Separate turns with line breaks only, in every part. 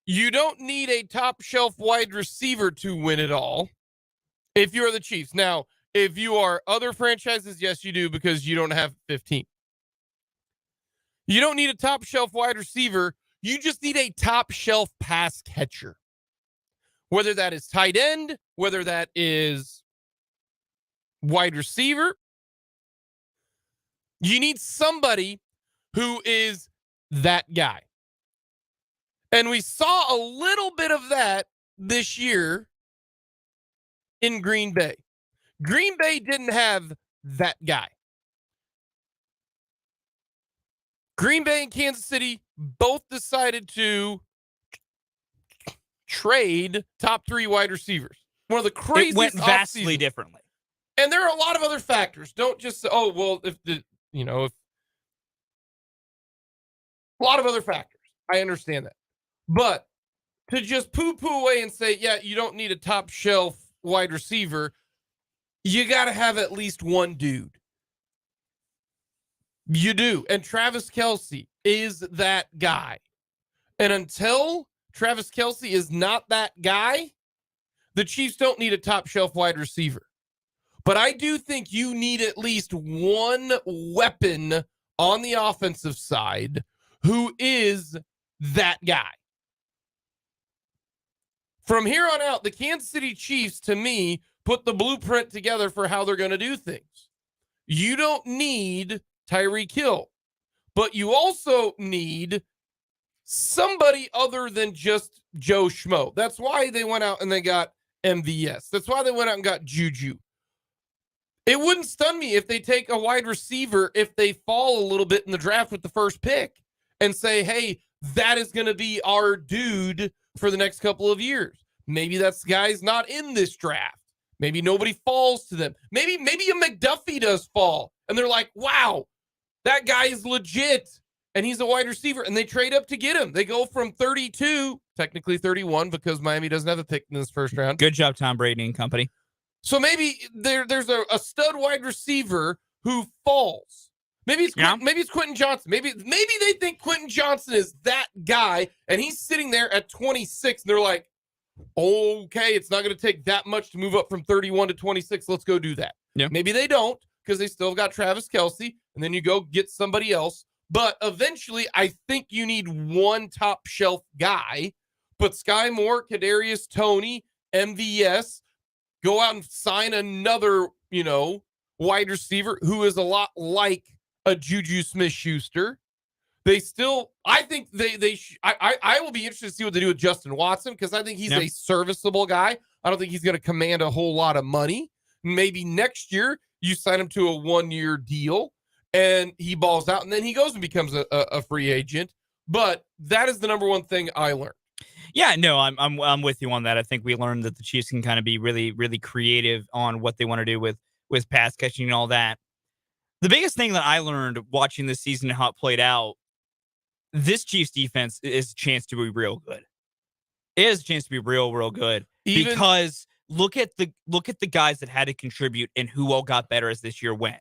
You don't need a top shelf wide receiver to win it all if you're the Chiefs. Now, if you are other franchises, yes, you do, because you don't have 15. You don't need a top shelf wide receiver. You just need a top shelf pass catcher. Whether that is tight end, whether that is wide receiver, you need somebody who is that guy. And we saw a little bit of that this year in Green Bay. Green Bay didn't have that guy. Green Bay and Kansas City both decided to trade top 3 wide receivers. One of the craziest.
It went vastly differently.
And there are a lot of other factors. Don't just say, oh, well, if a lot of other factors. I understand that. But to just poo-poo away and say, yeah, you don't need a top shelf wide receiver, you got to have at least one dude. You do. And Travis Kelce is that guy. And until Travis Kelce is not that guy, the Chiefs don't need a top shelf wide receiver. But I do think you need at least one weapon on the offensive side who is that guy. From here on out, the Kansas City Chiefs, to me, put the blueprint together for how they're going to do things. You don't need Tyreek Hill, but you also need somebody other than just Joe Schmo. That's why they went out and they got MVS. That's why they went out and got Juju. It wouldn't stun me if they take a wide receiver, if they fall a little bit in the draft with the first pick and say, hey, that is going to be our dude for the next couple of years. Maybe that guy's not in this draft. Maybe nobody falls to them. Maybe a McDuffie does fall. And they're like, wow, that guy is legit. And he's a wide receiver. And they trade up to get him. They go from 32, technically 31, because Miami doesn't have a pick in this first round.
Good job, Tom Brady and company.
So maybe there's a stud wide receiver who falls. Maybe it's Quentin Johnson. Maybe they think Quentin Johnson is that guy, and he's sitting there at 26, and they're like, okay, it's not going to take that much to move up from 31 to 26. Let's go do that.
Yeah.
Maybe they don't, because they still got Travis Kelce, and then you go get somebody else. But eventually, I think you need one top shelf guy. Put Sky Moore, Kadarius Toney, MVS, go out and sign another, wide receiver who is a lot like a Juju Smith-Schuster. They still, I think I will be interested to see what they do with Justin Watson, because I think he's a serviceable guy. I don't think he's going to command a whole lot of money. Maybe next year you sign him to a 1-year deal and he balls out, and then he goes and becomes a free agent. But that is the number one thing I learned.
Yeah, no, I'm with you on that. I think we learned that the Chiefs can kind of be really, really creative on what they want to do with pass catching and all that. The biggest thing that I learned watching this season and how it played out, this Chiefs defense is a chance to be real good. It is a chance to be real, real good. Because look at the guys that had to contribute and who all got better as this year went.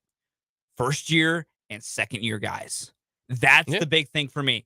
First year and second year guys. That's the big thing for me.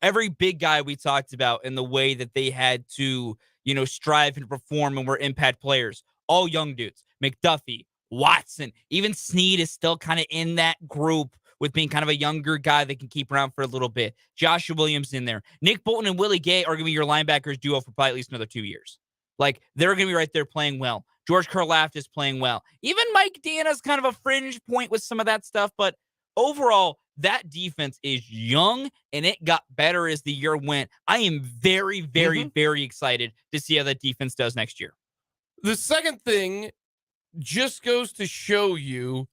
Every big guy we talked about and the way that they had to, strive and perform and were impact players, all young dudes. McDuffie, Watson, even Snead is still kind of in that group with being kind of a younger guy that can keep around for a little bit. Joshua Williams in there. Nick Bolton and Willie Gay are going to be your linebackers duo for probably at least another 2 years. Like, they're going to be right there playing well. George Karlaftis is playing well. Even Mike Deanna's kind of a fringe point with some of that stuff, but overall, that defense is young, and it got better as the year went. I am very, very, very excited to see how that defense does next year.
The second thing just goes to show you,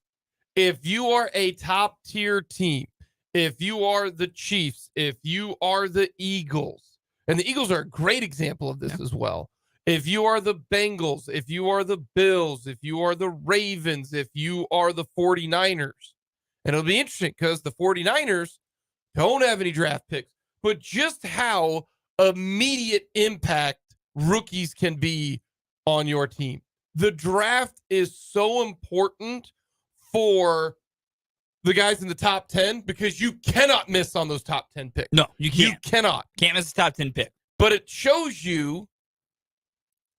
if you are a top-tier team, if you are the Chiefs, if you are the Eagles, and the Eagles are a great example of this as well. If you are the Bengals, if you are the Bills, if you are the Ravens, if you are the 49ers, and it'll be interesting because the 49ers don't have any draft picks, but just how immediate impact rookies can be on your team. The draft is so important for the guys in the top 10 because you cannot miss on those top 10 picks.
No, you can't.
You cannot.
Can't miss a top 10 pick.
But it shows you,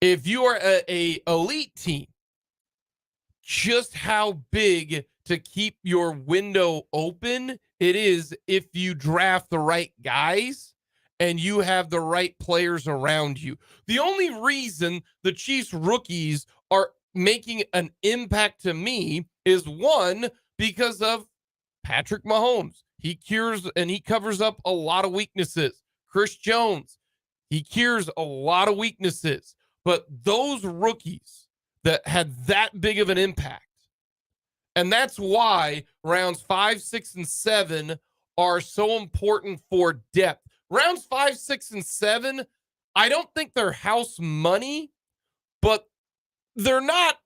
if you are a elite team, just how big to keep your window open it is if you draft the right guys and you have the right players around you. The only reason the Chiefs rookies are making an impact to me is, one, because of Patrick Mahomes. He cures and he covers up a lot of weaknesses. Chris Jones, he cures a lot of weaknesses. But those rookies that had that big of an impact, and that's why rounds 5, 6, and 7 are so important for depth. Rounds 5, 6, and 7, I don't think they're house money, but they're not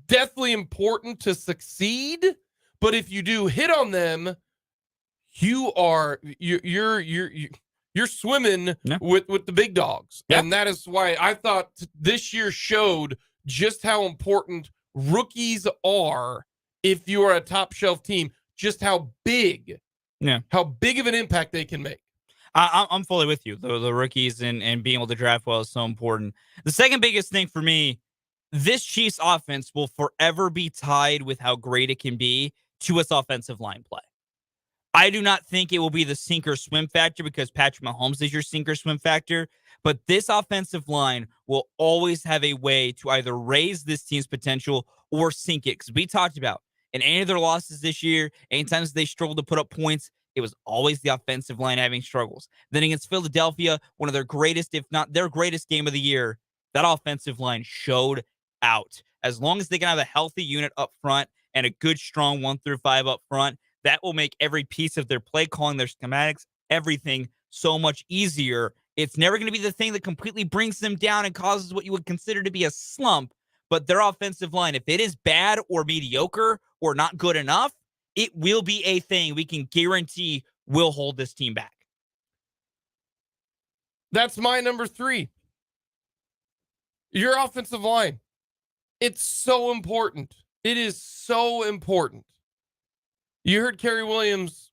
deathly important to succeed. But if you do hit on them, you're swimming with the big dogs. Yeah. And that is why I thought this year showed just how important rookies are if you are a top shelf team, just how big of an impact they can make.
I'm fully with you. The rookies and being able to draft well is so important. The second biggest thing for me, this Chiefs offense will forever be tied with how great it can be to its offensive line play. I do not think it will be the sink or swim factor because Patrick Mahomes is your sink or swim factor, but this offensive line will always have a way to either raise this team's potential or sink it. Because we talked about in any of their losses this year, anytime they struggled to put up points, it was always the offensive line having struggles. Then against Philadelphia, one of their greatest, if not their greatest game of the year, that offensive line showed out. As long as they can have a healthy unit up front and a good, strong 1 through 5 up front, that will make every piece of their play calling, their schematics, everything so much easier. It's never going to be the thing that completely brings them down and causes what you would consider to be a slump. But their offensive line, if it is bad or mediocre or not good enough, it will be a thing we can guarantee will hold this team back.
That's my number 3. Your offensive line. It's so important. It is so important. You heard Kerry Williams,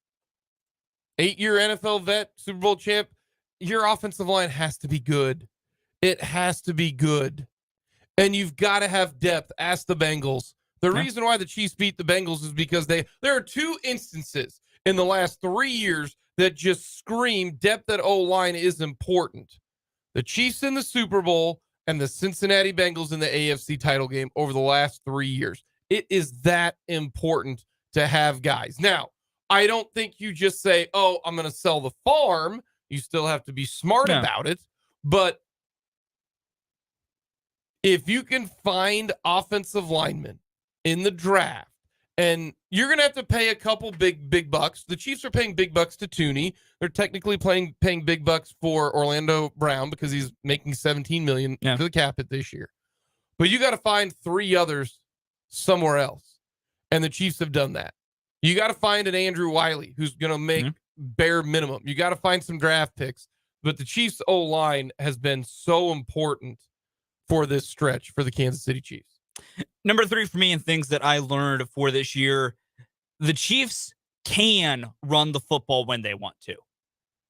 8-year NFL vet, Super Bowl champ. Your offensive line has to be good. It has to be good. And you've got to have depth. Ask the Bengals. The reason why the Chiefs beat the Bengals is because there are 2 instances in the last 3 years that just scream depth at O-line is important. The Chiefs in the Super Bowl and the Cincinnati Bengals in the AFC title game over the last 3 years. It is that important to have guys. Now, I don't think you just say, oh, I'm going to sell the farm. You still have to be smart about it. But if you can find offensive linemen in the draft, and you're going to have to pay a couple big bucks. The Chiefs are paying big bucks to Tooney. They're technically paying big bucks for Orlando Brown because he's making $17 million to the cap hit this year. But you got to find 3 others somewhere else. And the Chiefs have done that. You got to find an Andrew Wiley who's going to make bare minimum. You got to find some draft picks. But the Chiefs O-line has been so important for this stretch for the Kansas City Chiefs.
Number 3 for me and things that I learned for this year, the Chiefs can run the football when they want to.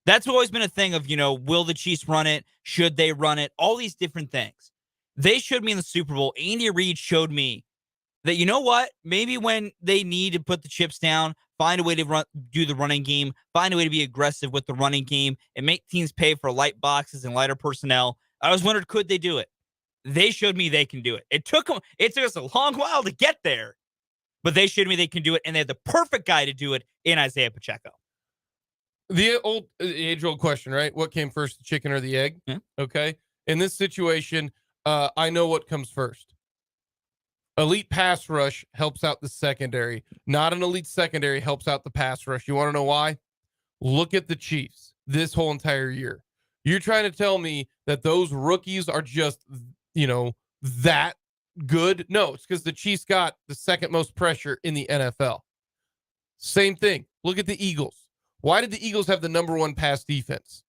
That's always been a thing of, will the Chiefs run it? Should they run it? All these different things. They showed me in the Super Bowl. Andy Reid showed me that, you know what? Maybe when they need to put the chips down, find a way to do the running game, find a way to be aggressive with the running game and make teams pay for light boxes and lighter personnel. I was wondering, could they do it? They showed me they can do it. It took us a long while to get there, but they showed me they can do it, and they had the perfect guy to do it in Isaiah Pacheco.
The age-old question, right? What came first, the chicken or the egg?
Yeah.
Okay. In this situation, I know what comes first. Elite pass rush helps out the secondary. Not an elite secondary helps out the pass rush. You want to know why? Look at the Chiefs this whole entire year. You're trying to tell me that those rookies are just, that good? No, it's because the Chiefs got the second most pressure in the NFL. Same thing. Look at the Eagles. Why did the Eagles have the number 1 pass defense?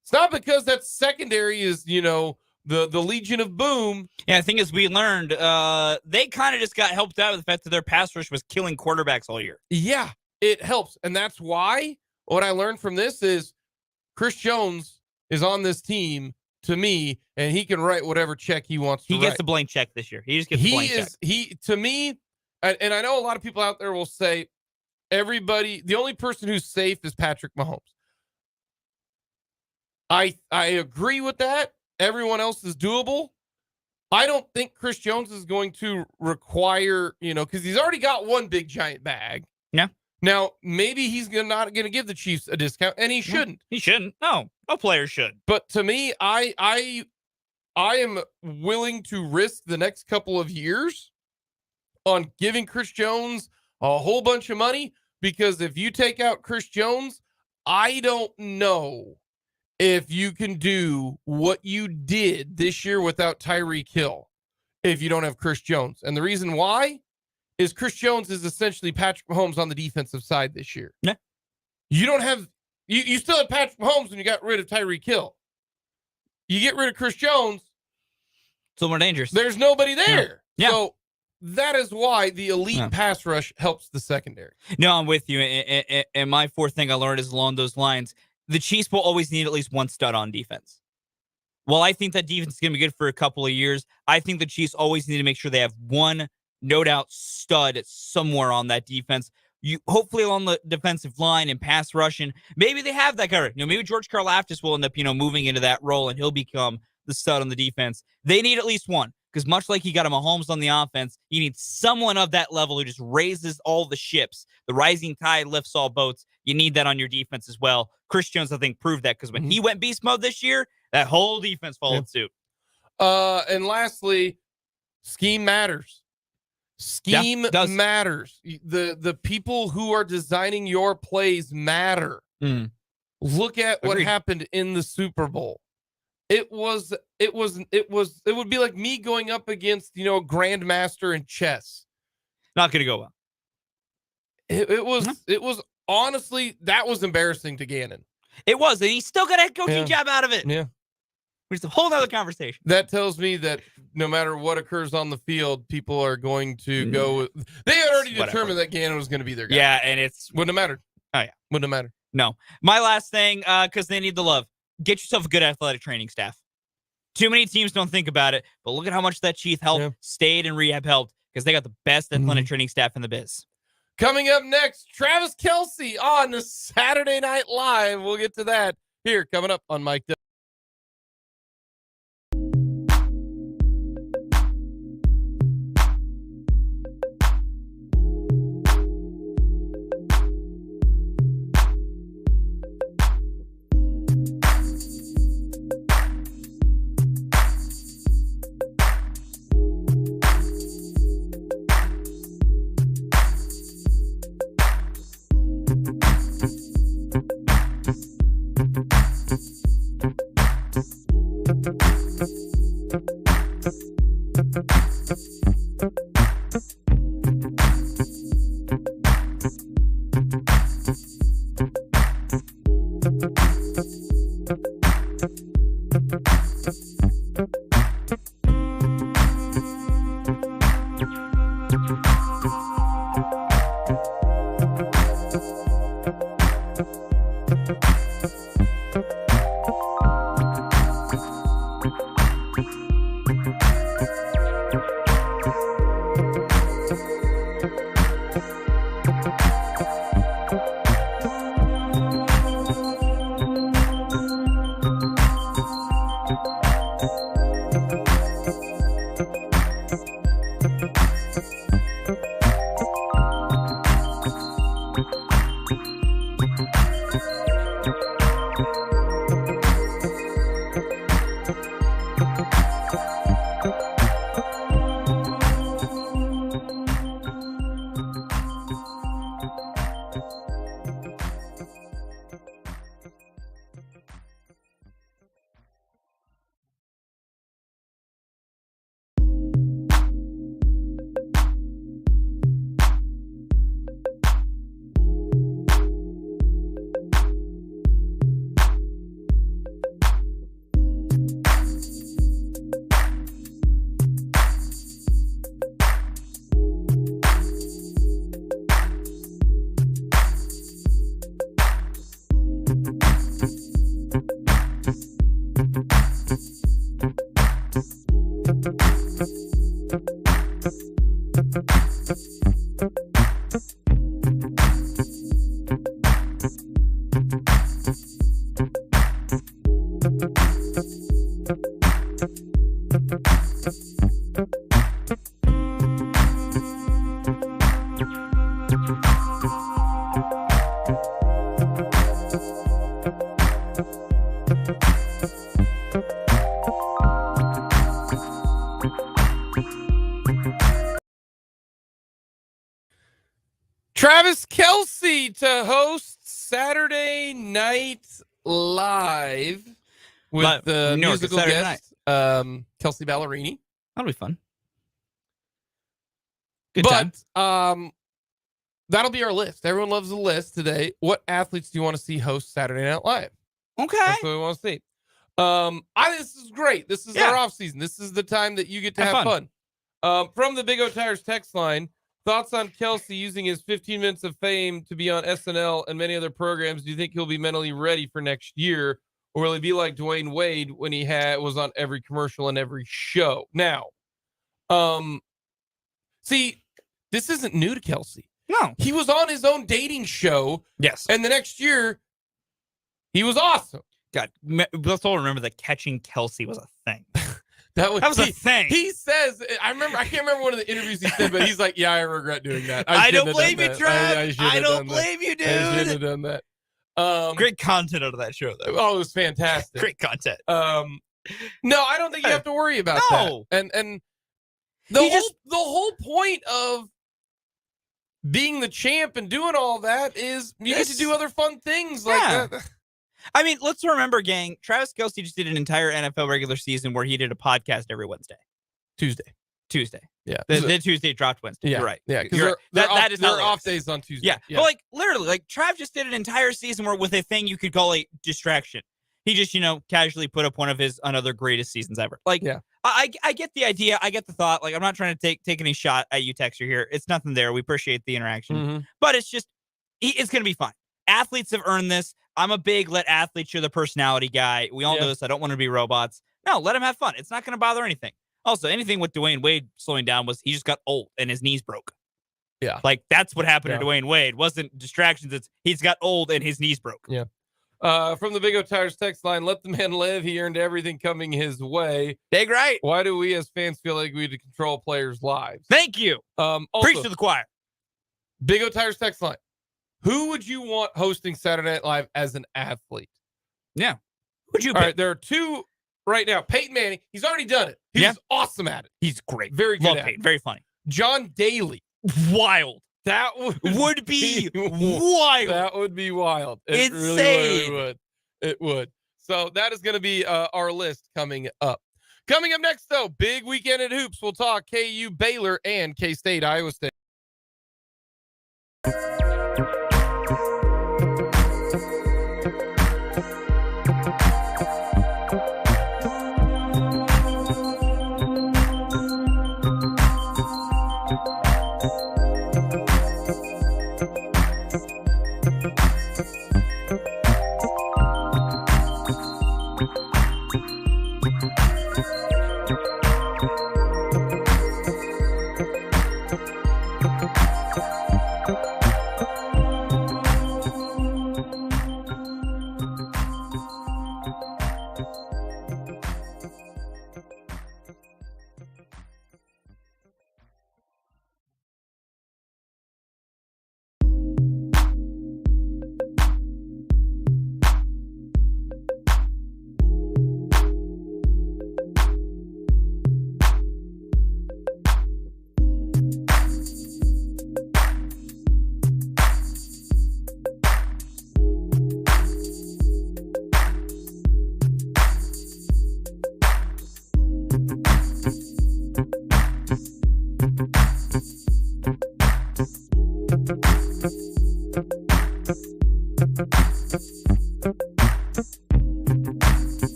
It's not because that secondary is, the Legion of Boom.
Yeah, I think as we learned, they kind of just got helped out with the fact that their pass rush was killing quarterbacks all year.
Yeah, it helps. And that's why what I learned from this is Chris Jones is on this team to me, and he can write whatever check he wants to
He
write.
gets the blank check this year. He just gets the blank check.
To me, and I know a lot of people out there will say the only person who's safe is Patrick Mahomes. I agree with that. Everyone else is doable. I don't think Chris Jones is going to require, because he's already got one big giant bag.
Yeah.
Now, maybe he's not going to give the Chiefs a discount, and he shouldn't.
He shouldn't. No player should.
But to me, I am willing to risk the next couple of years on giving Chris Jones a whole bunch of money, because if you take out Chris Jones, I don't know if you can do what you did this year without Tyreek Hill if you don't have Chris Jones. And the reason why is Chris Jones is essentially Patrick Mahomes on the defensive side this year.
Yeah.
You don't have you still have Patrick Mahomes when you got rid of Tyreek Hill. You get rid of Chris Jones,
it's a little more dangerous.
There's nobody there.
Yeah.
So that is why the elite pass rush helps the secondary.
No, I'm with you. And my fourth thing I learned is along those lines. The Chiefs will always need at least one stud on defense. While I think that defense is going to be good for a couple of years, I think the Chiefs always need to make sure they have one, no doubt, stud somewhere on that defense. You hopefully along the defensive line and pass rushing. Maybe they have that guy. Maybe George Karlaftis will end up, moving into that role and he'll become the stud on the defense. They need at least one, because much like you got a Mahomes on the offense, you need someone of that level who just raises all the ships. The rising tide lifts all boats. You need that on your defense as well. Chris Jones, I think, proved that, because when he went beast mode this year, that whole defense followed suit.
And lastly, scheme matters. Scheme matters. The people who are designing your plays matter. Look at what happened in the Super Bowl. It would be like me going up against, a grandmaster in chess.
Not going to go well.
It was honestly, that was embarrassing to Gannon.
It was, and he still got a coaching job out of it.
Yeah.
Which is a whole other conversation.
That tells me that no matter what occurs on the field, people are going to go. They had already determined that Gannon was going to be their guy.
Yeah, and
wouldn't have mattered.
Oh, yeah.
Wouldn't have mattered.
No. My last thing, because they need the love. Get yourself a good athletic training staff. Too many teams don't think about it, but look at how much that Chief helped, stayed, and rehab helped, because they got the best athletic training staff in the biz.
Coming up next, Travis Kelce on the Saturday Night Live. We'll get to that here coming up on Mike Up. Travis Kelce to host Saturday Night Live with the
New York,
musical
Saturday
guest, Kelsey Ballerini.
That'll be fun. Good time.
That'll be our list. Everyone loves the list today. What athletes do you want to see host Saturday Night Live?
Okay.
That's what we want to see. I think this is great. This is our off season. This is the time that you get to have fun. From the Big O Tires text line, thoughts on Kelce using his 15 minutes of fame to be on SNL and many other programs? Do you think he'll be mentally ready for next year? Or will he be like Dwayne Wade when he was on every commercial and every show? Now, see, this isn't new to Kelce.
No.
He was on his own dating show.
Yes.
And the next year, he was awesome.
God, let's all remember that catching Kelce was a thing.
That was
a thing.
He says, I can't remember one of the interviews he said, but he's like, yeah, I regret doing that.
I don't blame you, Trev. I don't blame you, dude.
I shouldn't have done that.
Great content out of that show, though.
Oh, it was fantastic.
Great content.
No, I don't think you have to worry about that. And the whole point of being the champ and doing all that is you get to do other fun things like that.
I mean, let's remember, gang, Travis Kelce just did an entire NFL regular season where he did a podcast every Wednesday. Tuesday. Yeah. The Tuesday dropped Wednesday.
Yeah.
You're right.
Yeah. Because
that is
their off days on Tuesday.
Yeah. But like literally, like Trav just did an entire season with a thing you could call a distraction. He just, casually put up one of his another greatest seasons ever. Like, I get the idea. I get the thought. Like, I'm not trying to take any shot at you, Texter, here. It's nothing there. We appreciate the interaction. Mm-hmm. But it's just, it's going to be fine. Athletes have earned this. I'm a big let athletes show the personality guy. We all know this. I don't want to be robots. No, let him have fun. It's not going to bother anything. Also, anything with Dwayne Wade slowing down was he just got old and his knees broke. Yeah. Like, that's what happened to Dwayne Wade. It wasn't distractions. It's he's got old and his knees broke.
Yeah. From the Big O Tires text line, let the man live. He earned everything coming his way.
Dig right.
Why do we as fans feel like we need to control players' lives?
Thank you.
Also,
preach to the choir.
Big O Tires text line. Who would you want hosting Saturday Night Live as an athlete?
Yeah. Who'd you pick?
All right, there are two right now. Peyton Manning, he's already done it. He's awesome at it.
He's great.
Very good.
Love Peyton. Very funny.
John Daly.
Wild.
That
would be wild.
That would be wild. It
insane.
Really would. It would. So that is going to be our list coming up. Coming up next, though, big weekend at Hoops. We'll talk KU, Baylor, and K-State, Iowa State.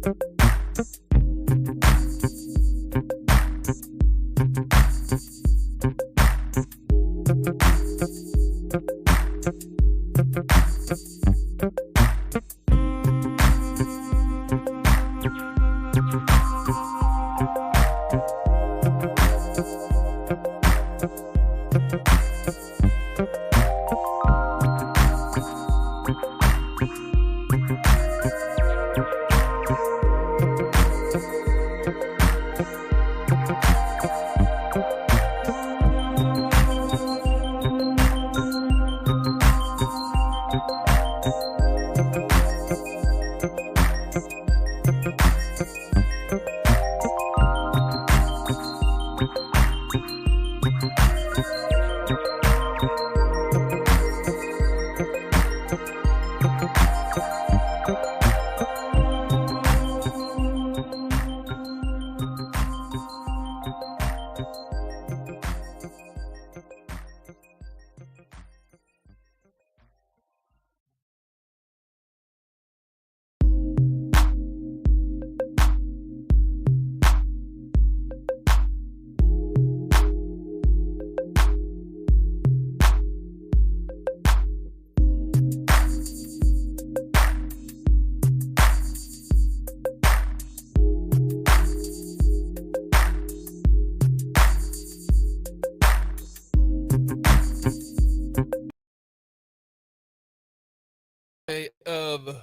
Of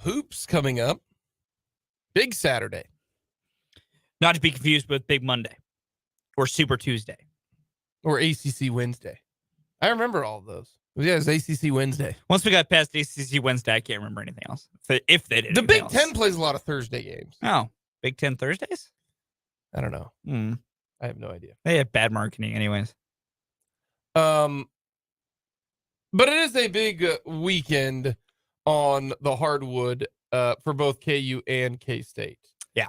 hoops coming up. Big Saturday.
Not to be confused with Big Monday or Super Tuesday.
Or ACC Wednesday. I remember all of those. Yeah, it's ACC Wednesday.
Once we got past ACC Wednesday, I can't remember anything else. If they did.
The Big Ten plays a lot of Thursday games.
Oh, Big Ten Thursdays?
I don't know. I have no idea.
They have bad marketing anyways.
But it is a big weekend on the hardwood for both KU and K-State.
Yeah.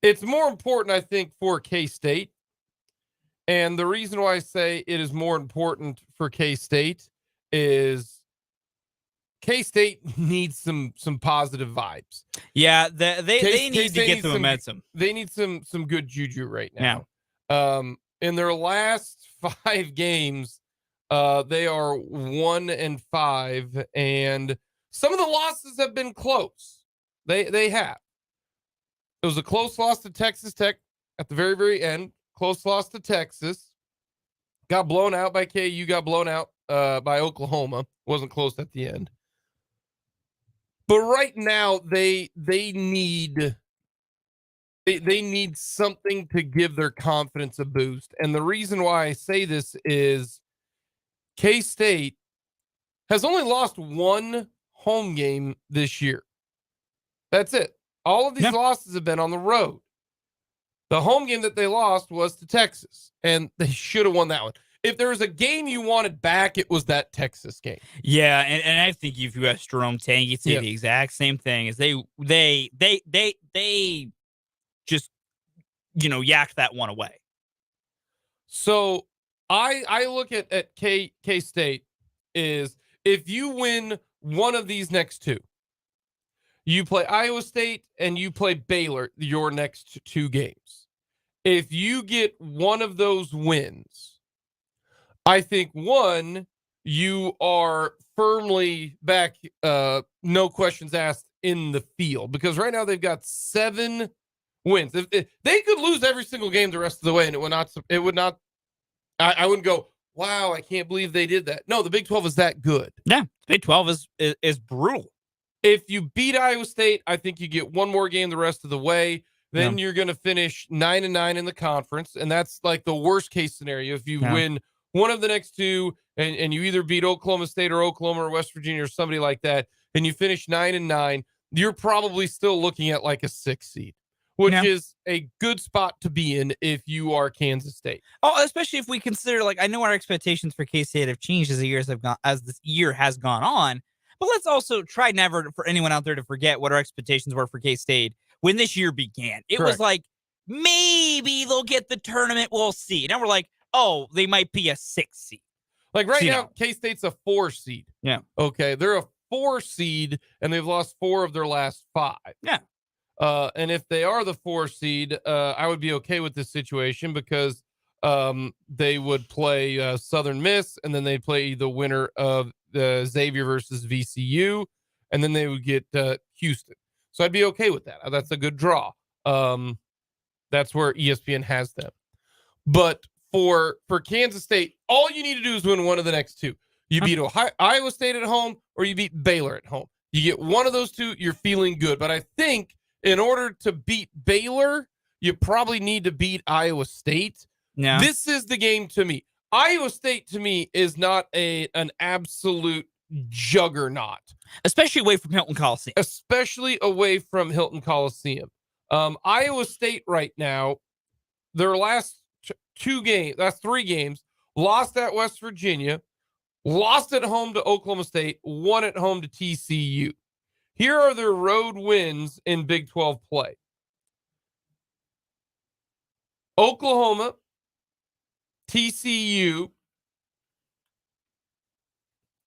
It's more important, I think, for K-State. And the reason why I say it is more important for K-State is K-State needs some positive vibes.
Yeah, they need to get the momentum.
They need some good juju right now. Yeah. In their last 5 games, they are 1-5, and some of the losses have been close. They have. It was a close loss to Texas Tech at the very, very end. Close loss to Texas. Got blown out by KU. Got blown out by Oklahoma. Wasn't close at the end. But right now, they need something to give their confidence a boost. And the reason why I say this is K-State has only lost 1 home game this year. That's it. All of these losses have been on the road. The home game that they lost was to Texas, and they should have won that one. If there was a game you wanted back, it was that Texas game.
Yeah, and I think if you asked Jerome Tang, he'd say the exact same thing. Is they just yacked that one away.
So I look at K-State is if you win one of these next 2, you play Iowa State and you play Baylor your next 2 games. If you get one of those wins, I think, 1, you are firmly back, no questions asked, in the field. Because right now they've got 7 wins. If they could lose every single game the rest of the way, and it would not. I wouldn't go, wow, I can't believe they did that. No, the Big 12 is that good.
Yeah, Big 12 is brutal.
If you beat Iowa State, I think you get one more game the rest of the way. Then you're going to finish 9-9 in the conference, and that's like the worst case scenario. If you win one of the next 2, and you either beat Oklahoma State or Oklahoma or West Virginia or somebody like that, and you finish 9-9, you're probably still looking at like a 6 seed, which is a good spot to be in if you are Kansas State.
Oh, especially if we consider, I know our expectations for K-State have changed as this year has gone on. But let's also try never for anyone out there to forget what our expectations were for K-State when this year began. It was like, maybe they'll get the tournament. We'll see. Now we're like, oh, they might be a 6 seed.
Like right now, K-State's a 4 seed.
Yeah.
Okay. They're a 4 seed, and they've lost 4 of their last 5.
Yeah.
And if they are the 4 seed, I would be okay with this situation because they would play Southern Miss, and then they'd play the winner of the Xavier versus VCU, and then they would get Houston. So I'd be okay with that. That's a good draw. That's where ESPN has them. But for Kansas State, all you need to do is win one of the next 2. You beat Iowa State at home, or you beat Baylor at home. You get one of those 2, you're feeling good. But I think in order to beat Baylor, you probably need to beat Iowa State.
Yeah.
This is the game to me. Iowa State to me is not an absolute juggernaut.
Especially away from Hilton Coliseum.
Iowa State right now, their last 3 games, lost at West Virginia, lost at home to Oklahoma State, won at home to TCU. Here are their road wins in Big 12 play. Oklahoma, TCU.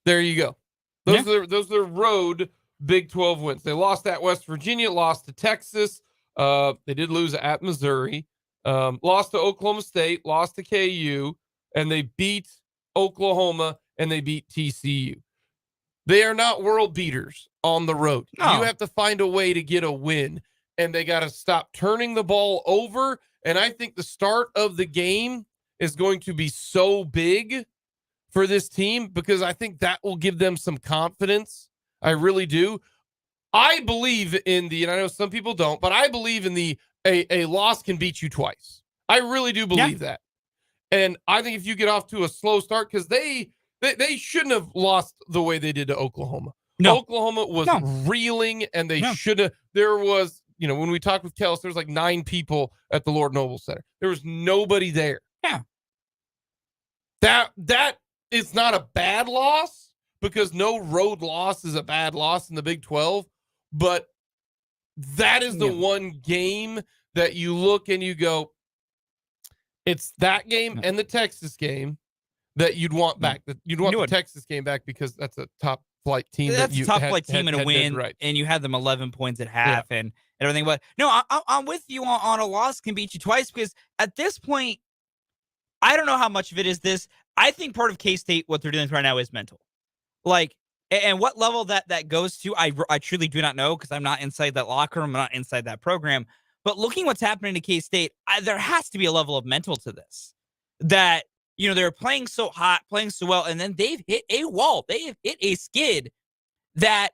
There you go. Those are road Big 12 wins. They lost at West Virginia, lost to Texas. They did lose at Missouri. Lost to Oklahoma State, lost to KU, and they beat Oklahoma and they beat TCU. They are not world beaters on the road.
No.
You have to find a way to get a win, and they got to stop turning the ball over. And I think the start of the game is going to be so big for this team because I think that will give them some confidence. I really do. I believe in and I know some people don't, but I believe in a loss can beat you twice. I really do believe that. And I think if you get off to a slow start, because they shouldn't have lost the way they did to Oklahoma.
No.
Oklahoma was reeling, and they should have. There was, when we talked with Kels, there was like 9 people at the Lord Noble Center. There was nobody there.
Yeah.
That is not a bad loss because no road loss is a bad loss in the Big 12, but that is the one game that you look and you go, it's that game and the Texas game that you'd want back. You'd want the Texas game back because that's a top flight team.
That's a top flight team and a win, right. And you had them 11 points at half and everything. But no, I'm with you on a loss can beat you twice because at this point, I don't know how much of it is this. I think part of K-State, what they're doing right now is mental. Like, and what level that goes to, I truly do not know because I'm not inside that locker room. I'm not inside that program. But looking what's happening to K-State, there has to be a level of mental to this. That, they're playing so hot, playing so well, and then they've hit a wall. They have hit a skid that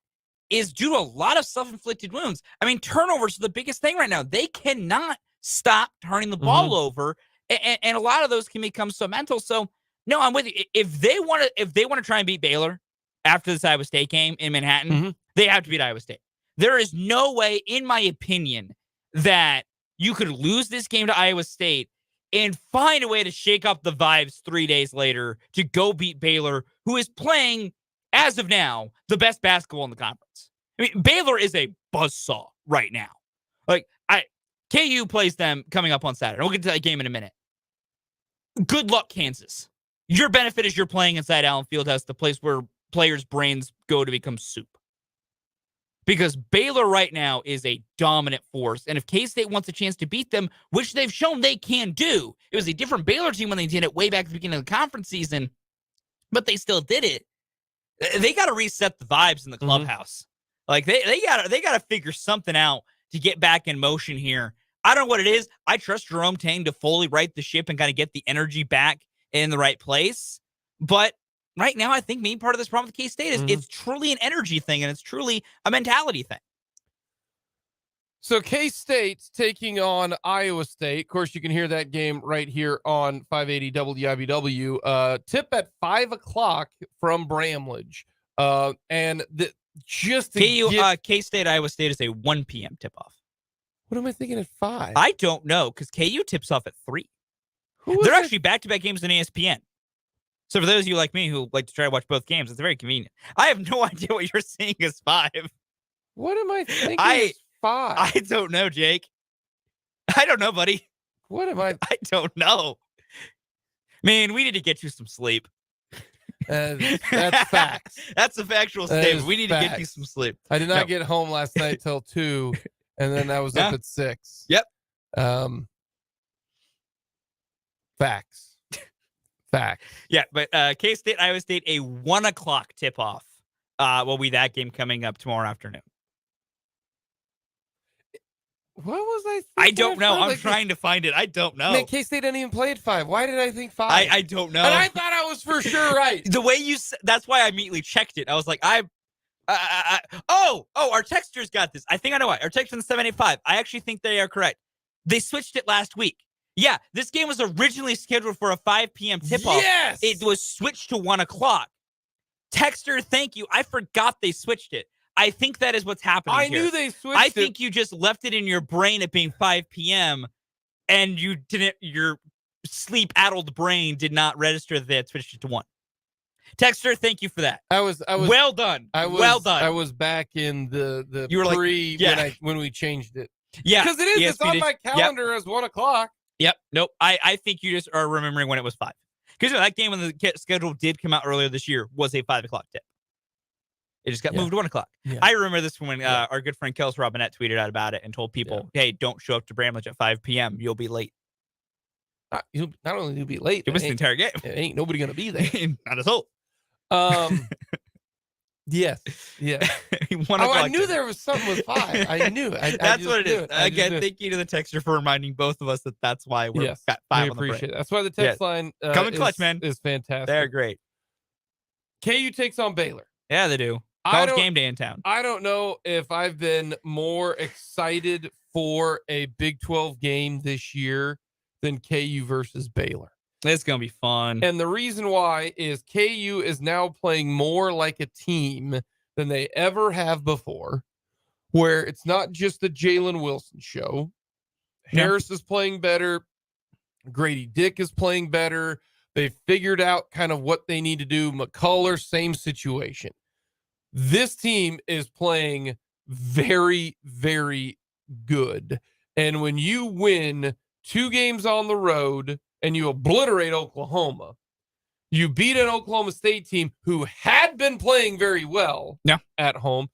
is due to a lot of self-inflicted wounds. I mean, turnovers are the biggest thing right now. They cannot stop turning the ball over, and a lot of those can become so mental. So, no, I'm with you. If they want to try and beat Baylor after this Iowa State game in Manhattan, they have to beat Iowa State. There is no way, in my opinion, that you could lose this game to Iowa State and find a way to shake up the vibes 3 days later to go beat Baylor, who is playing, as of now, the best basketball in the conference. I mean, Baylor is a buzzsaw right now. Like, KU plays them coming up on Saturday. We'll get to that game in a minute. Good luck, Kansas. Your benefit is you're playing inside Allen Fieldhouse, the place where players' brains go to become soup. Because Baylor right now is a dominant force. And if K-State wants a chance to beat them, which they've shown they can do, it was a different Baylor team when they did it way back at the beginning of the conference season, but they still did it. They got to reset the vibes in the clubhouse. Like they got to figure something out to get back in motion here. I don't know what it is. I trust Jerome Tang to fully right the ship and kind of get the energy back in the right place. But right now, I think maybe part of this problem with K-State is it's truly an energy thing and it's truly a mentality thing.
So K-State's taking on Iowa State. Of course, you can hear that game right here on 580 WIBW. Tip at 5 o'clock from Bramlage.
K-State, Iowa State is a 1 p.m. tip-off.
What am I thinking at 5?
I don't know because KU tips off at 3. They're actually back-to-back games on ESPN. So for those of you like me who like to try to watch both games, it's very convenient. I have no idea what you're seeing as 5.
What am I thinking as 5?
I don't know, Jake. I don't know, buddy.
What am I?
I don't know. Man, we need to get you some sleep.
That's facts.
That's a factual
That
statement.
is
We need to get you
facts.
some sleep.
I did not get home last night till 2, and then I was up at 6.
Yep.
Facts. Facts.
Yeah, but K-State, Iowa State, a 1 o'clock tip-off will be that game coming up tomorrow afternoon.
What was I thinking?
I don't know. I'm trying to find it. I don't know.
Man, K-State didn't even play at 5. Why did I think 5?
I don't know.
And I thought I was for sure right.
The way you said, that's why I immediately checked it. I was like, our texters got this. I think I know why. Our texter in the 785. I actually think they are correct. They switched it last week. Yeah, this game was originally scheduled for a 5 p.m. tip-off.
Yes!
It was switched to 1 o'clock. Texter, thank you. I forgot they switched it. I think that is what's happening
I
here.
knew they switched
I think you just left it in your brain at being 5 p.m. and you didn't. Your sleep-addled brain did not register that they had switched it to 1. Texter, thank you for that.
I was
well done. Well done.
I was back in the
you were
pre when we changed it.
Yeah,
because it's on my calendar as 1 o'clock.
Yep. Nope. I think you just are remembering when it was 5. Because that game when the schedule did come out earlier this year was a 5 o'clock tip. It just got moved to 1 o'clock. Yeah. I remember this when our good friend Kels Robinette tweeted out about it and told people, hey, don't show up to Bramlage at 5 p.m. You'll be late.
Not only you'll be late,
you'll miss the entire game.
Ain't nobody going to be there.
Not a soul.
Yes. Yeah. I knew there was something with 5. I knew it.
That's what it is. Again, thank you to the texter for reminding both of us that that's why we're got 5 on the
appreciate it. That's why the text line
coming clutch, man,
is fantastic.
They're great.
KU takes on Baylor.
Yeah, they do. College game day in town.
I don't know if I've been more excited for a Big 12 game this year than KU versus Baylor.
It's going to be fun.
And the reason why is KU is now playing more like a team than they ever have before, where it's not just the Jalen Wilson show. Harris is playing better. Grady Dick is playing better. They've figured out kind of what they need to do. McCullough, same situation. This team is playing very, very good. And when you win 2 games on the road and you obliterate Oklahoma, you beat an Oklahoma State team who had been playing very well at home,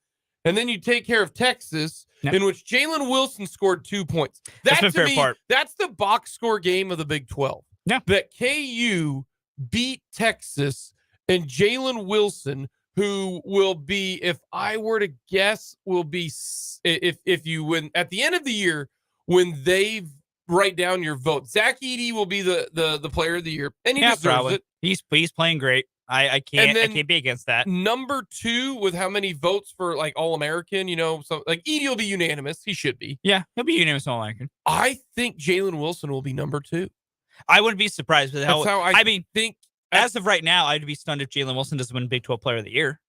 and then you take care of Texas, in which Jalen Wilson scored 2 points. That's to me, that's the box score game of the Big 12.
Yeah.
That KU beat Texas, and Jalen Wilson, who will be, if I were to guess, will be, if you win at the end of the year, when they write down your vote, Zach Edey will be the player of the year, and he deserves it.
He's playing great. I can't be against that.
Number 2 with how many votes for like All-American, so like Edey will be unanimous. He should be.
Yeah, he'll be unanimous All-American.
I think Jalen Wilson will be number 2.
I wouldn't be surprised with how I think. As of right now, I'd be stunned if Jalen Wilson doesn't win Big 12 Player of the Year.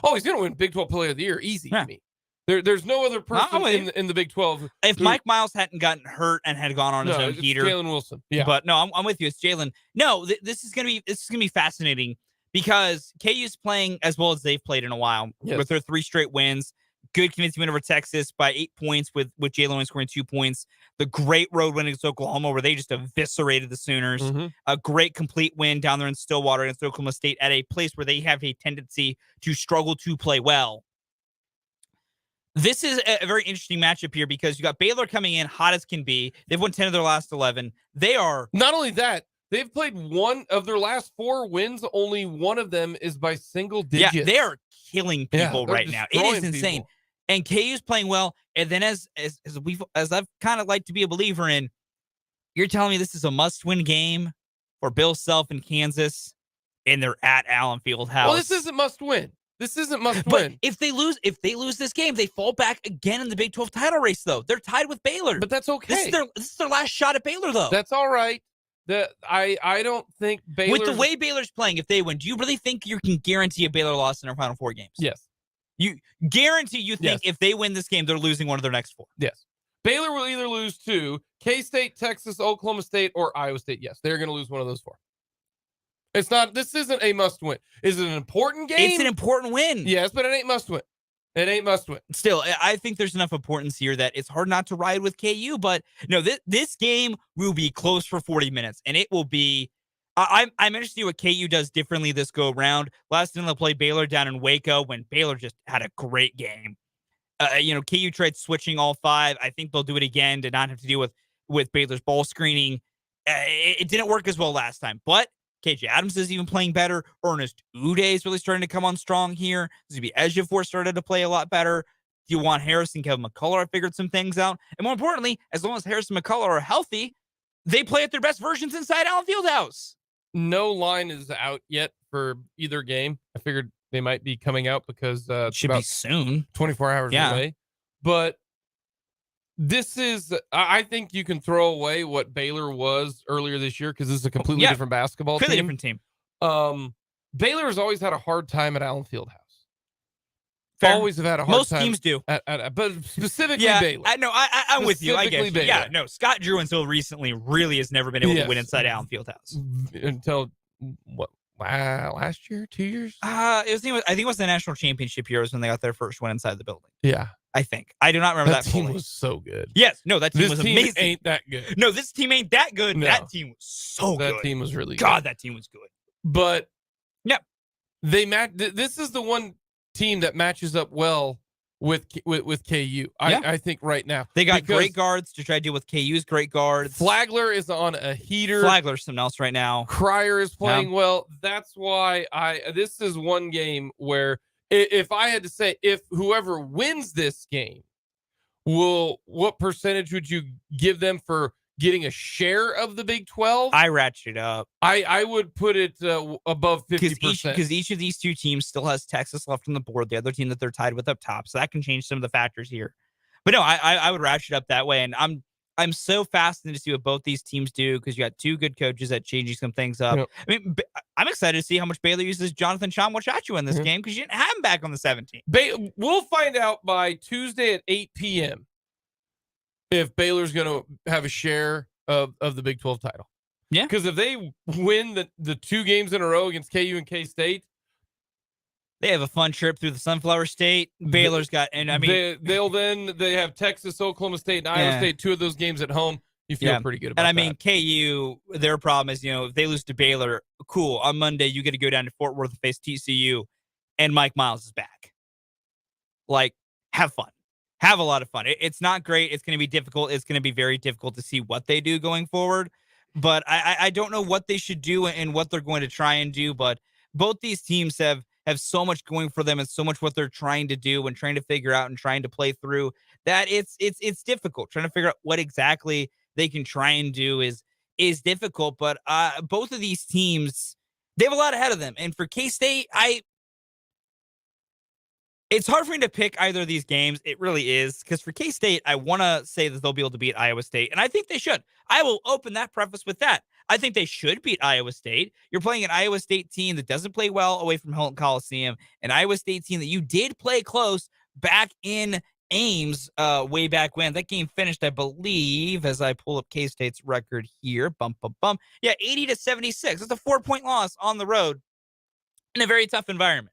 Oh, he's going to win Big 12 Player of the Year. Easy to me. There's no other person in the Big 12.
If Mike Miles hadn't gotten hurt and had gone on his own heater,
Jalen Wilson. Yeah,
but no, I'm with you. It's Jalen. No, this is gonna be fascinating because KU's playing as well as they've played in a while with their 3 straight wins. Good convincing win over Texas by 8 points with Jalen scoring 2 points. The great road win against Oklahoma where they just eviscerated the Sooners. Mm-hmm. A great complete win down there in Stillwater against Oklahoma State at a place where they have a tendency to struggle to play well. This is a very interesting matchup here because you got Baylor coming in hot as can be. They've won 10 of their last 11. They are
not only that, they've played 1 of their last 4 wins. Only 1 of them is by single digits.
Yeah, they are killing people right now. It is insane. People. And KU's playing well. And then as I've kind of like to be a believer in, you're telling me this is a must-win game for Bill Self in Kansas, and they're at Allen Fieldhouse.
Well, this isn't must-win. This isn't must-win.
If they lose this game, they fall back again in the Big 12 title race, though. They're tied with Baylor.
But that's okay.
This is their last shot at Baylor, though.
That's all right. I don't think Baylor.
With the way Baylor's playing, if they win, do you really think you can guarantee a Baylor loss in their final 4 games?
Yes.
You think if they win this game, they're losing one of their next 4?
Yes. Baylor will either lose to K-State, Texas, Oklahoma State, or Iowa State. Yes, they're going to lose one of those 4. It's not. This isn't a must-win. Is it an important game?
It's an important win.
Yes, but it ain't must-win. It ain't must-win.
Still, I think there's enough importance here that it's hard not to ride with KU. But no, this game will be close for 40 minutes, and it will be I'm interested to see what KU does differently this go around. Last time they played Baylor down in Waco when Baylor just had a great game. KU tried switching all 5. I think they'll do it again to not have to deal with Baylor's ball screening. It didn't work as well last time, but KJ Adams is even playing better. Ernest Ude is really starting to come on strong here. Zubi Ejiofor started to play a lot better. Juwan Harris and Kevin McCullough have figured some things out. And more importantly, as long as Harris and McCullough are healthy, they play at their best versions inside Allen Fieldhouse.
No line is out yet for either game. I figured they might be coming out because
It should be soon.
24 hours away. But this is, I think you can throw away what Baylor was earlier this year because this is a completely different basketball
team.
Different team. Baylor has always had a hard time at Allen Fieldhouse.
Fair.
Always have had a hard
Most
time.
Most teams do.
But specifically Baylor.
I'm with you. I guess.
Baylor.
Yeah, no, Scott Drew until recently really has never been able to win inside Allen Fieldhouse.
Until, last year? 2 years?
I think it was the national championship year was when they got their first win inside the building.
Yeah.
I think. I do not remember that
team
fully.
Was so good.
Yes. No, that team was amazing.
This team ain't that good.
No, this team ain't that good.
No.
That team was so good.
That team was really good.
God, that team was good.
But
yeah,
this is the one team that matches up well with KU. I think right now.
They got great guards to try to deal with KU's great guards.
Flagler is on a heater.
Flagler's something else right now.
Cryer is playing well. That's why this is one game where if I had to say, if whoever wins this game, what percentage would you give them for getting a share of the Big 12?
I ratchet up.
I would put it above 50%.
Because each of these two teams still has Texas left on the board, the other team that they're tied with up top. So that can change some of the factors here. But no, I would ratchet up that way. And I'm so fascinated to see what both these teams do because you got two good coaches at changing some things up. Yep. I mean, I'm excited to see how much Baylor uses Jonathan Tchamwa-Tchatchoua in this game because you didn't have him back on the 17th.
We'll find out by Tuesday at 8 p.m. if Baylor's going to have a share of the Big 12 title.
Yeah.
Because if they win the 2 games in a row against KU and K-State,
they have a fun trip through the Sunflower State. Baylor's got, and I mean,
they have Texas, Oklahoma State, and Iowa State. 2 of those games at home. You feel pretty good about that.
And I mean, KU, their problem is, if they lose to Baylor, cool. On Monday, you get to go down to Fort Worth and face TCU, and Mike Miles is back. Like, have fun. Have a lot of fun. It's not great. It's going to be difficult. It's going to be very difficult to see what they do going forward. But I don't know what they should do and what they're going to try and do. But both these teams have so much going for them and so much what they're trying to do and trying to figure out and trying to play through that it's difficult. Trying to figure out what exactly they can try and do is difficult. But both of these teams, they have a lot ahead of them. And for K-State, it's hard for me to pick either of these games. It really is. Because for K-State, I want to say that they'll be able to beat Iowa State. And I think they should. I will open that preface with that. I think they should beat Iowa State. You're playing an Iowa State team that doesn't play well away from Hilton Coliseum. An Iowa State team that you did play close back in Ames way back when. That game finished, I believe, as I pull up K-State's record here. Yeah, 80-76. That's a 4-point loss on the road in a very tough environment.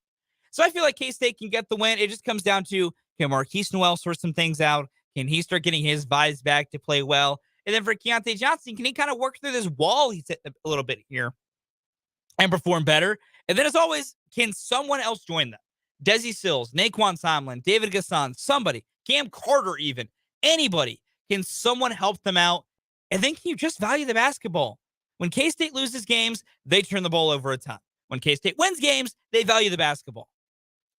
So I feel like K-State can get the win. It just comes down to, can Marquise Noel sort some things out? Can he start getting his vibes back to play well? And then for Keontae Johnson, can he kind of work through this wall he's hit a little bit here and perform better? And then as always, can someone else join them? Desi Sills, Naquan Tomlin, David Gasson, somebody, Cam Carter even, anybody. Can someone help them out? And then can you just value the basketball? When K-State loses games, they turn the ball over a ton. When K-State wins games, they value the basketball.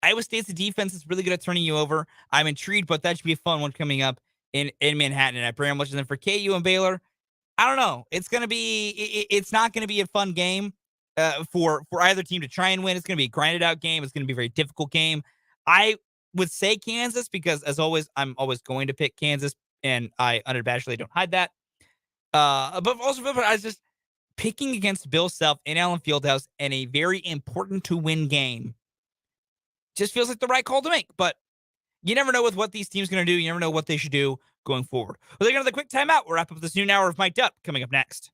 Iowa State's defense is really good at turning you over. I'm intrigued, but that should be a fun one coming up in Manhattan and at Bramlage. And then for KU and Baylor, I don't know. It's not going to be a fun game for either team to try and win. It's going to be a grinded out game. It's going to be a very difficult game. I would say Kansas because, as always, I'm always going to pick Kansas, and I unabashedly don't hide that. But also, I was just picking against Bill Self in Allen Fieldhouse in a very important to win game. Just feels like the right call to make, but you never know with what these teams are going to do. You never know what they should do going forward. We'll take another quick timeout. We'll wrap up this noon hour of Mic'd Up coming up next.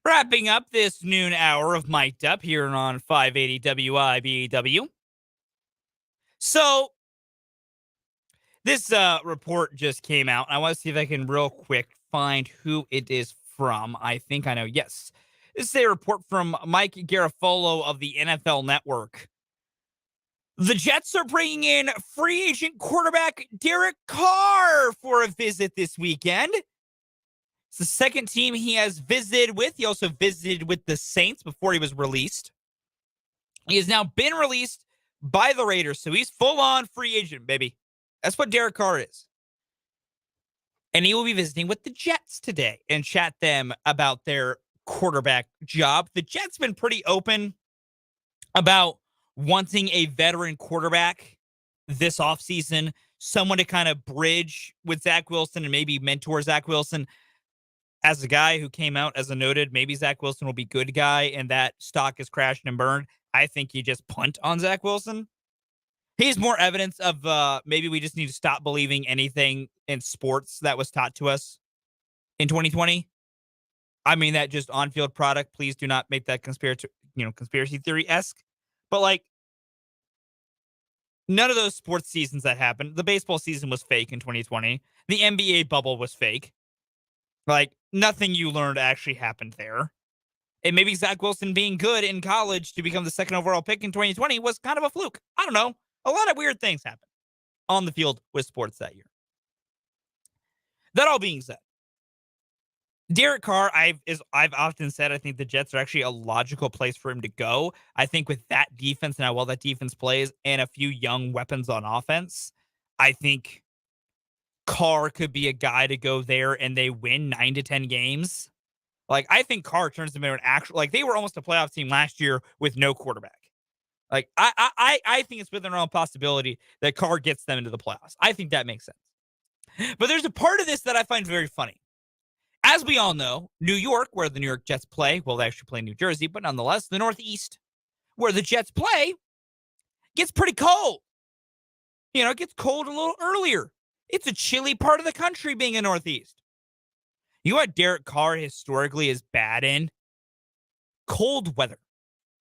Wrapping up this noon hour of Mic'd Up here on 580 WIBAW. So, this report just came out. I want to see if I can real quick find who it is from. I think I know. Yes. This is a report from Mike Garafolo of the NFL Network. The Jets are bringing in free agent quarterback Derek Carr for a visit this weekend. It's the second team he has visited with. He also visited with the Saints before he was released. He has now been released by the Raiders, so he's full-on free agent, baby. That's what Derek Carr is. And he will be visiting with the Jets today and chat them about their quarterback job. The Jets been pretty open about wanting a veteran quarterback this offseason, someone to kind of bridge with Zach Wilson and maybe mentor Zach Wilson. As a guy who came out as a noted, maybe Zach Wilson will be good guy, and that stock is crashed and burned. I think you just punt on Zach Wilson. He's more evidence of maybe we just need to stop believing anything in sports that was taught to us in 2020. I mean, that just on-field product. Please do not make that conspiracy theory-esque. But like, none of those sports seasons that happened. The baseball season was fake in 2020. The NBA bubble was fake. Like, nothing you learned actually happened there. And maybe Zach Wilson being good in college to become the second overall pick in 2020 was kind of a fluke. I don't know. A lot of weird things happened on the field with sports that year. That all being said, Derek Carr, I've often said, I think the Jets are actually a logical place for him to go. I think with that defense and how well that defense plays and a few young weapons on offense, I think Carr could be a guy to go there and they win 9 to 10 games. Like, I think Carr turns them into an actual, like, they were almost a playoff team last year with no quarterback. Like, I think it's within their own possibility that Carr gets them into the playoffs. I think that makes sense. But there's a part of this that I find very funny. As we all know, New York, where the New York Jets play, well, they actually play New Jersey, but nonetheless, the Northeast, where the Jets play, gets pretty cold. You know, it gets cold a little earlier. It's a chilly part of the country being a Northeast. You know what Derek Carr historically is bad in? Cold weather.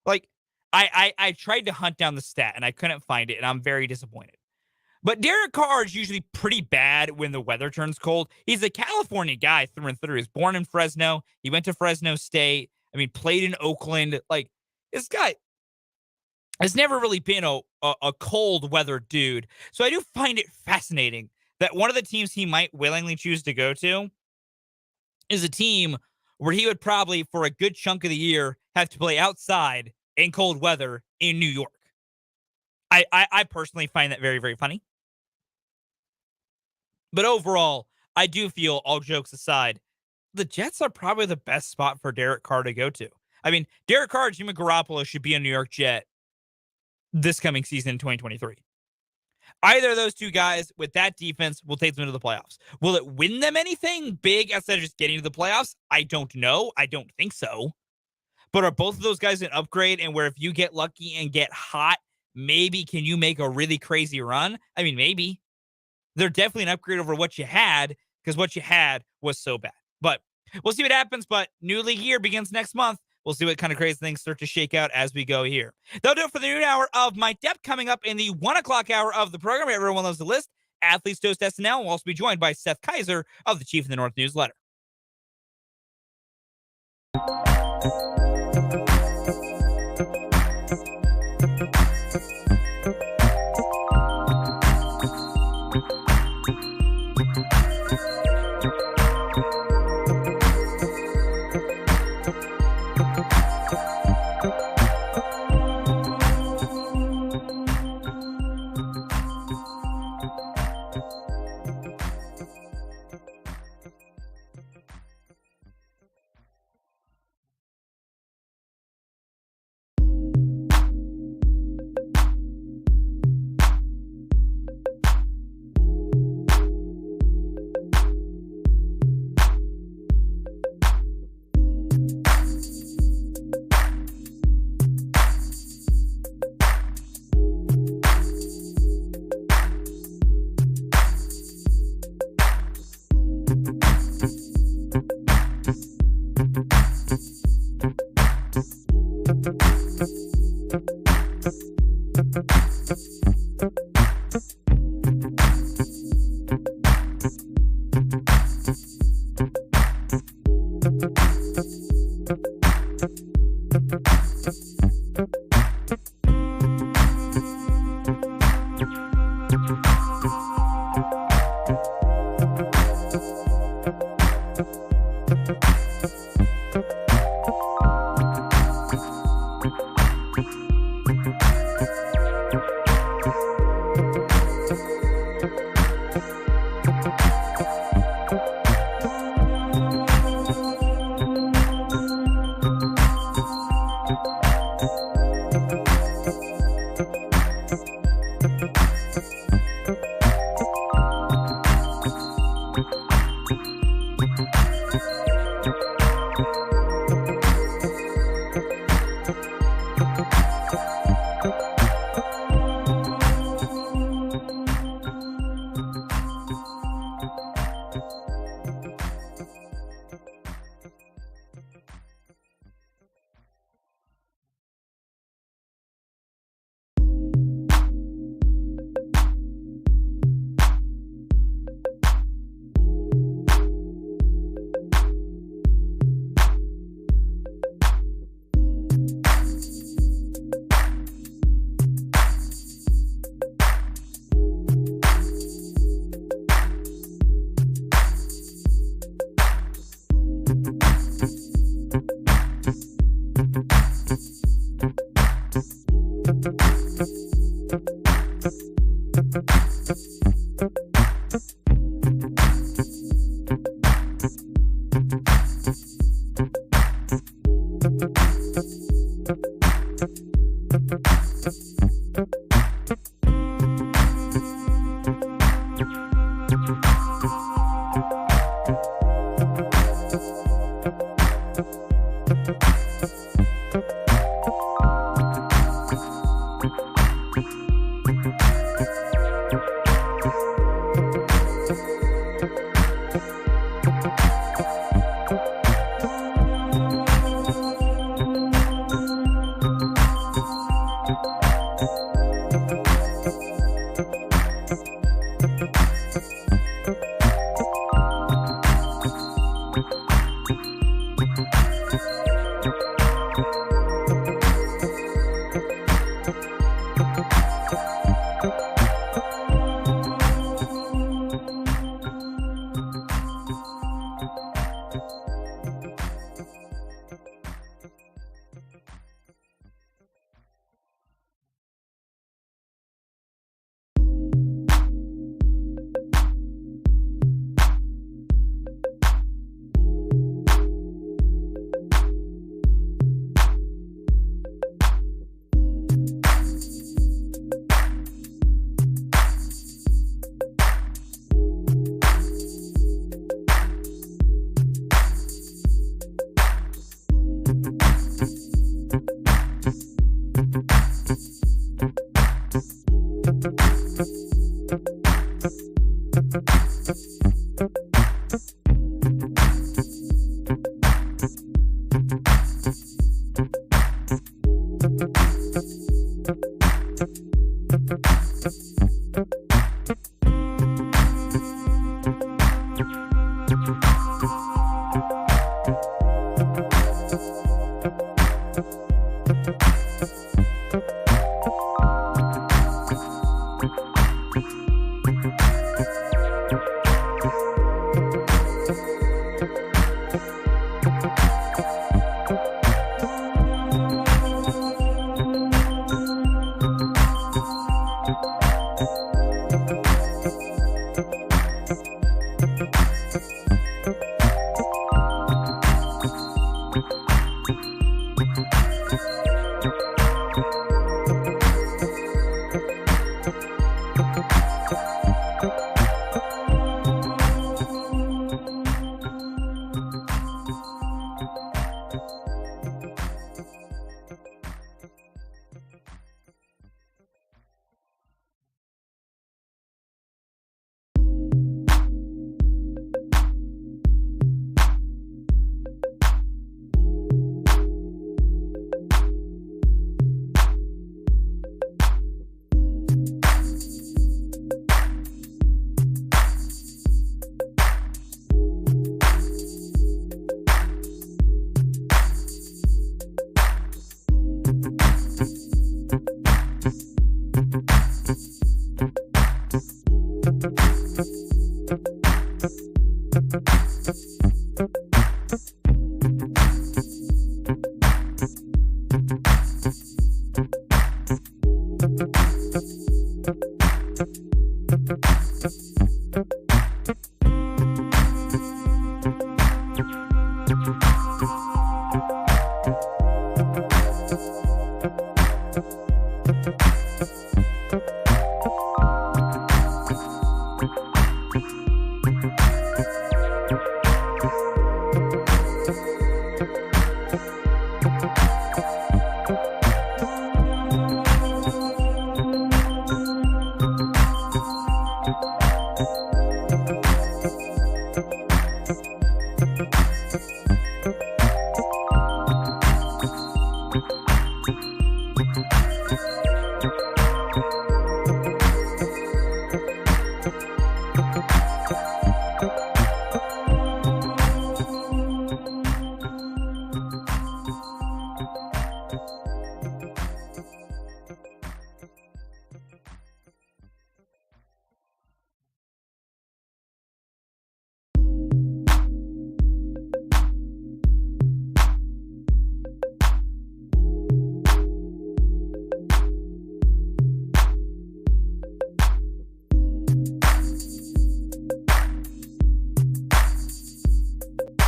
Like, I tried to hunt down the stat, and I couldn't find it, and I'm very disappointed. But Derek Carr is usually pretty bad when the weather turns cold. He's a California guy through and through. He was born in Fresno. He went to Fresno State. I mean, played in Oakland. Like, This guy has never really been a cold weather dude. So I do find it fascinating that one of the teams he might willingly choose to go to is a team where he would probably, for a good chunk of the year, have to play outside in cold weather in New York. I personally find that very, very funny. But overall, I do feel, all jokes aside, the Jets are probably the best spot for Derek Carr to go to. I mean, Derek Carr and Jimmy Garoppolo should be a New York Jet this coming season in 2023. Either of those two guys with that defense will take them into the playoffs. Will it win them anything big outside of just getting to the playoffs? I don't know. I don't think so. But are both of those guys an upgrade, and where if you get lucky and get hot, maybe can you make a really crazy run? I mean, maybe. They're definitely an upgrade over what you had, because what you had was so bad. But we'll see what happens. But new league year begins next month. We'll see what kind of crazy things start to shake out as we go here. That'll do it for the noon hour of My Depth. Coming up in the 1 o'clock hour of the program, everyone knows the list. Athletes Toast SNL will also be joined by Seth Keysor of the Chief of the North newsletter.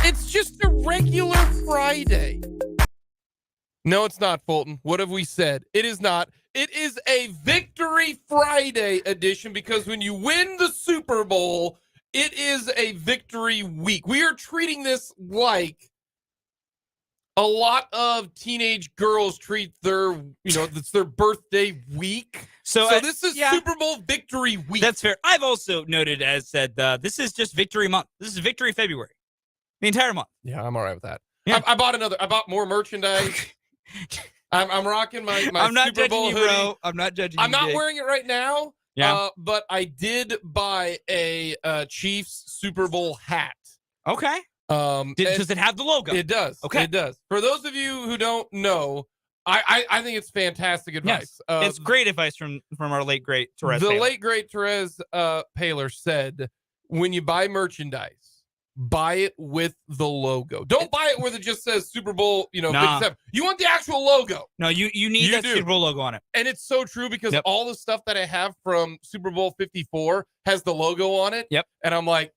It's just a regular Friday. No, it's not, Fulton. What have we said? It is not. It is a Victory Friday edition because when you win the Super Bowl, it is a victory week. We are treating this like a lot of teenage girls treat their, it's their birthday week. So this is Super Bowl victory week.
That's fair. I've also noted, as said, this is just victory month. This is victory February. The entire month.
Yeah, I'm all right with that.
Yeah.
I bought more merchandise. I'm rocking my
I'm not
Super Bowl
judging you,
hoodie.
bro. I'm not judging you.
I'm not
Jake.
wearing it right now.
Yeah.
But I did buy a Chiefs Super Bowl hat.
Okay. Does it have the logo?
It does.
Okay.
It does. For those of you who don't know, I think it's fantastic advice.
Yes. It's great advice from our late great Therese.
The late great Therese Paylor said, when you buy merchandise, buy it with the logo. Don't buy it where it just says Super Bowl, 57. You want the actual logo.
No, you need that Super Bowl logo on it.
And it's so true because all the stuff that I have from Super Bowl 54 has the logo on it.
Yep.
And I'm like,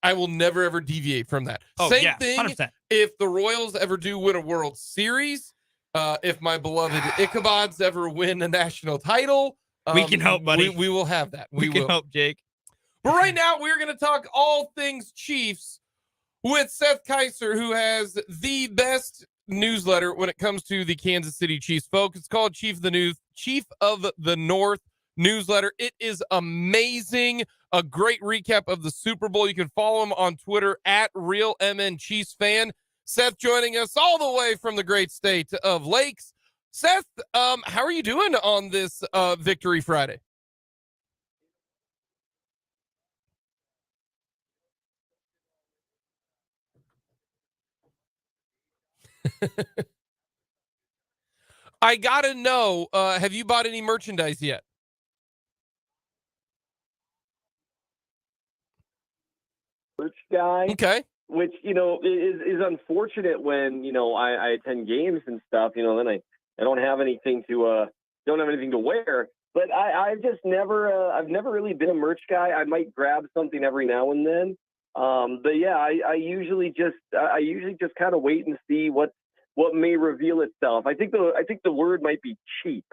I will never, ever deviate from that.
Oh,
Same
yeah,
thing
100%.
If the Royals ever do win a World Series, if my beloved Ichabods ever win a national title,
we can hope, buddy.
We will have that.
We can hope, Jake.
But right now, we're going to talk all things Chiefs with Seth Keysor, who has the best newsletter when it comes to the Kansas City Chiefs, folks. It's called Chief of the North newsletter. It is amazing. A great recap of the Super Bowl. You can follow him on Twitter at RealMNChiefsFan. Seth joining us all the way from the great state of Lakes. Seth, how are you doing on this Victory Friday? I gotta know, have you bought any merchandise yet?
Merch guy,
Okay.
which is unfortunate when I attend games and stuff. Then I don't have anything to wear. But I've just never I've never really been a merch guy. I might grab something every now and then. But yeah, I usually just kind of wait and see what may reveal itself. I think the word might be cheap.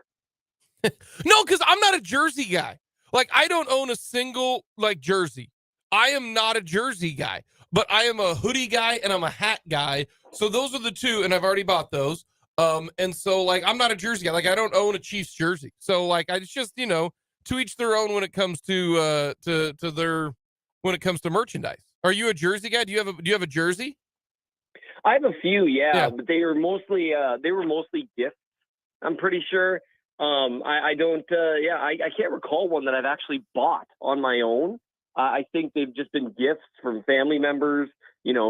No, because I'm not a jersey guy. Like, I don't own a single jersey. I am not a jersey guy, but I am a hoodie guy and I'm a hat guy. So those are the two, and I've already bought those. And so I'm not a jersey guy. Like, I don't own a Chiefs jersey. So it's just to each their own when it comes to when it comes to merchandise. Are you a jersey guy? Do you have a jersey?
I have a few,
Yeah.
but they were mostly gifts. I'm pretty sure. I don't. I can't recall one that I've actually bought on my own. I think they've just been gifts from family members,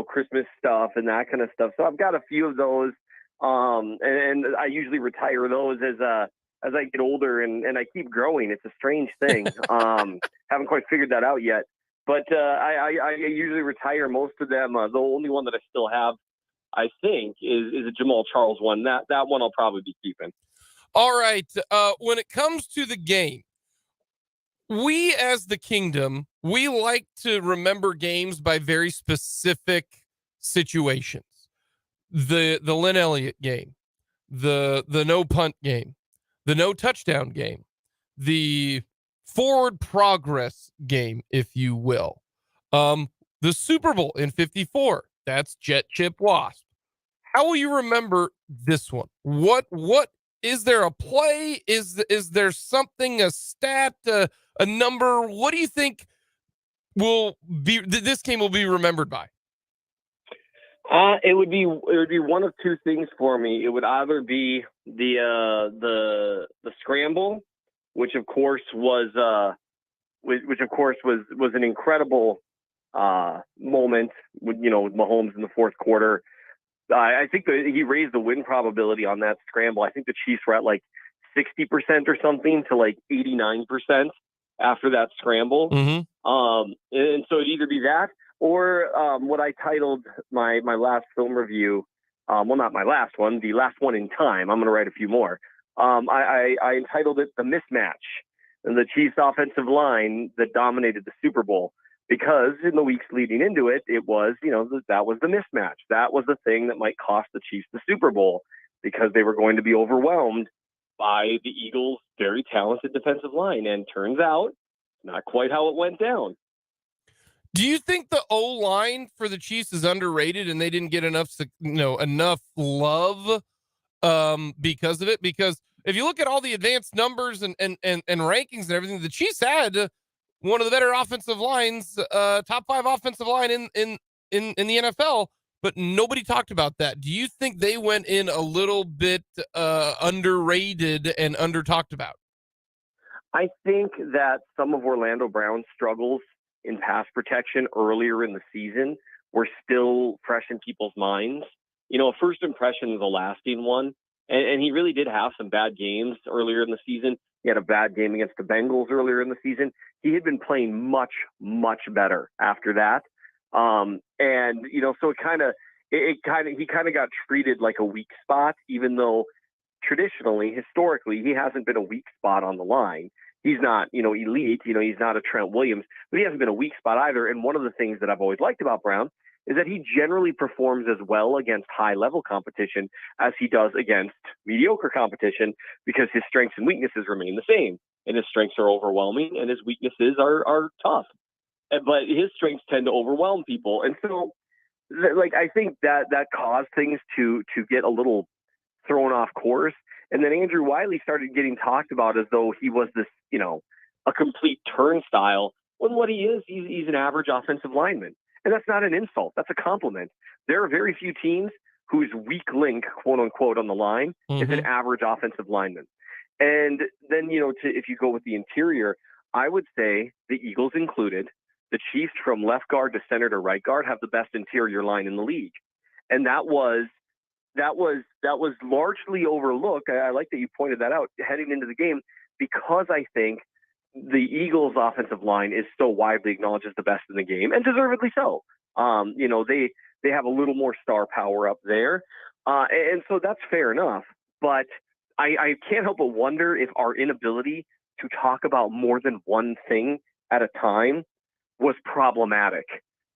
Christmas stuff and that kind of stuff. So I've got a few of those, and I usually retire those as I get older and I keep growing. It's a strange thing. Haven't quite figured that out yet. But I usually retire most of them. The only one that I still have, I think, is a Jamal Charles one. That one I'll probably be keeping.
All right. When it comes to the game, we as the Kingdom, we like to remember games by very specific situations. The Lynn Elliott game, the no punt game, the no touchdown game, the forward progress game, if you will. The Super Bowl in 54, that's Jet Chip Wasp. How will you remember this one? What is there a play? Is there something, a stat, a number? What do you think this game will be remembered by?
It would be one of two things for me. It would either be the scramble, which of course was an incredible moment with Mahomes in the fourth quarter. I think he raised the win probability on that scramble. I think the Chiefs were at 60% or something to 89% after that scramble.
Mm-hmm.
And so it'd either be that or what I titled my last film review. Well, not my last one, the last one in time. I'm going to write a few more. I entitled it The Mismatch, and the Chiefs offensive line that dominated the Super Bowl. Because in the weeks leading into it, it was, that was the mismatch. That was the thing that might cost the Chiefs the Super Bowl because they were going to be overwhelmed by the Eagles' very talented defensive line. And turns out, not quite how it went down.
Do you think the O-line for the Chiefs is underrated and they didn't get enough love because of it? Because if you look at all the advanced numbers and rankings and everything, the Chiefs had one of the better offensive lines, top 5 offensive line in the NFL, but nobody talked about that. Do you think they went in a little bit underrated and under talked about?
I think that some of Orlando Brown's struggles in pass protection earlier in the season were still fresh in people's minds. A first impression is a lasting one. And he really did have some bad games earlier in the season. He had a bad game against the Bengals earlier in the season. He had been playing much, much better after that. So he kind of got treated like a weak spot, even though historically, he hasn't been a weak spot on the line. He's not, elite, he's not a Trent Williams, but he hasn't been a weak spot either. And one of the things that I've always liked about Brown is that he generally performs as well against high-level competition as he does against mediocre competition because his strengths and weaknesses remain the same. And his strengths are overwhelming and his weaknesses are tough. But his strengths tend to overwhelm people. And so, I think that caused things to get a little thrown off course. And then Andrew Wiley started getting talked about as though he was this, a complete turnstile, when what he is, he's an average offensive lineman. And that's not an insult. That's a compliment. There are very few teams whose weak link, quote unquote, on the line is an average offensive lineman. And then, if you go with the interior, I would say the Eagles included, the Chiefs from left guard to center to right guard have the best interior line in the league. And that was that was largely overlooked. I like that you pointed that out heading into the game, because I think the Eagles' offensive line is so widely acknowledged as the best in the game, and deservedly so. They have a little more star power up there, and so that's fair enough. But I can't help but wonder if our inability to talk about more than one thing at a time was problematic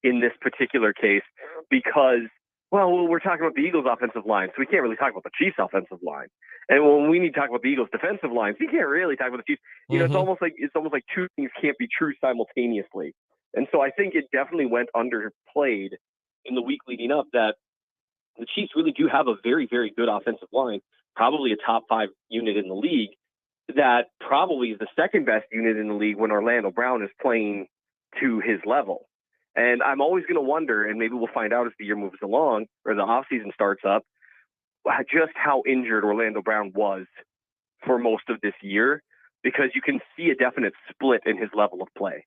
in this particular case, because, well, we're talking about the Eagles' offensive line, so we can't really talk about the Chiefs' offensive line. And when we need to talk about the Eagles' defensive lines, we can't really talk about the Chiefs. It's almost like two things can't be true simultaneously. And so I think it definitely went underplayed in the week leading up that the Chiefs really do have a very, very good offensive line, probably a top 5 unit in the league, that probably is the second best unit in the league when Orlando Brown is playing to his level. And I'm always going to wonder, and maybe we'll find out as the year moves along or the offseason starts up, just how injured Orlando Brown was for most of this year, because you can see a definite split in his level of play.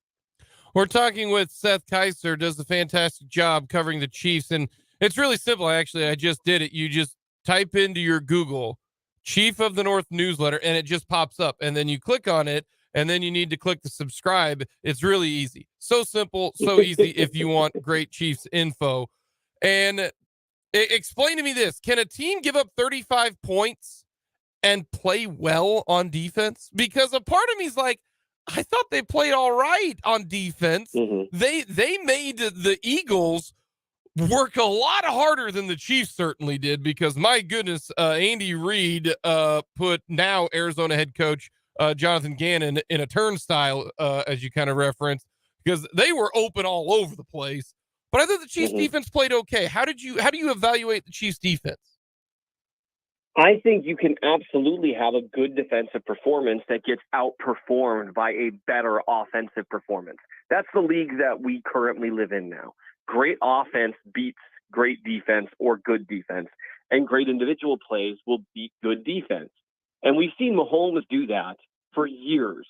We're talking with Seth Keysor, does a fantastic job covering the Chiefs. And it's really simple. I just did it. You just type into your Google Chief of the North newsletter and it just pops up. And then you click on it and then you need to click the subscribe. It's really easy. So simple, so easy if you want great Chiefs info. And explain to me this. Can a team give up 35 points and play well on defense? Because a part of me is like, I thought they played all right on defense. They made the Eagles work a lot harder than the Chiefs certainly did, because my goodness, Andy Reid put now Arizona head coach Jonathan Gannon in a turnstile, as you kind of referenced, because they were open all over the place. But I thought the Chiefs defense played okay. How do you evaluate the Chiefs defense?
I think you can absolutely have a good defensive performance that gets outperformed by a better offensive performance. That's the league that we currently live in now. Great offense beats great defense or good defense, and great individual plays will beat good defense. And we've seen Mahomes do that for years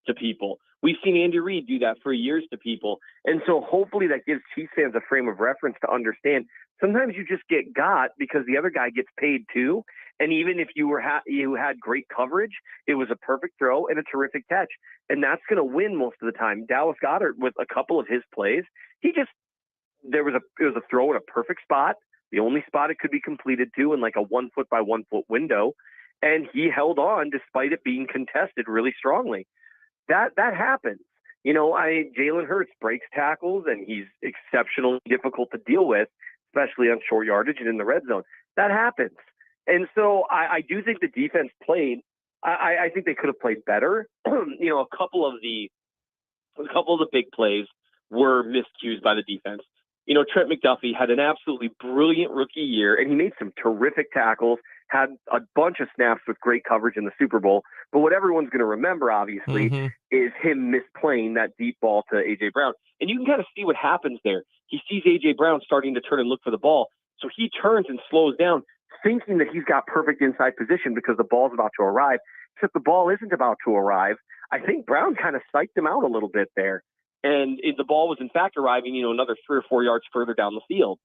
to people. We've seen Andy Reid do that for years to people. And so hopefully that gives Chiefs fans a frame of reference to understand sometimes you just get got because the other guy gets paid too. And even if you had great coverage, it was a perfect throw and a terrific catch. And that's going to win most of the time. Dallas Goedert, with a couple of his plays, it was a throw in a perfect spot, the only spot it could be completed to, in like a 1 foot by 1 foot window. And he held on despite it being contested really strongly. That happens. Jalen Hurts breaks tackles and he's exceptionally difficult to deal with, especially on short yardage and in the red zone. That happens. And so I do think the defense played. I think they could have played better. A couple of the big plays were miscues by the defense. Trent McDuffie had an absolutely brilliant rookie year, and he made some terrific tackles, had a bunch of snaps with great coverage in the Super Bowl. But what everyone's going to remember, obviously, is him misplaying that deep ball to A.J. Brown. And you can kind of see what happens there. He sees A.J. Brown starting to turn and look for the ball. So he turns and slows down, thinking that he's got perfect inside position because the ball's about to arrive, except the ball isn't about to arrive. I think Brown kind of psyched him out a little bit there. And the ball was, in fact, arriving, another 3 or 4 yards further down the field.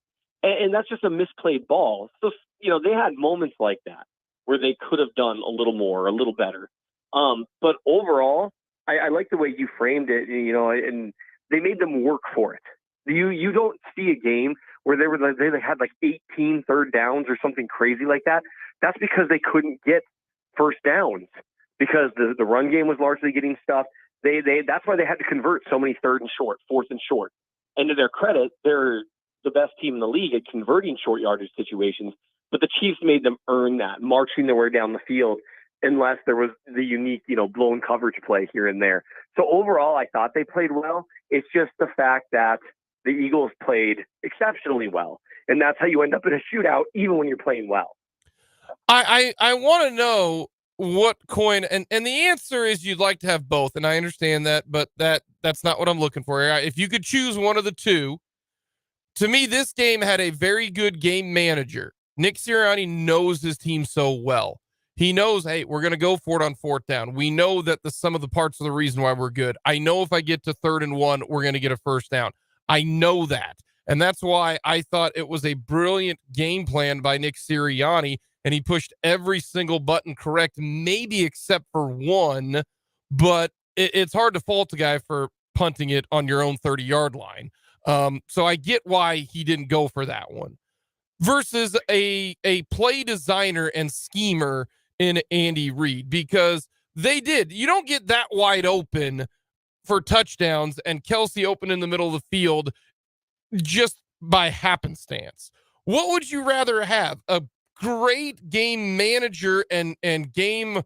And that's just a misplayed ball. So, they had moments like that where they could have done a little more, a little better. But overall, I like the way you framed it, and they made them work for it. You don't see a game where they had like 18 third downs or something crazy like that. That's because they couldn't get first downs, because the run game was largely getting stuffed. That's why they had to convert so many third and short, fourth and short. And to their credit, they're the best team in the league at converting short yardage situations. But the Chiefs made them earn that, marching their way down the field, unless there was the unique, blown coverage play here and there. So overall, I thought they played well. It's just the fact that the Eagles played exceptionally well. And that's how you end up in a shootout, even when you're playing well.
I want to know what coin, and the answer is you'd like to have both, and I understand that, but that's not what I'm looking for. If you could choose one of the two, to me, this game had a very good game manager. Nick Sirianni knows his team so well. He knows, hey, we're going to go for it on fourth down. We know that the sum of the parts are the reason why we're good. I know if I get to 3rd and 1, we're going to get a first down. I know that. And that's why I thought it was a brilliant game plan by Nick Sirianni, and he pushed every single button correct, maybe except for one, but it's hard to fault a guy for punting it on your own 30-yard line. So I get why he didn't go for that one. Versus a play designer and schemer in Andy Reid, because they did. You don't get that wide open for touchdowns and Kelsey open in the middle of the field just by happenstance. What would you rather have? A great game manager and game,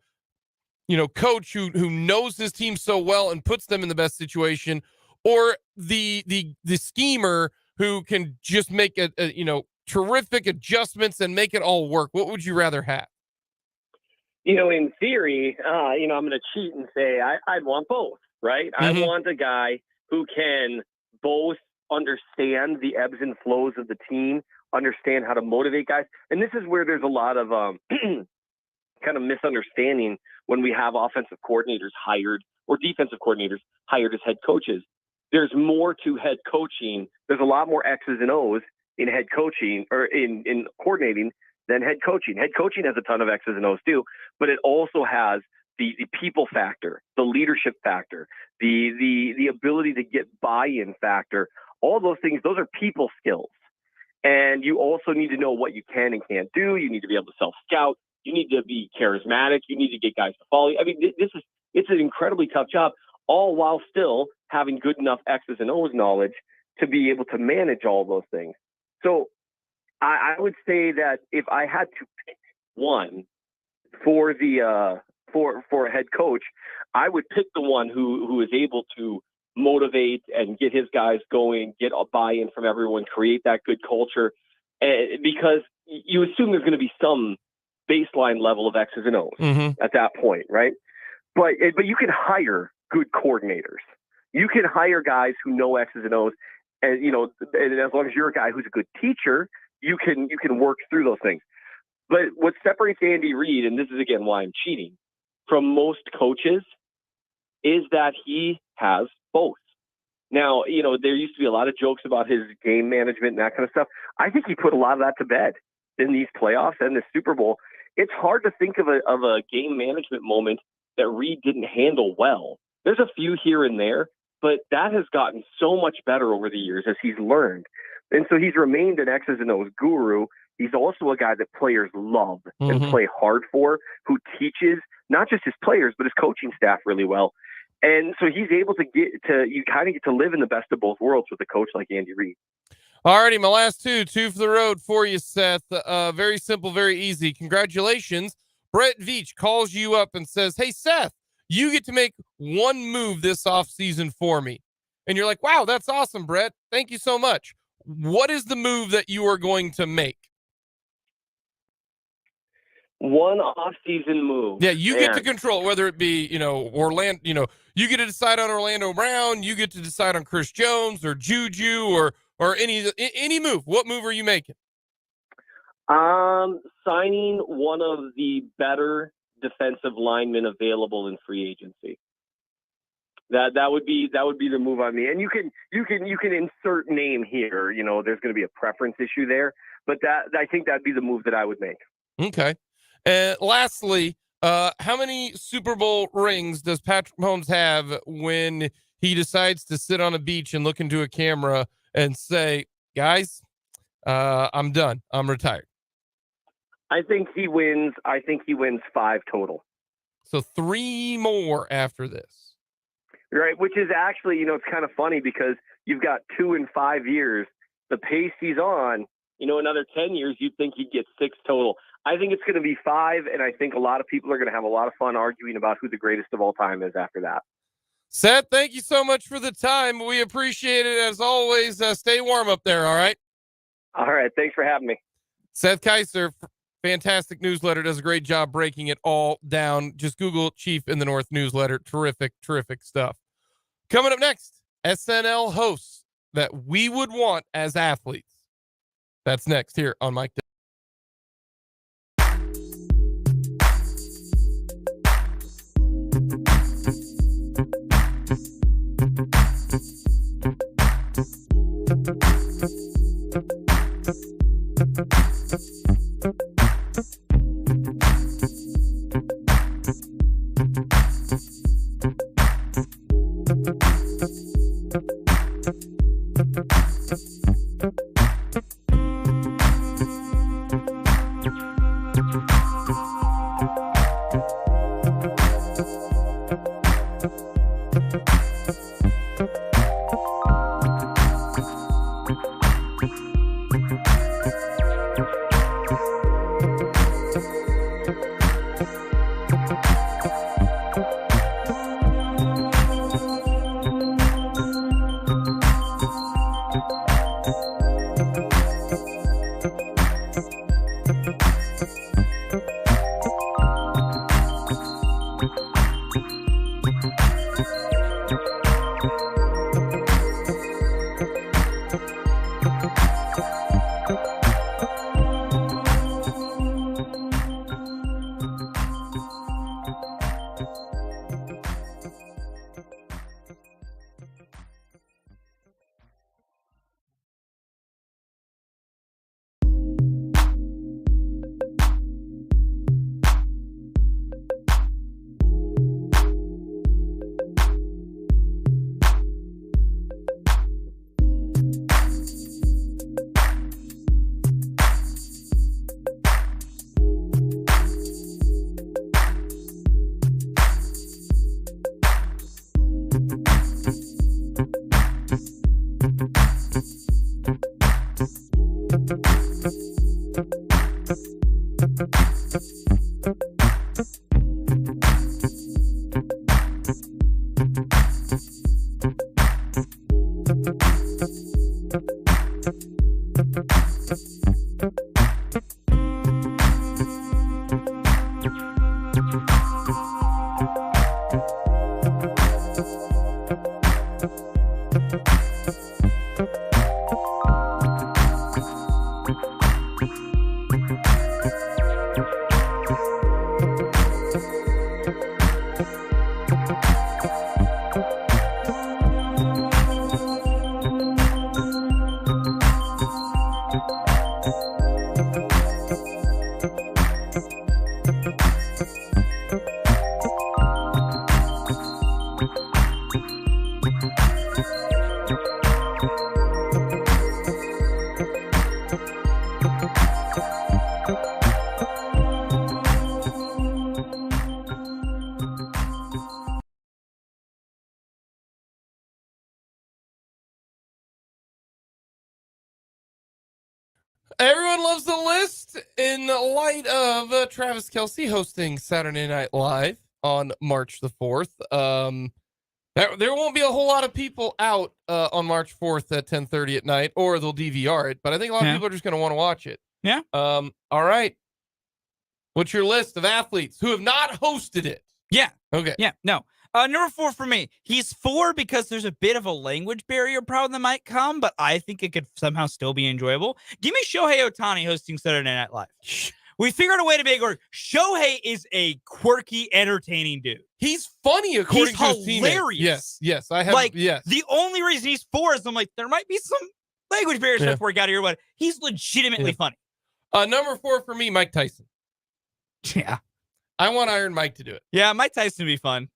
coach who knows his team so well and puts them in the best situation, or the schemer who can just make a terrific adjustments and make it all work? What would you rather have?
In theory, I'm going to cheat and say I'd want both, right?
Mm-hmm.
I want a guy who can both understand the ebbs and flows of the team, understand how to motivate guys. And this is where there's a lot of kind of misunderstanding when we have offensive coordinators hired or defensive coordinators hired as head coaches. There's more to head coaching. There's a lot more X's and O's in head coaching or in coordinating than head coaching. Head coaching has a ton of X's and O's too, but it also has the people factor, the leadership factor, the ability to get buy-in factor. All those things, those are people skills. And you also need to know what you can and can't do. You need to be able to self-scout. You need to be charismatic. You need to get guys to follow you. I mean, it's an incredibly tough job, all while still having good enough X's and O's knowledge to be able to manage all those things. So I would say that if I had to pick one for the for a head coach, I would pick the one who is able to motivate and get his guys going, get a buy-in from everyone, create that good culture, because you assume there's going to be some baseline level of X's and O's at that point, right? But you can hire good coordinators. You can hire guys who know X's and O's, and and as long as you're a guy who's a good teacher, you can work through those things. But what separates Andy Reid, and this is again why I'm cheating, from most coaches, is that he has both. Now, there used to be a lot of jokes about his game management and that kind of stuff. I think he put a lot of that to bed in these playoffs and the Super Bowl. It's hard to think of a game management moment that Reid didn't handle well. There's a few here and there, but that has gotten so much better over the years as he's learned. And so he's remained an X's and O's guru. He's also a guy that players love and play hard for, who teaches not just his players, but his coaching staff really well. And so he's able to you kind of get to live in the best of both worlds with a coach like Andy Reid.
All righty, my last two for the road for you, Seth. Very simple, very easy. Congratulations. Brett Veach calls you up and says, hey, Seth, you get to make one move this offseason for me. And you're like, wow, that's awesome, Brett. Thank you so much. What is the move that you are going to make?
One off-season move.
Yeah, you get to control, whether it be, Orlando, you get to decide on Orlando Brown, you get to decide on Chris Jones or Juju or any move. What move are you making?
Signing one of the better defensive linemen available in free agency. That would be the move on me. And you can insert name here. There's going to be a preference issue there, but I think that'd be the move that I would make.
Okay. And lastly, how many Super Bowl rings does Patrick Mahomes have when he decides to sit on a beach and look into a camera and say, guys, I'm done. I'm retired?
I think he wins 5 total.
So 3 more after this.
Right, which is actually, it's kind of funny because you've got 2 in 5 years. The pace he's on, another 10 years, you'd think he'd get 6 total. I think it's going to be 5, and I think a lot of people are going to have a lot of fun arguing about who the greatest of all time is after that.
Seth, thank you so much for the time. We appreciate it as always. Stay warm up there, all right?
All right, thanks for having me.
Seth Keysor, fantastic newsletter, does a great job breaking it all down. Just Google Chief in the North newsletter. Terrific stuff. Coming up next, SNL hosts that we would want as athletes. That's next here on Mike. Thank you. Everyone loves the list in light of Travis Kelce hosting Saturday Night Live on March the 4th. There won't be a whole lot of people out on March 4th at 10:30 at night, or they'll DVR it, but I think a lot of people are just going to want to watch it.
Yeah.
All right. What's your list of athletes who have not hosted it?
Yeah.
Okay.
Yeah. No. Number 4 for me. He's 4 because there's a bit of a language barrier problem that might come, but I think it could somehow still be enjoyable. Give me Shohei Ohtani hosting Saturday Night Live. We figured a way to make it work. Shohei is a quirky, entertaining dude.
He's funny according to his teammates.
Hilarious.
Yes. I have. Yes.
The only reason he's 4 is I'm like, there might be some language barrier stuff to work out here, but he's legitimately funny.
Number 4 for me, Mike Tyson.
Yeah.
I want Iron Mike to do it.
Yeah, Mike Tyson would be fun.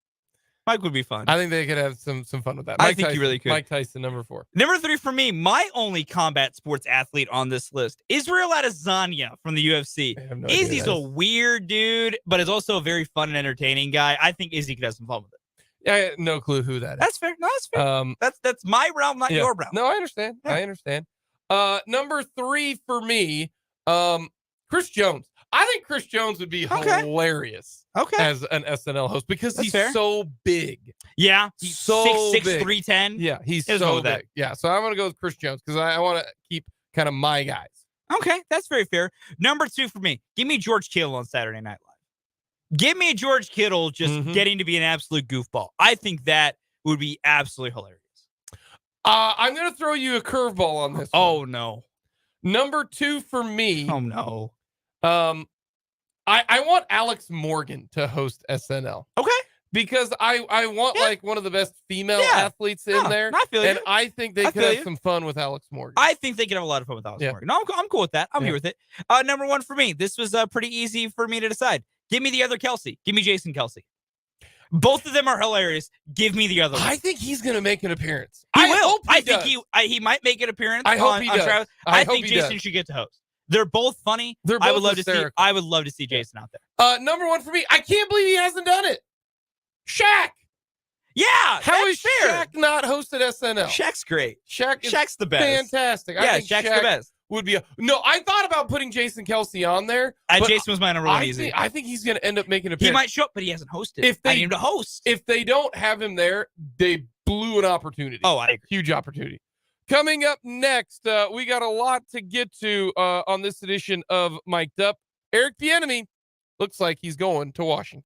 Mike would be fun.
I think they could have some fun with that.
I think he really could.
Mike Tyson, number 4.
Number 3 for me, my only combat sports athlete on this list, Israel Adesanya from the UFC. Izzy's a weird dude, but is also a very fun and entertaining guy. I think Izzy could have some fun with it.
Yeah, I have no clue who that is.
That's fair. No, that's fair. That's my realm, not your realm.
No, I understand. Yeah. I understand. Number 3 for me, Chris Jones. I think Chris Jones would be hilarious as an SNL host because he's so big.
Yeah. He's
so
6'6",
big.
310.
Yeah, he's so big. Yeah, so I'm going to go with Chris Jones because I want to keep kind of my guys.
Okay, that's very fair. Number 2 for me, give me George Kittle on Saturday Night Live. Give me George Kittle just getting to be an absolute goofball. I think that would be absolutely hilarious.
I'm going to throw you a curveball on this one.
Oh, no.
Number 2 for me.
Oh, no.
I want Alex Morgan to host SNL.
Okay.
Because I want like one of the best female athletes in there.
I feel
and I think they could have some fun with Alex Morgan.
I think they could have a lot of fun with Alex Morgan. No, I'm cool with that. I'm here with it. Number 1 for me. This was pretty easy for me to decide. Give me the other Kelce. Give me Jason Kelce. Both of them are hilarious. Give me the other one.
I think he's going to make an appearance.
He will. I think he might make an appearance.
I hope he does.
Travis. I think Jason should get to host. They're both funny.
They're both
I would love
hysterical.
to see. I would love to see Jason out there.
Number one for me. I can't believe he hasn't done it. Shaq.
Yeah,
How
that's
is
fair.
Shaq not hosted SNL?
Shaq's great.
Shaq is
Shaq's the best.
fantastic.
Yeah,
I think
Shaq's
Shaq
the best.
would be no. I thought about putting Jason Kelsey on there. But
Jason was my number one easy.
I think he's going to end up making a
He
pick.
might show up, but he hasn't hosted.
If
I
they-
need him to host.
If they don't have him there, they blew an opportunity.
Oh, I agree.
Huge opportunity. Coming up next, we got a lot to get to on this edition of Mic'd Up. Eric Bieniemy looks like he's going to Washington.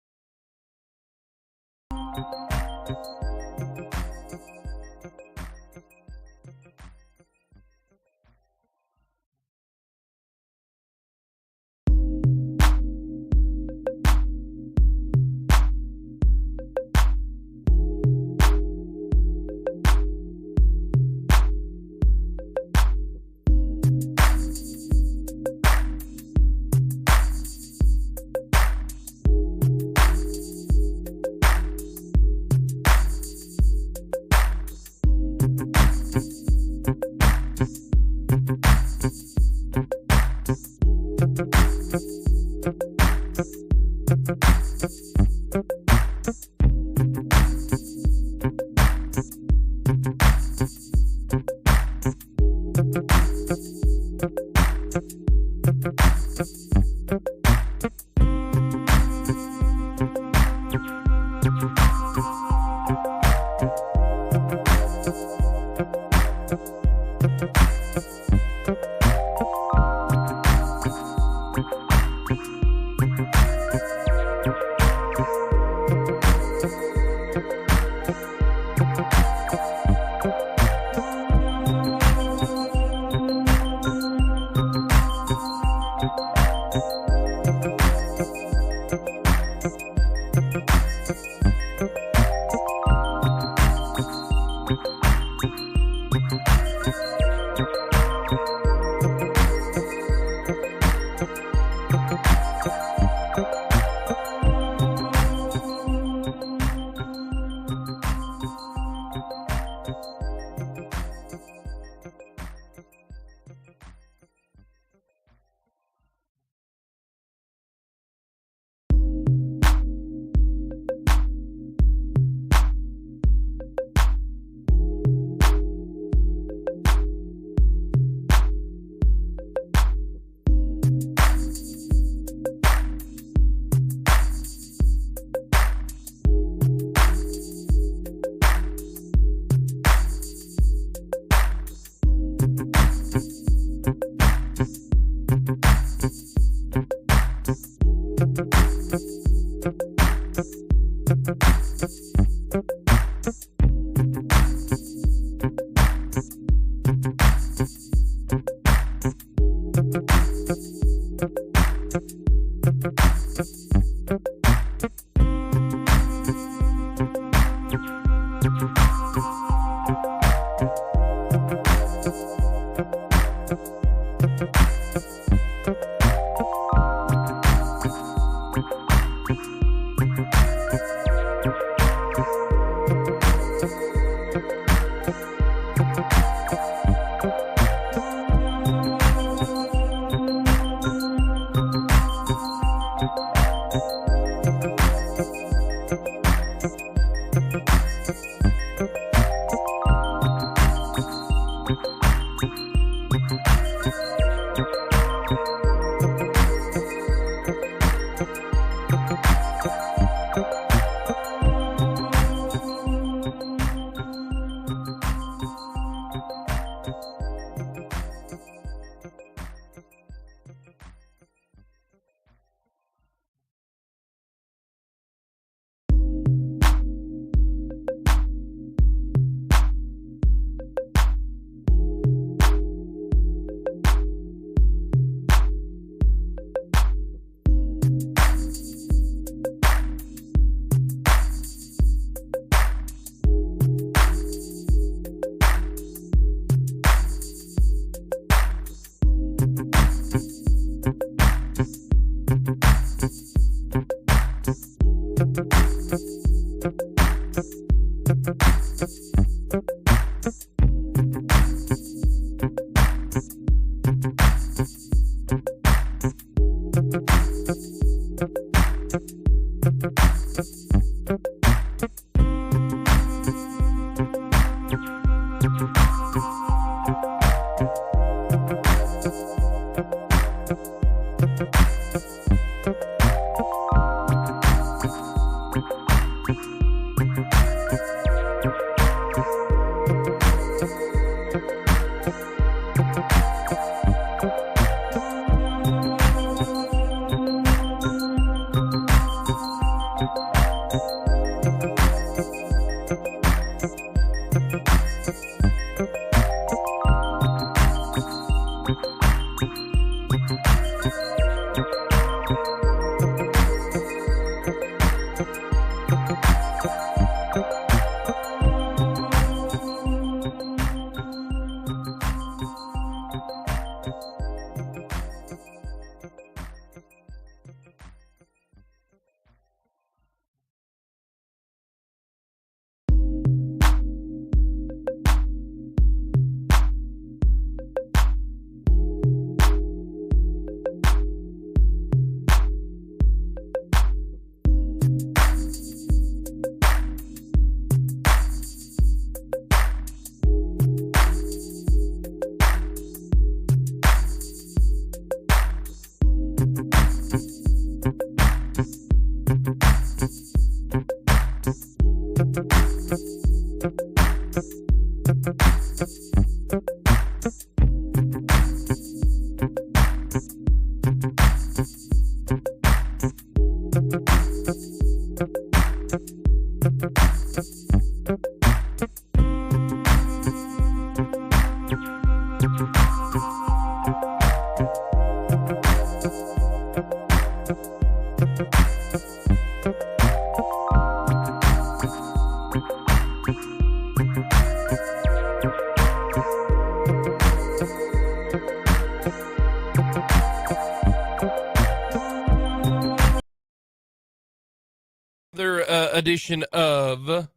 Edition of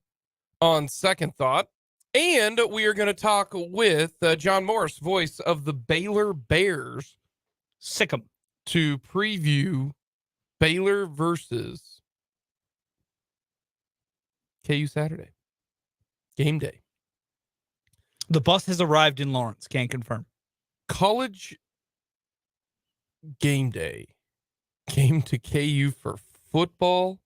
On Second Thought. And we are going to talk with John Morris, voice of the Baylor Bears.
Sick 'em.
To preview Baylor versus KU Saturday. Game day.
The bus has arrived in Lawrence. Can't confirm.
College game day came to KU for football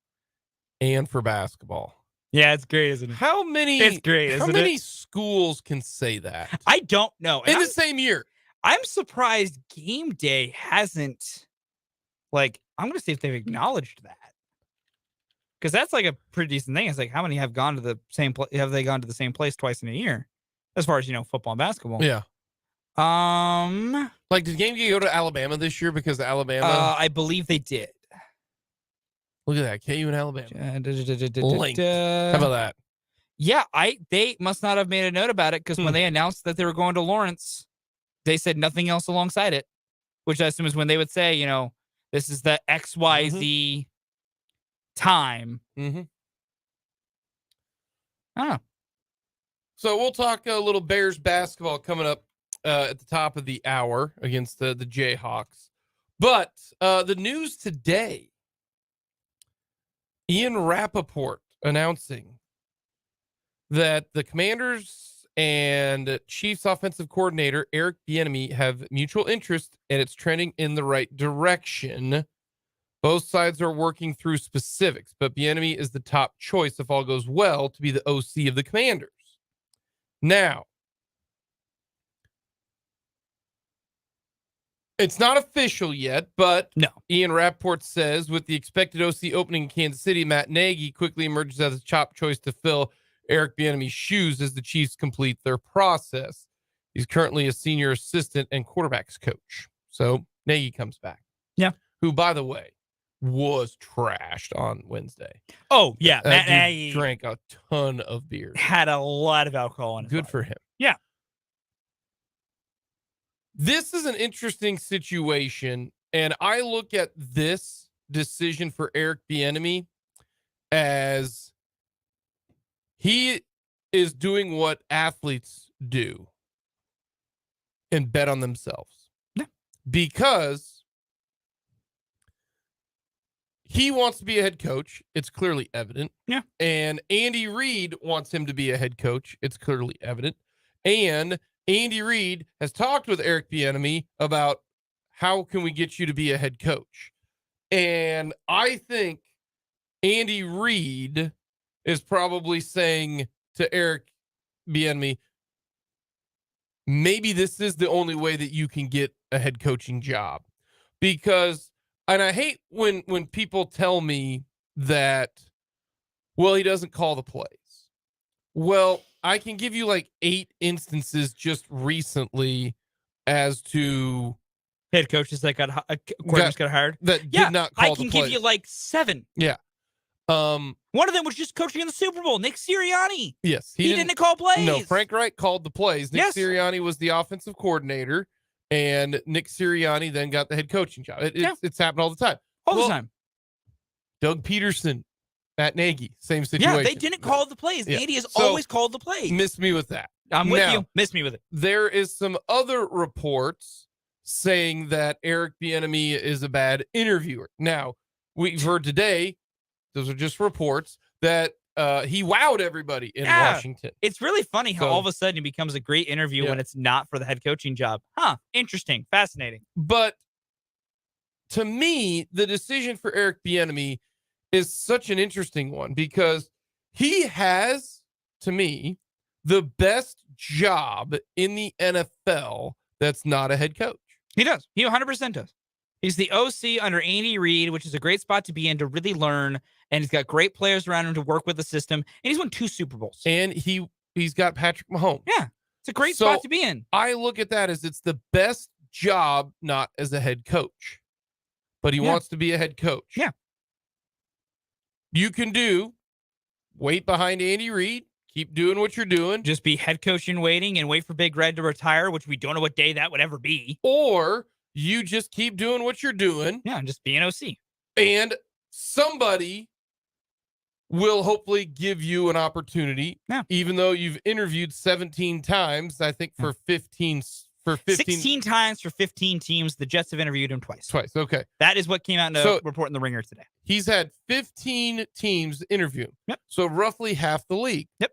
and for basketball.
Yeah, it's great, isn't it?
How many?
It's great, isn't it?
How many schools can say that
I don't know.
in the same year?
I'm surprised game day hasn't. Like, I'm going to see if they've acknowledged that, because that's like a pretty decent thing. It's like, how many have gone to the same place? Have they gone to the same place twice in a year, as far as football and basketball?
Yeah.
Like,
did game day go to Alabama this year because Alabama?
I believe they did.
Look at that, KU and Alabama. Linked. How about that?
Yeah, they must not have made a note about it, because when they announced that they were going to Lawrence, they said nothing else alongside it, which I assume is when they would say, this is the XYZ time.
Mm-hmm.
I don't know.
So we'll talk a little Bears basketball coming up at the top of the hour against the Jayhawks. But the news today, Ian Rappaport announcing that the Commanders and Chiefs offensive coordinator Eric Bieniemy have mutual interest, and it's trending in the right direction. Both sides are working through specifics, but Bieniemy is the top choice if all goes well to be the OC of the Commanders. Now, it's not official yet, but
no.
Ian Rappaport says with the expected OC opening in Kansas City, Matt Nagy quickly emerges as a top choice to fill Eric Bieniemy's shoes as the Chiefs complete their process. He's currently a senior assistant and quarterbacks coach. So Nagy comes back.
Yeah.
Who, by the way, was trashed on Wednesday.
Oh, yeah. Matt
Nagy drank a ton of beer.
Had a lot of alcohol in his
Good
body.
for him.
Yeah.
This is an interesting situation, and I look at this decision for Eric Bieniemy as he is doing what athletes do and bet on themselves.
Yeah.
Because he wants to be a head coach. It's clearly evident.
Yeah.
And Andy Reid wants him to be a head coach. It's clearly evident. And Andy Reid has talked with Eric Bieniemy about how can we get you to be a head coach. And I think Andy Reid is probably saying to Eric Bieniemy, maybe this is the only way that you can get a head coaching job. Because, and I hate when people tell me that, well, he doesn't call the plays. Well, I can give you like 8 instances just recently as to
head coaches that got hired
that did not call the plays.
I can give you like 7.
Yeah.
One of them was just coaching in the Super Bowl, Nick Sirianni.
Yes.
He didn't call plays.
No, Frank Reich called the plays. Nick
Yes.
Sirianni was the offensive coordinator, and Nick Sirianni then got the head coaching job. It's happened all the time.
All the time.
Doug Peterson, Matt Nagy, same situation.
Yeah, they didn't call the plays.
Yeah.
Andy has
So,
always called the plays.
Miss me with that.
I'm with
Now,
you. Miss me with it.
There is some other reports saying that Eric Bieniemy is a bad interviewer. Now, we've heard today, those are just reports, that he wowed everybody in Washington.
It's really funny how
So-
all of a sudden he becomes a great interview when it's not for the head coaching job. Huh. Interesting. Fascinating.
But to me, the decision for Eric Bieniemy is such an interesting one because he has, to me, the best job in the NFL that's not a head coach.
He does. He 100% does. He's the OC under Andy Reid, which is a great spot to be in to really learn. And he's got great players around him to work with the system. And he's won 2 Super Bowls.
And he's got Patrick Mahomes.
Yeah. It's a great spot to be in.
I look at that as it's the best job, not as a head coach. But he wants to be a head coach.
Yeah.
You can wait behind Andy Reid, keep doing what you're doing.
Just be head coach in waiting and wait for Big Red to retire, which we don't know what day that would ever be.
Or you just keep doing what you're doing.
Yeah, and just be an OC.
And somebody will hopefully give you an opportunity.
Yeah.
Even though you've interviewed 17 times, I think for 15.
16 times for 15 teams. The Jets have interviewed him twice.
Okay.
That is what came out in a report in the Ringer today.
He's had 15 teams interview him.
Yep.
So roughly half the league.
Yep.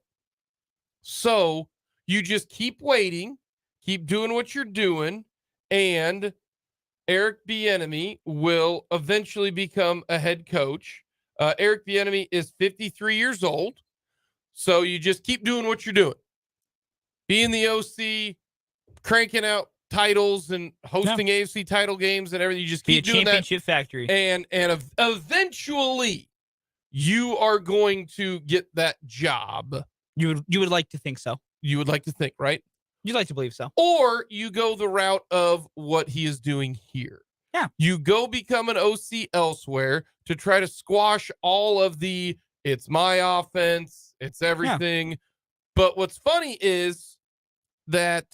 So you just keep waiting, keep doing what you're doing, and Eric Bieniemy will eventually become a head coach. Eric Bieniemy is 53 years old. So you just keep doing what you're doing. Being the OC, cranking out titles and hosting AFC title games and everything. You just keep doing that.
Championship factory.
And eventually you are going to get that job.
You would like to think so.
You would like to think, right?
You'd like to believe so.
Or you go the route of what he is doing here.
Yeah.
You go become an OC elsewhere to try to squash all of the, it's my offense, it's everything. Yeah. But what's funny is that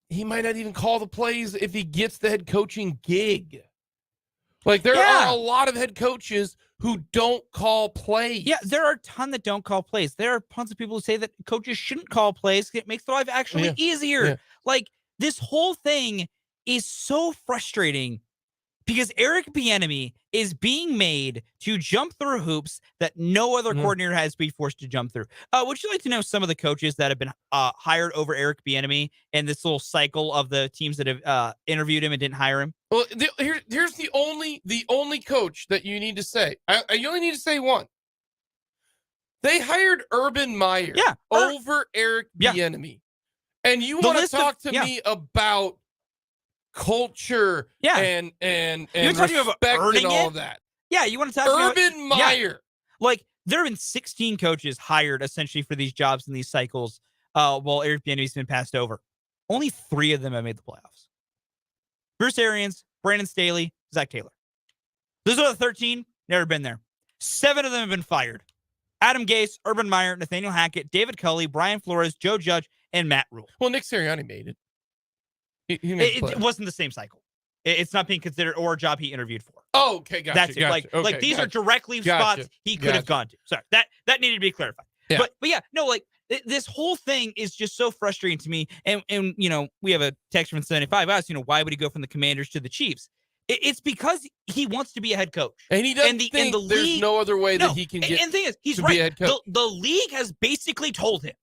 he might not even call the plays if he gets the head coaching gig. Like there are a lot of head coaches who don't call plays.
Yeah, there are a ton that don't call plays. There are tons of people who say that coaches shouldn't call plays. It makes their life actually easier. Yeah. Like this whole thing is so frustrating because Eric Bieniemy is being made to jump through hoops that no other coordinator has to be forced to jump through. Would you like to know some of the coaches that have been hired over Eric Bieniemy and this little cycle of the teams that have interviewed him and didn't hire him?
Well, here's the only coach that you need to say. You only need to say one. They hired Urban Meyer over Eric Bieniemy. And you want to talk to me about culture and respect and all of that.
Yeah, you want to talk
Urban Meyer.
Like there have been 16 coaches hired essentially for these jobs in these cycles while Eric Bieniemy's been passed over. Only 3 of them have made the playoffs. Bruce Arians, Brandon Staley, Zach Taylor. Those are the 13, never been there. 7 of them have been fired. Adam Gase, Urban Meyer, Nathaniel Hackett, David Culley, Brian Flores, Joe Judge, and Matt Rule.
Well, Nick Sirianni made it.
It wasn't the same cycle. It's not being considered or a job he interviewed for.
Oh, okay, gotcha.
That's it.
Gotcha.
Like these are directly spots he could have gone to. Sorry, that needed to be clarified.
Yeah.
But yeah, no, like this whole thing is just so frustrating to me. And you know, we have a text from 75 hours. You know, why would he go from the Commanders to the Chiefs? It's because he wants to be a head coach.
And he doesn't think there's
league,
no other way that he can get
and the thing is, he's
to
right.
be a head coach.
The league has basically told him.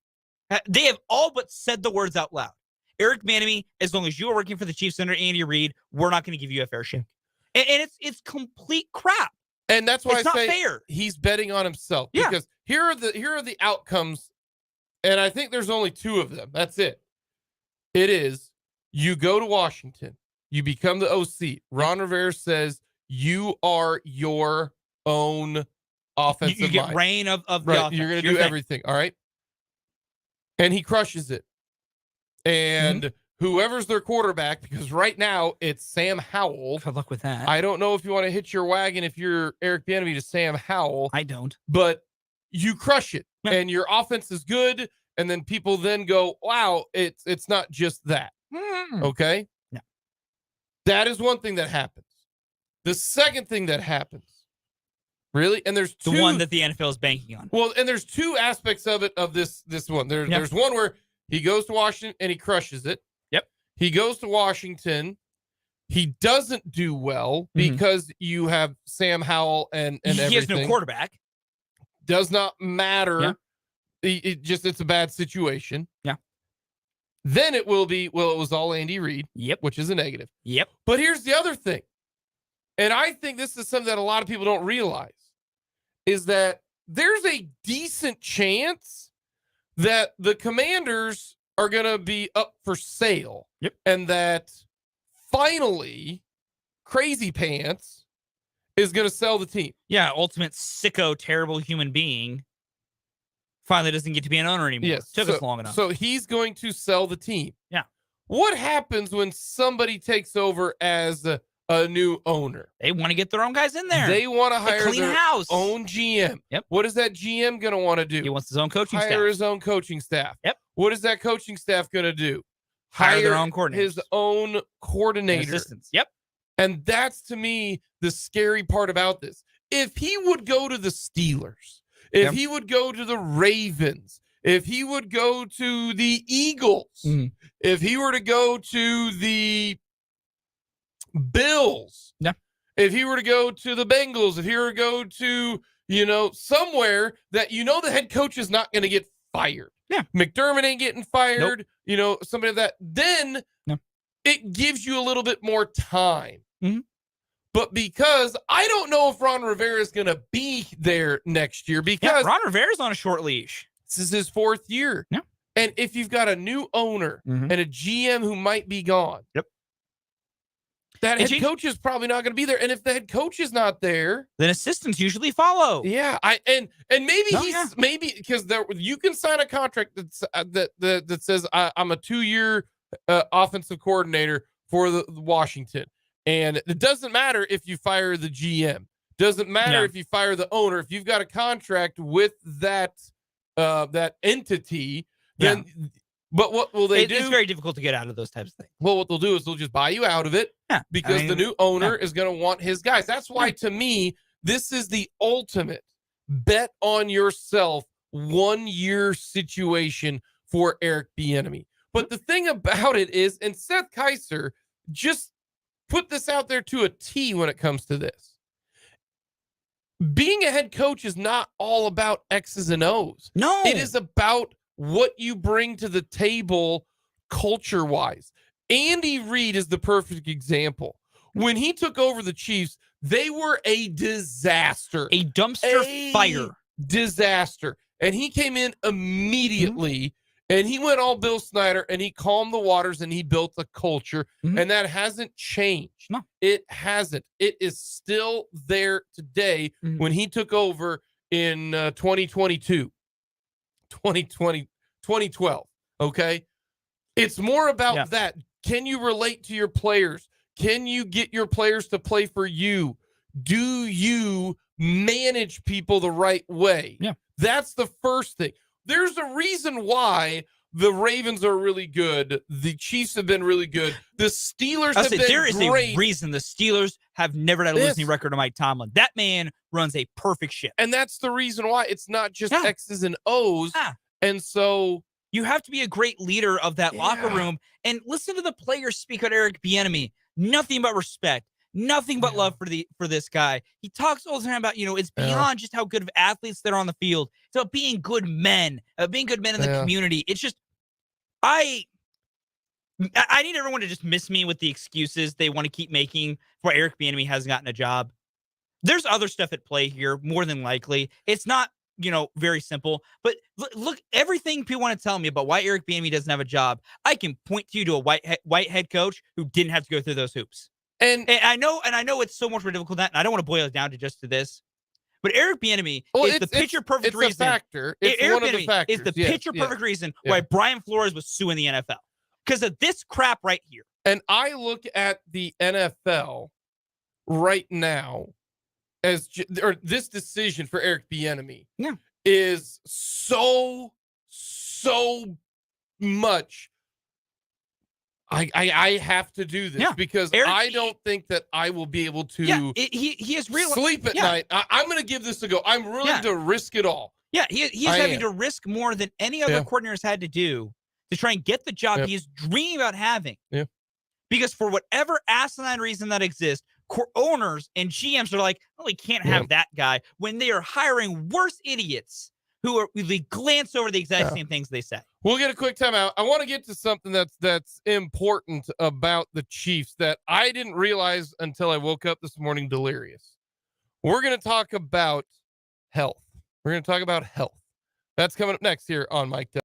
They have all but said the words out loud. Eric Bieniemy, as long as you are working for the Chiefs under Andy Reid, we're not going to give you a fair shake. And it's complete crap.
And that's why
it's
I
not
say
fair.
He's betting on himself.
Yeah.
Because here are the outcomes, and I think there's only 2 of them. That's it. It is you go to Washington, you become the OC. Ron Rivera says you are your own offensive
You get
mind.
reign of the
Right.
offense.
You're going to do everything. All right. And he crushes it. And whoever's their quarterback, because right now it's Sam Howell.
Good luck with that.
I don't know if you want to hitch your wagon if you're Eric Bieniemy to Sam Howell.
I don't.
But you crush it,
Yeah.
and your offense is good, and then people then go, wow, it's not just that. Okay?
Yeah.
That is one thing that happens. The second thing that happens, really, and there's
The
two,
one that the NFL is banking on.
well, and there's 2 aspects of it, of this one. There's one where he goes to Washington and he crushes it.
Yep.
He goes to Washington. He doesn't do well because you have Sam Howell and everything.
He has no quarterback.
Does not matter.
Yeah.
It's a bad situation.
Yeah.
Then it will be, well, it was all Andy Reid.
Yep.
Which is a negative.
Yep.
But here's the other thing. And I think this is something that a lot of people don't realize, is that there's a decent chance that the Commanders are going to be up for sale.
Yep.
And that finally Crazy Pants is going to sell the team.
Yeah, ultimate sicko, terrible human being finally doesn't get to be an owner anymore.
Yes.
Took us long enough.
So he's going to sell the team.
Yeah.
What happens when somebody takes over as a new owner?
They want to get their own guys in there.
They want to hire
clean
their
house.
own GM.
Yep.
What is that GM going to want to do?
He wants his own coaching
hire
staff.
his own coaching staff.
Yep.
What is that coaching staff going to do?
Hire their own coordinators.
His own coordinator.
Assistants. Yep.
And that's, to me, the scary part about this. If he would go to the Steelers, if he would go to the Ravens, if he would go to the Eagles, if he were to go to the Bills, if he were to go to the Bengals, if he were to go to, somewhere that the head coach is not going to get fired.
Yeah.
McDermott ain't getting fired, somebody like that. Then it gives you a little bit more time. But because I don't know if Ron Rivera is going to be there next year, because
Ron Rivera's on a short leash.
This is his 4th year.
Yeah.
And if you've got a new owner and a GM who might be gone, that head coach is probably not going to be there. And if the head coach is not there,
then assistants usually follow.
Yeah. And maybe maybe because you can sign a contract that says I'm a 2-year offensive coordinator for the Washington. And it doesn't matter if you fire the GM. Doesn't matter if you fire the owner. If you've got a contract with that entity, then but what will they do?
It's very difficult to get out of those types of things.
Well, what they'll do is they'll just buy you out of it because the new owner is going to want his guys. That's why, to me, this is the ultimate bet on yourself 1-year situation for Eric Bieniemy. But the thing about it is, and Seth Keysor just put this out there to a T when it comes to this. Being a head coach is not all about X's and O's.
No.
It is about what you bring to the table culture-wise. Andy Reid is the perfect example. When he took over the Chiefs, they were a disaster.
A dumpster fire.
Disaster. And he came in immediately and he went all Bill Snyder and he calmed the waters and he built a culture. And that hasn't changed.
No.
It hasn't. It is still there today when he took over in 2022, 2020, 2012. Okay. It's more about that. Can you relate to your players? Can you get your players to play for you? Do you manage people the right way?
Yeah.
That's the first thing. There's a reason why the Ravens are really good. The Chiefs have been really good. The Steelers have been great.
There is a reason the Steelers have never had a losing record to Mike Tomlin. That man runs a perfect ship.
And that's the reason why it's not just X's and O's. And so
you have to be a great leader of that locker room and listen to the players speak on Eric Bieniemy. Nothing but respect. Nothing but love for this guy. He talks all the time about, it's beyond just how good of athletes they're on the field. It's about being good men, in the community. It's just, I need everyone to just miss me with the excuses they want to keep making for Eric Bieniemy hasn't gotten a job. There's other stuff at play here, more than likely. It's not, very simple. But look, everything people want to tell me about why Eric Bieniemy doesn't have a job, I can point to you to a white head coach who didn't have to go through those hoops. And I know it's so much more difficult than that, and I don't want to boil it down to just to this. But Eric Bieniemy is the picture-perfect reason.
It's a factor. It's one of the factors.
Is the picture-perfect reason why Brian Flores was suing the NFL. Because of this crap right here.
And I look at the NFL right now or this decision for Eric Bieniemy is so much. I have to do this because I don't think that I will be able to
he has
sleep at night. I'm going to give this a go. I'm willing to risk it all.
Yeah, he is having to risk more than any other coordinator has had to do to try and get the job he is dreaming about having.
Yeah.
Because for whatever asinine reason that exists, owners and GMs are like, oh, we can't have that guy when they are hiring worse idiots who they glance over the exact same things they say.
We'll get a quick timeout. I want to get to something that's important about the Chiefs that I didn't realize until I woke up this morning delirious. We're going to talk about health. That's coming up next here on Mike Down.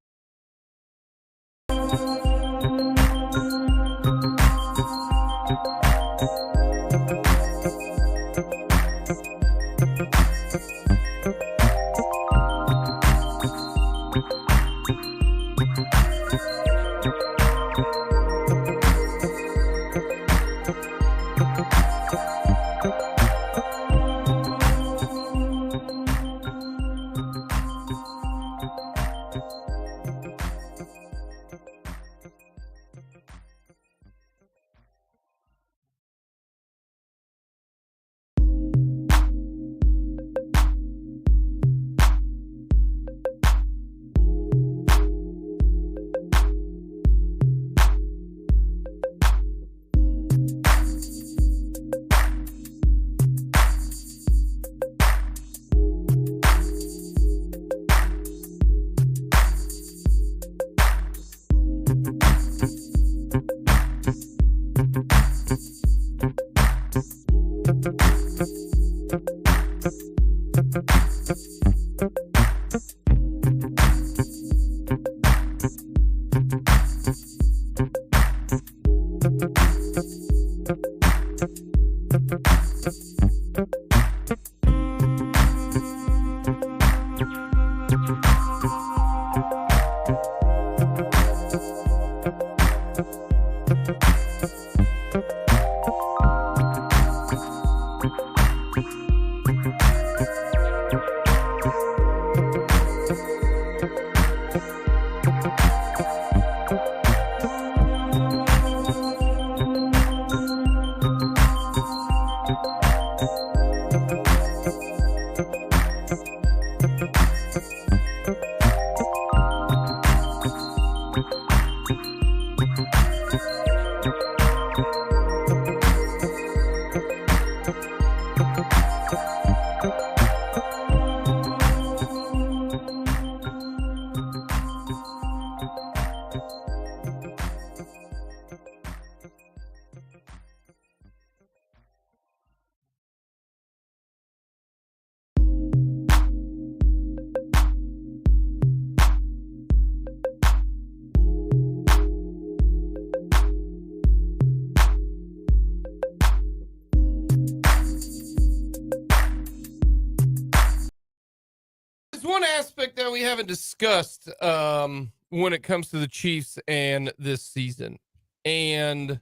One aspect that we haven't discussed when it comes to the Chiefs and this season. And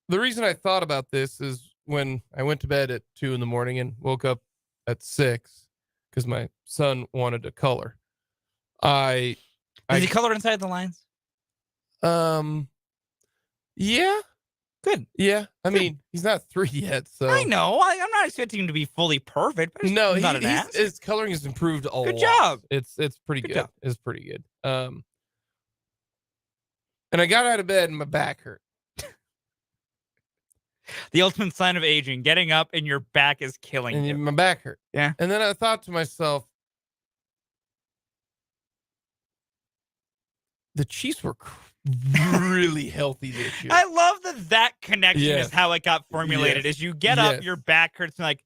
the reason I thought about this is when I went to bed at 2 a.m. and woke up at 6 because my son wanted to color. Does
he color inside the lines?
Yeah.
Good.
Yeah. I mean, he's not 3 yet, so.
I know. I'm not expecting him to be fully perfect. But
no,
not an ass.
His coloring has improved a lot.
Good job.
It's pretty good.
Job.
It's pretty good. And I got out of bed and my back hurt.
The ultimate sign of aging, getting up and your back is killing
and
you.
my back hurt.
Yeah.
And then I thought to myself, the Chiefs were really healthy this year.
I love that connection
Yes.
is how it got formulated.
Yes.
As you get up,
Yes.
your back hurts. And like,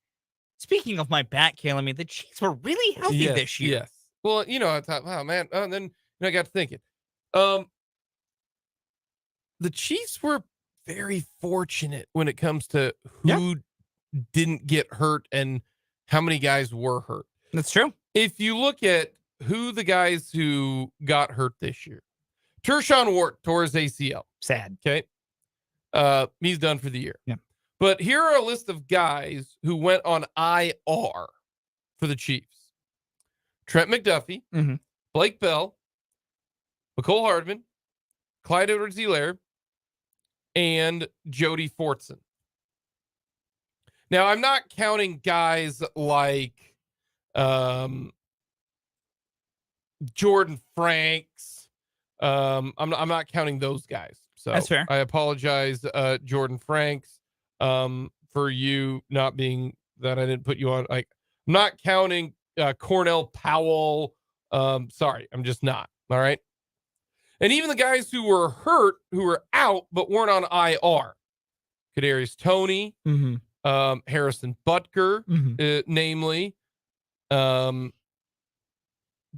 speaking of my back killing me, the Chiefs were really healthy this year.
Yes. Well, I thought, wow, man. And then I got thinking, the Chiefs were very fortunate when it comes to who didn't get hurt and how many guys were hurt.
That's true.
If you look at who the guys who got hurt this year, Tershawn Ward tore his ACL.
Sad.
Okay. He's done for the year.
Yeah.
But here are a list of guys who went on IR for the Chiefs. Trent McDuffie,
Mhm.
Blake Bell, McCole Hardman, Clyde Edwards-Helaire, and Jody Fortson. Now, I'm not counting guys like Jordan Franks. I'm not counting those guys. So
That's fair.
I apologize, Jordan Franks, for you not being that I didn't put you on. Like, I'm not counting Cornell Powell. Sorry, I'm just not. All right. And even the guys who were hurt, who were out, but weren't on IR. Kadarius Toney,
Mm-hmm.
Harrison Butker,
Mm-hmm.
namely,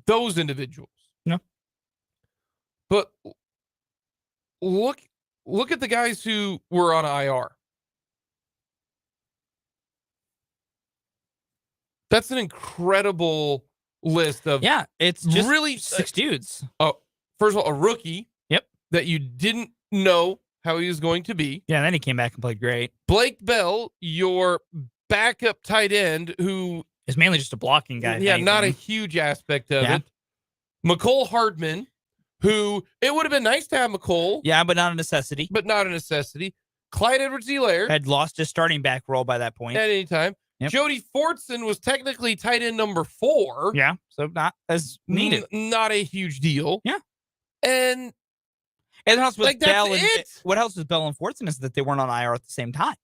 those individuals.
No.
But look at the guys who were on IR. That's an incredible list of
It's just
really
6 dudes.
First of all, a rookie.
Yep.
That you didn't know how he was going to be.
Yeah, then he came back and played great.
Blake Bell, your backup tight end, who
It's mainly just a blocking guy.
yeah, not a huge aspect of it. McCole Hardman, who it would have been nice to have McCole.
Yeah, but not a necessity.
But not a necessity. Clyde Edwards-Helaire
Had lost his starting back role by that point.
at any time.
Yep.
Jody Fortson was technically tight end number 4.
Yeah, so not as needed.
Not a huge deal.
Yeah.
And
And the house with
like, that's
Bell and
it.
what else with Bell and Fortson is that they weren't on IR at the same time.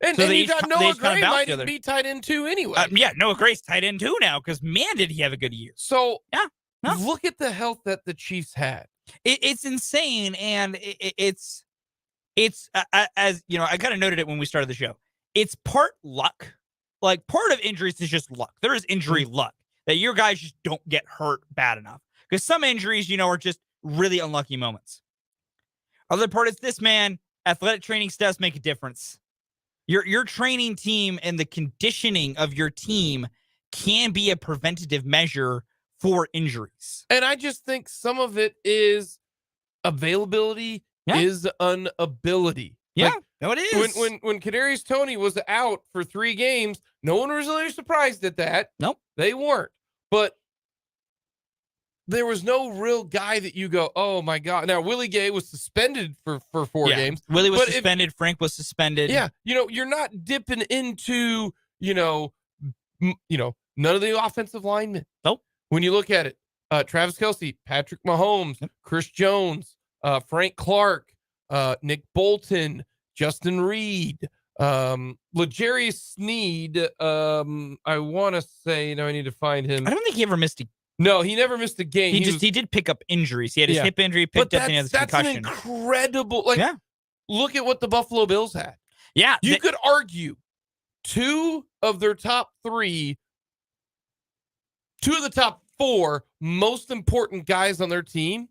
And,
So
and
they
you
each-
got
they
Noah
each kinda
Gray
bounced
might
together.
even be tight end 2 anyway.
Yeah, Noah Gray's tight end too now because man, did he have a good year.
So
Yeah, no.
look at the health that the Chiefs had.
It's insane, and it's as you know, I kind of noted it when we started the show. It's part luck. Like, part of injuries is just luck. There is injury luck that your guys just don't get hurt bad enough. Because some injuries, are just really unlucky moments. Other part is this, man. Athletic training does make a difference. Your training team and the conditioning of your team can be a preventative measure for injuries.
And I just think some of it is availability is an ability.
Yeah,
Like,
no, it is.
when Kadarius Toney was out for 3 games, no one was really surprised at that.
Nope.
They weren't. But there was no real guy that you go, oh my God. Now, Willie Gay was suspended for 4 games.
Willie was
But
suspended. Frank was suspended.
Yeah. You're not dipping into, none of the offensive linemen.
Nope.
When you look at it, Travis Kelce, Patrick Mahomes, Chris Jones, Frank Clark, Nick Bolton, Justin Reed, L'Jarius Sneed. I want to say, no, I need to find him.
I don't think he ever missed a.
No, he never missed a game.
He did pick up injuries. He had his hip injury, picked up, and he had his
that's
concussion.
an incredible.
Yeah.
Look at what the Buffalo Bills had.
Yeah,
You could argue 2 of their top 3, 2 of the top 4 most important guys on their team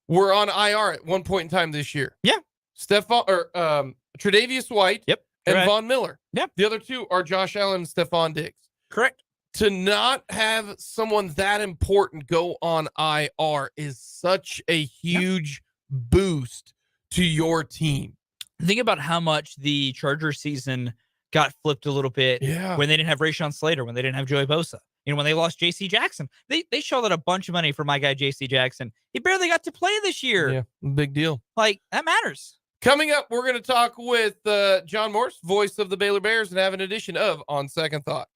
were on IR at one point in time this year.
Yeah.
Tre'Davious White.
Yep.
And
Right.
Von Miller.
Yep.
The other 2 are Josh Allen and Stephon Diggs.
Correct.
To not have someone that important go on IR is such a huge boost to your team.
Think about how much the Charger season got flipped a little bit when they didn't have Rashawn Slater, when they didn't have Joey Bosa. When they lost J.C. Jackson. They shelled out a bunch of money for my guy J.C. Jackson. He barely got to play this year.
Yeah, big deal.
Like, that matters.
Coming up, we're going to talk with John Morse, voice of the Baylor Bears, and have an edition of On Second Thought.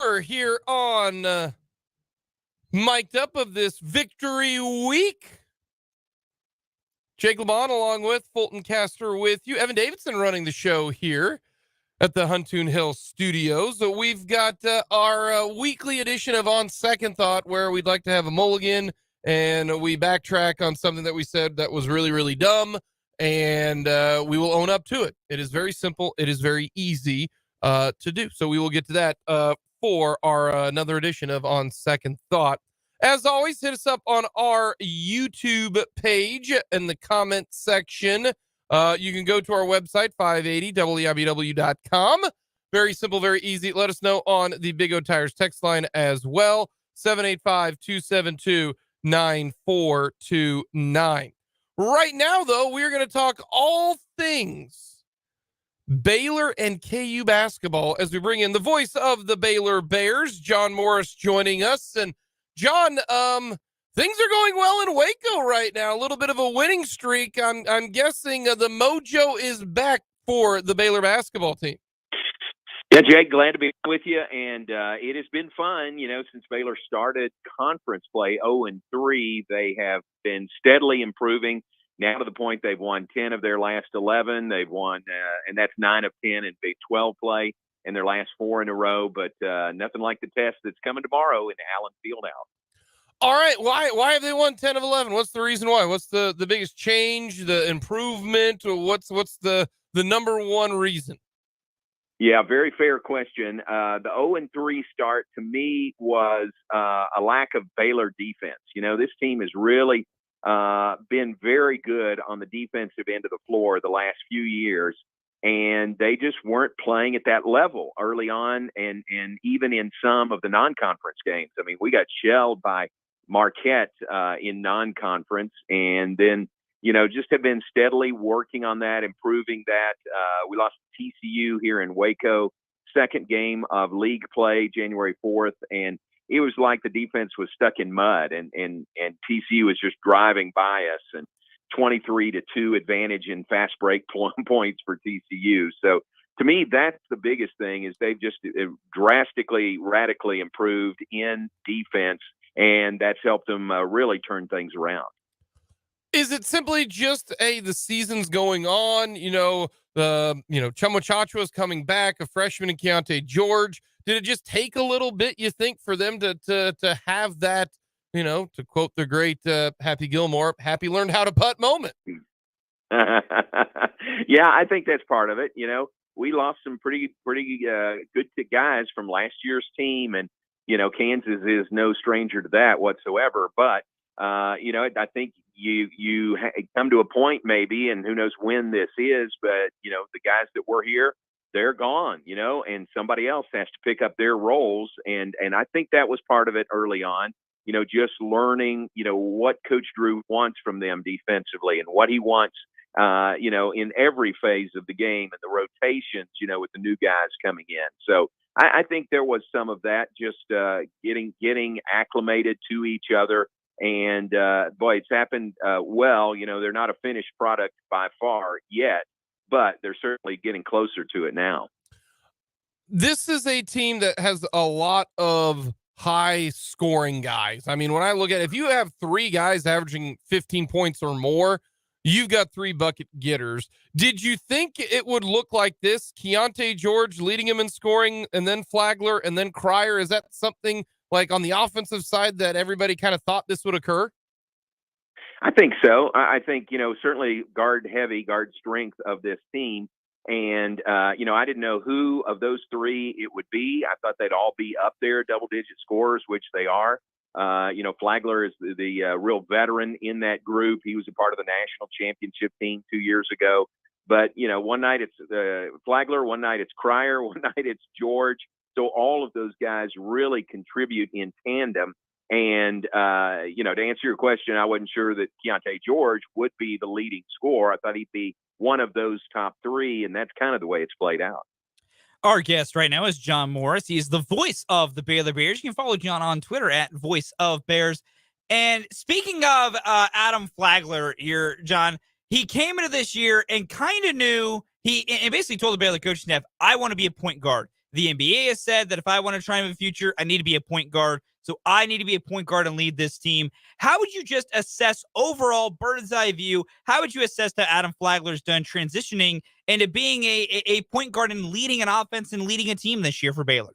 We're here on Mic'd Up of this victory week. Jake LeBon along with Fulton Caster with you. Evan Davidson running the show here at the Huntoon Hill Studios. So we've got our weekly edition of On Second Thought, where we'd like to have a mulligan and we backtrack on something that we said that was really, really dumb, and we will own up to it. It is very simple. It is very easy to do. So we will get to that for our another edition of On Second Thought. As always, hit us up on our YouTube page in the comment section. You can go to our website, 580wibw.com. Very simple, very easy. Let us know on the Big O Tires text line as well, 785-272-9429. Right now, though, we're going to talk all things Baylor and KU basketball as we bring in the voice of the Baylor Bears, John Morris, joining us. And John, things are going well in Waco right now. A little bit of a winning streak. I'm guessing the mojo is back for the Baylor basketball team.
Yeah, Jake, glad to be with you. And it has been fun, since Baylor started conference play 0-3. They have been steadily improving. Now to the point they've won 10 of their last 11. They've won, and that's 9 of 10 in Big 12 play in their last 4 in a row. But nothing like the test that's coming tomorrow in Allen Fieldhouse.
All right, why have they won 10 of 11? What's the reason why? What's the biggest change, the improvement, or what's the number one reason?
Yeah, very fair question. The 0-3 start to me was a lack of Baylor defense. This team has really been very good on the defensive end of the floor the last few years, and they just weren't playing at that level early on, and even in some of the non-conference games. I mean, we got shelled by Marquette in non-conference, and then just have been steadily working on that, improving that. We lost TCU here in Waco, second game of league play, January 4th, and it was like the defense was stuck in mud, and TCU was just driving by us, and 23-2 advantage in fast break points for TCU. So to me, that's the biggest thing, is they've just drastically, radically improved in defense, and that's helped them really turn things around.
Is it simply just, the season's going on, Chuma Chachua is coming back, a freshman in Keontae George? Did it just take a little bit, you think, for them to have that, to quote the great Happy Gilmore, happy learned how to putt moment?
Yeah, I think that's part of it. We lost some pretty good guys from last year's team, and Kansas is no stranger to that whatsoever. But I think you come to a point maybe, and who knows when this is, but the guys that were here, they're gone, and somebody else has to pick up their roles, and I think that was part of it early on. Just learning, what Coach Drew wants from them defensively, and what he wants, in every phase of the game, and the rotations, with the new guys coming in. So I think there was some of that, just getting acclimated to each other. And boy, it's happened well. They're not a finished product by far yet, but they're certainly getting closer to it now.
This is a team that has a lot of high scoring guys. I mean, when I look at it, if you have 3 guys averaging 15 points or more, you've got 3 bucket getters. Did you think it would look like this? Keontae George leading him in scoring, and then Flagler, and then Cryer. Is that something like on the offensive side that everybody kind of thought this would occur?
I think so. I think, certainly guard strength of this team. And, I didn't know who of those 3 it would be. I thought they'd all be up there, double-digit scorers, which they are. Flagler is the real veteran in that group. He was a part of the national championship team 2 years ago. But, one night it's Flagler, one night it's Cryer, one night it's George. So all of those guys really contribute in tandem. And, to answer your question, I wasn't sure that Keontae George would be the leading scorer. I thought he'd be one of those top 3, and that's kind of the way it's played out.
Our guest right now is John Morris. He is the voice of the Baylor Bears. You can follow John on Twitter at Voice of Bears. And speaking of Adam Flagler here, John, he came into this year and kind of knew and basically told the Baylor coaching staff, I want to be a point guard. The NBA has said that if I want to try and have a future, I need to be a point guard. So I need to be a point guard and lead this team. How would you just assess overall bird's eye view? How would you assess that Adam Flagler's done transitioning into being a point guard and leading an offense and leading a team this year for Baylor?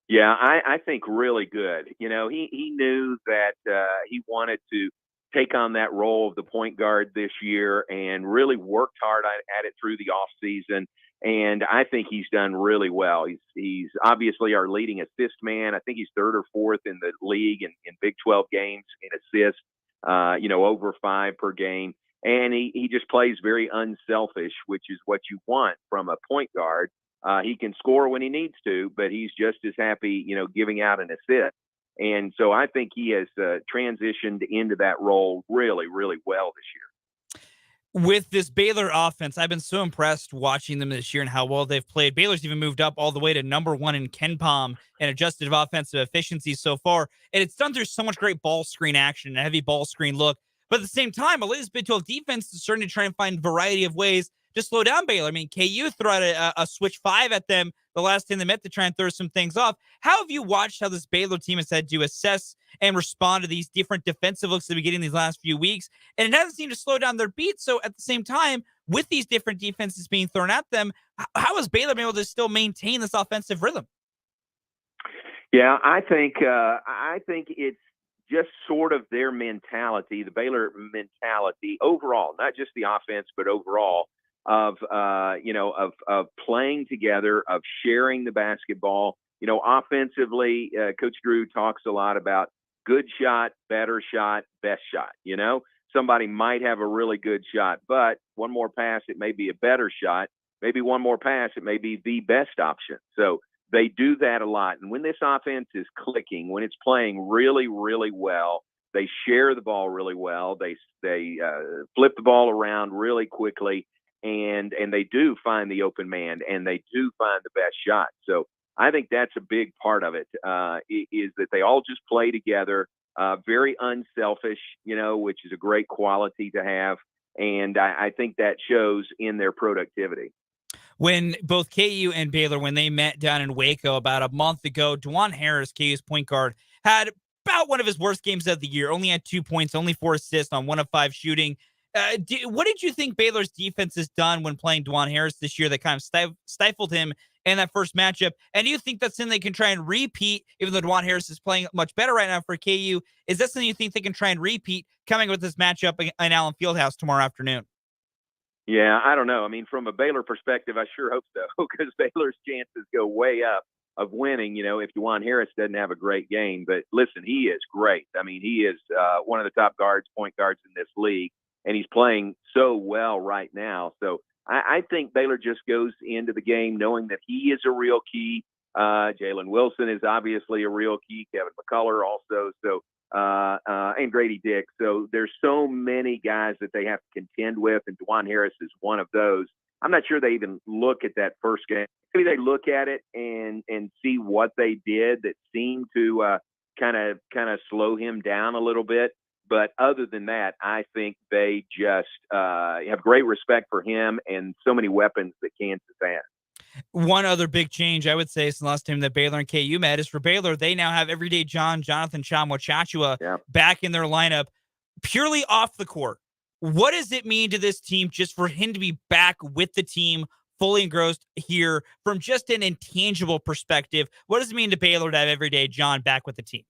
Yeah, I think really good. He knew that he wanted to take on that role of the point guard this year and really worked hard at it through the offseason. And I think he's done really well. He's obviously our leading assist man. I think he's third or fourth in the league in Big 12 games in assists, over 5 per game. And he just plays very unselfish, which is what you want from a point guard. He can score when he needs to, but he's just as happy, giving out an assist. And so I think he has transitioned into that role really, really well this year.
With this Baylor offense, I've been so impressed watching them this year and how well they've played. Baylor's even moved up all the way to number 1 in KenPom and adjusted offensive efficiency so far. And it's done through so much great ball screen action and a heavy ball screen look. But at the same time, Elizabeth Big 12 defense is starting to try and find a variety of ways to slow down Baylor. I mean, KU threw out a switch 5 at them the last time they met to try and throw some things off. How have you watched how this Baylor team has had to assess and respond to these different defensive looks they've been getting these last few weeks? And it hasn't seemed to slow down their beat. So at the same time, with these different defenses being thrown at them, how has Baylor been able to still maintain this offensive rhythm?
Yeah, I think it's just sort of their mentality, the Baylor mentality overall, not just the offense, but overall of playing together, of sharing the basketball. Offensively, Coach Drew talks a lot about good shot, better shot, best shot. Somebody might have a really good shot, but one more pass, it may be a better shot. Maybe one more pass, it may be the best option. So they do that a lot. And when this offense is clicking, when it's playing really, really well, they share the ball really well. They flip the ball around really quickly, and they do find the open man, and they do find the best shot. So I think that's a big part of it, is that they all just play together, very unselfish, which is a great quality to have. And I think that shows in their productivity.
When both KU and Baylor, when they met down in Waco about a month ago, DeJuan Harris, KU's point guard, had about one of his worst games of the year. Only had 2 points, only 4 assists on 1 of 5 shooting. What did you think Baylor's defense has done when playing DeJuan Harris this year that kind of stifled him in that first matchup? And do you think that's something they can try and repeat, even though DeJuan Harris is playing much better right now for KU? Is that something you think they can try and repeat coming with this matchup in Allen Fieldhouse tomorrow afternoon?
Yeah, I don't know. I mean, from a Baylor perspective, I sure hope so, because Baylor's chances go way up of winning, if DeJuan Harris doesn't have a great game. But listen, he is great. I mean, he is one of the top point guards in this league, and he's playing so well right now. So I think Baylor just goes into the game knowing that he is a real key. Jalen Wilson is obviously a real key. Kevin McCullough also. So and Grady Dick. So there's so many guys that they have to contend with, and DeJuan Harris is one of those. I'm not sure they even look at that first game. Maybe they look at it and see what they did that seemed to kind of slow him down a little bit. But other than that, I think they just have great respect for him and so many weapons that Kansas has.
One other big change, I would say, since the last time that Baylor and KU met is for Baylor. They now have everyday Jonathan Tchamwa back in their lineup, purely off the court. What does it mean to this team just for him to be back with the team, fully engrossed here from just an intangible perspective? What does it mean to Baylor to have everyday John back with the team?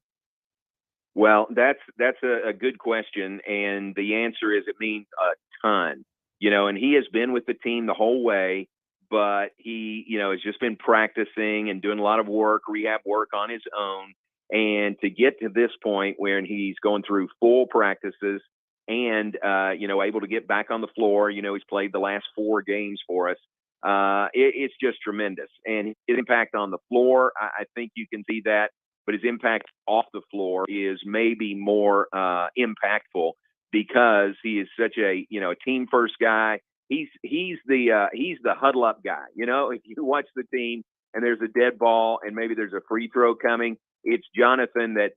Well, that's a good question, and the answer is it means a ton. And he has been with the team the whole way. But he, has just been practicing and doing a lot of rehab work on his own. And to get to this point where he's going through full practices and, able to get back on the floor, he's played the last 4 games for us. It's just tremendous. And his impact on the floor, I think you can see that. But his impact off the floor is maybe more impactful because he is such a team first guy. He's the huddle up guy. If you watch the team and there's a dead ball and maybe there's a free throw coming, it's Jonathan that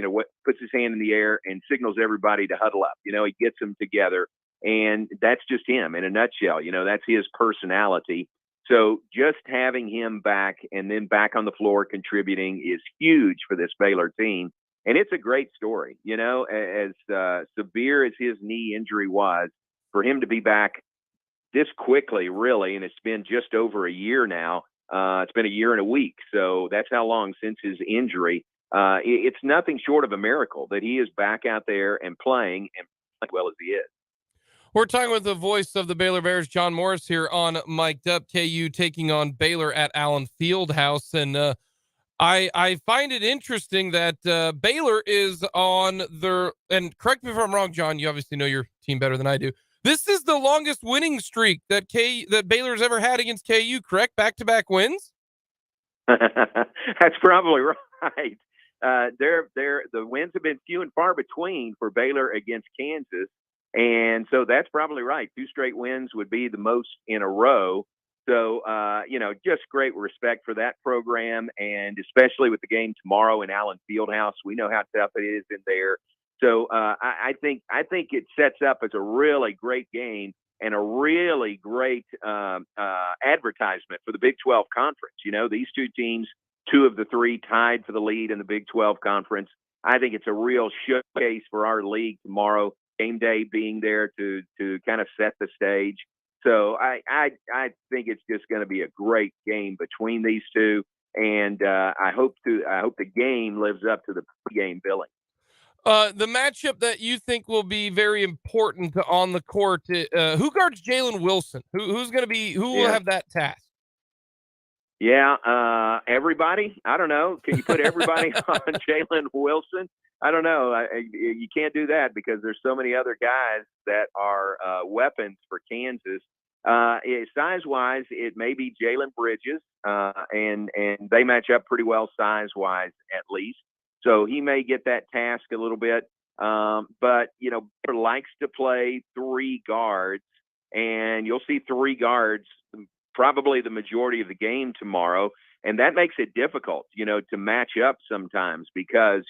what puts his hand in the air and signals everybody to huddle up. He gets them together, and that's just him in a nutshell. That's his personality. So just having him back and then back on the floor contributing is huge for this Baylor team. And it's a great story, as severe as his knee injury was, for him to be back this quickly, really, and it's been just over a year now. It's been a year and a week, so that's how long since his injury. It's nothing short of a miracle that he is back out there and playing as well as he is.
We're talking with the voice of the Baylor Bears, John Morris, here on Mic'd Up. KU taking on Baylor at Allen Fieldhouse, and I find it interesting that Baylor is on their, and correct me if I'm wrong, John, you obviously know your team better than I do. This is the longest winning streak that Baylor's ever had against KU, correct? Back-to-back wins?
That's probably right. The wins have been few and far between for Baylor against Kansas. And so that's probably right. 2 straight wins would be the most in a row. So, just great respect for that program, and especially with the game tomorrow in Allen Fieldhouse. We know how tough it is in there. So I think it sets up as a really great game and a really great advertisement for the Big 12 Conference. These 2 teams, 2 of the 3 tied for the lead in the Big 12 Conference. I think it's a real showcase for our league tomorrow. Game day being there to kind of set the stage. So I think it's just going to be a great game between these 2, and I hope the game lives up to the pregame billing.
The matchup that you think will be very important on the court, who guards Jalen Wilson? Who will have that task?
Yeah, everybody. I don't know. Can you put everybody on Jalen Wilson? I don't know. You can't do that because there's so many other guys that are weapons for Kansas. Size-wise, it may be Jalen Bridges, and they match up pretty well size-wise at least. So he may get that task a little bit. But, Baylor likes to play 3 guards, and you'll see 3 guards probably the majority of the game tomorrow. And that makes it difficult, to match up sometimes because,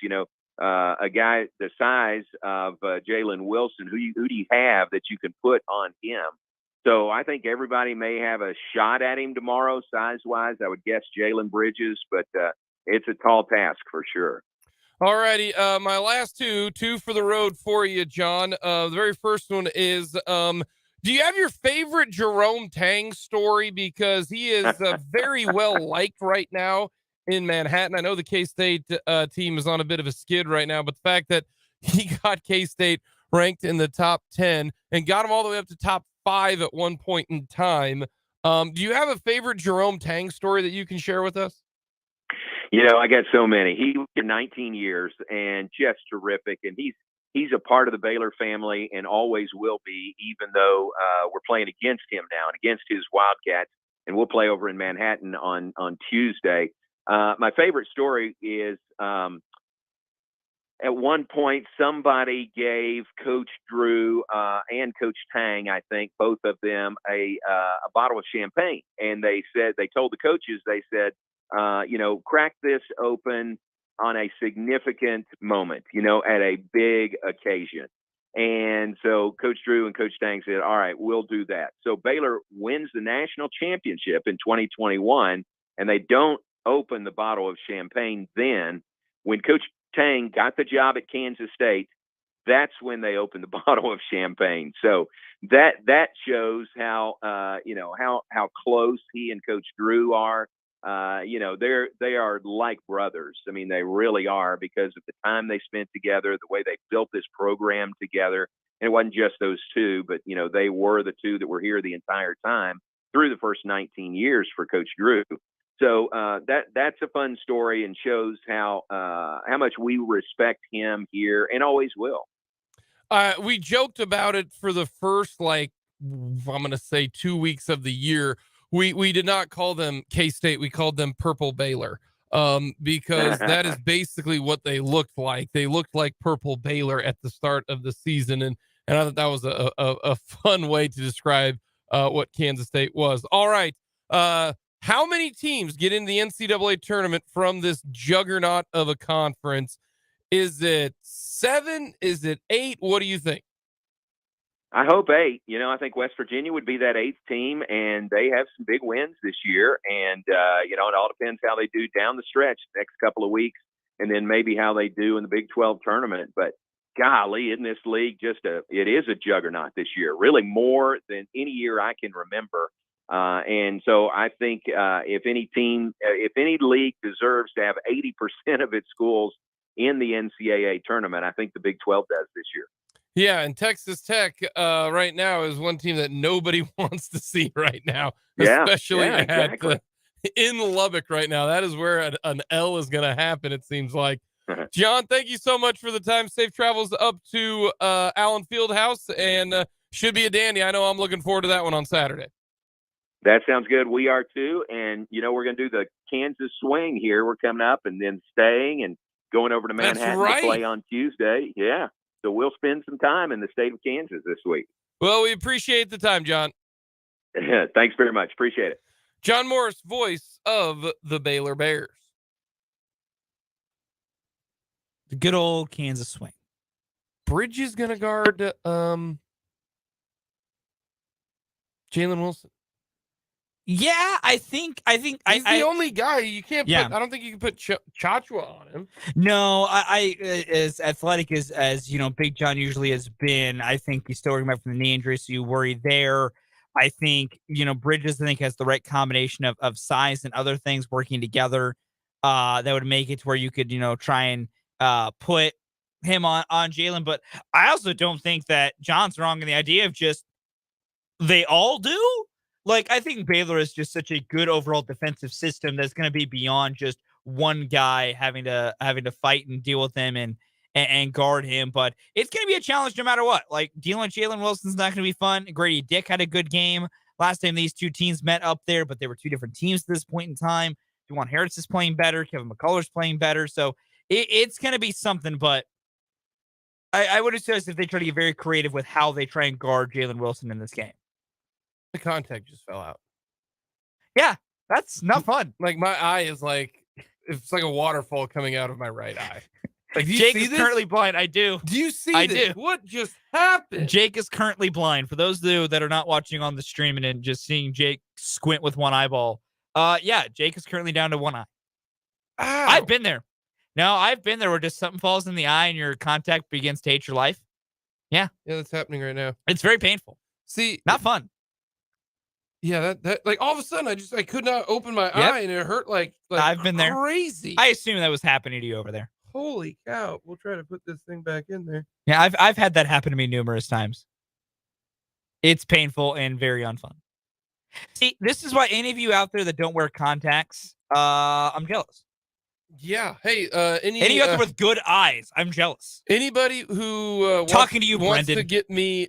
a guy the size of Jalen Wilson, who do you have that you can put on him? So I think everybody may have a shot at him tomorrow, size-wise. I would guess Jalen Bridges, but it's a tall task for sure.
All righty. My last two for the road for you, John. The very first one is, do you have your favorite Jerome Tang story? Because he is very well liked right now in Manhattan. I know the K-State team is on a bit of a skid right now, but the fact that he got K-State ranked in the top 10 and got him all the way up to top 5 at one point in time. Do you have a favorite Jerome Tang story that you can share with us?
I got so many. He was 19 years and just terrific. And he's a part of the Baylor family and always will be, even though we're playing against him now and against his Wildcats. And we'll play over in Manhattan on Tuesday. My favorite story is at one point somebody gave Coach Drew and Coach Tang, I think, both of them, a bottle of champagne. And they told the coaches, they said, crack this open on a significant moment, at a big occasion. And so Coach Drew and Coach Tang said, all right, we'll do that. So Baylor wins the national championship in 2021, and they don't open the bottle of champagne then. When Coach Tang got the job at Kansas State, that's when they opened the bottle of champagne. So that shows how close he and Coach Drew are. They are like brothers. I mean, they really are, because of the time they spent together, the way they built this program together. And it wasn't just those 2, but, they were the 2 that were here the entire time through the first 19 years for Coach Drew. So that's a fun story and shows how much we respect him here and always will.
We joked about it for the first, I'm going to say 2 weeks of the year. We did not call them K-State. We called them Purple Baylor, because that is basically what they looked like. They looked like Purple Baylor at the start of the season. And I thought that was a fun way to describe what Kansas State was. All right. How many teams get in the NCAA tournament from this juggernaut of a conference? Is it 7? Is it 8? What do you think?
I hope 8. I think West Virginia would be that 8th team, and they have some big wins this year. And, it all depends how they do down the stretch the next couple of weeks, and then maybe how they do in the Big 12 tournament. But golly, isn't this league it is a juggernaut this year, really more than any year I can remember. And so I think if any league deserves to have 80% of its schools in the NCAA tournament, I think the Big 12 does this year.
Yeah, and Texas Tech right now is one team that nobody wants to see right now, especially
exactly.
in Lubbock right now. That is where an L is going to happen, it seems like. John, thank you so much for the time. Safe travels up to Allen Fieldhouse, and should be a dandy. I know I'm looking forward to that one on Saturday.
That sounds good. We are too. And, we're going to do the Kansas swing here. We're coming up and then staying and going over to Manhattan to play on Tuesday. Yeah. So we'll spend some time in the state of Kansas this week.
Well, we appreciate the time, John.
Thanks very much. Appreciate it.
John Morris, voice of the Baylor Bears.
The good old Kansas swing.
Bridge is going to guard Jalen Wilson.
Yeah, I think
he's the only guy you can't put. I don't think you can put Chachua on him.
No, I as athletic as Big John usually has been, I think he's still coming back from the knee injury, so you worry there. I think Bridges has the right combination of size and other things working together that would make it to where you could try and put him on Jalen. But I also don't think that John's wrong in the idea of just they all do. Like, I think Baylor is just such a good overall defensive system that's going to be beyond just one guy having to fight and deal with him and guard him. But it's going to be a challenge no matter what. Like, dealing with Jalen Wilson's not going to be fun. Grady Dick had a good game last time these two teams met up there, but they were two different teams at this point in time. DeJuan Harris is playing better. Kevin McCullough's playing better. So it's going to be something, but I would suggest if they try to get very creative with how they try and guard Jalen Wilson in this game.
The contact just fell out.
Yeah, that's not fun.
Like, my eye is it's like a waterfall coming out of my right eye. Like,
Jake is currently blind. I do.
Do you see
I
this?
do.
What just happened?
Jake is currently blind. For those of you that are not watching on the stream and just seeing Jake squint with one eyeball, Jake is currently down to one eye.
Ow.
I've been there. No, I've been there where just something falls in the eye and your contact begins to hate your life. Yeah.
Yeah, that's happening right now.
It's very painful.
See,
not fun.
Yeah, that like all of a sudden I could not open my eye and it hurt like
I've been there.
Crazy.
I assume that was happening to you over there.
Holy cow. We'll try to put this thing back in there.
Yeah, I've had that happen to me numerous times. It's painful and very unfun. See, this is why any of you out there that don't wear contacts, I'm jealous.
Yeah. Hey, any
of you out there with good eyes, I'm jealous.
Anybody who
talking to you,
wants
Brendan,
to get me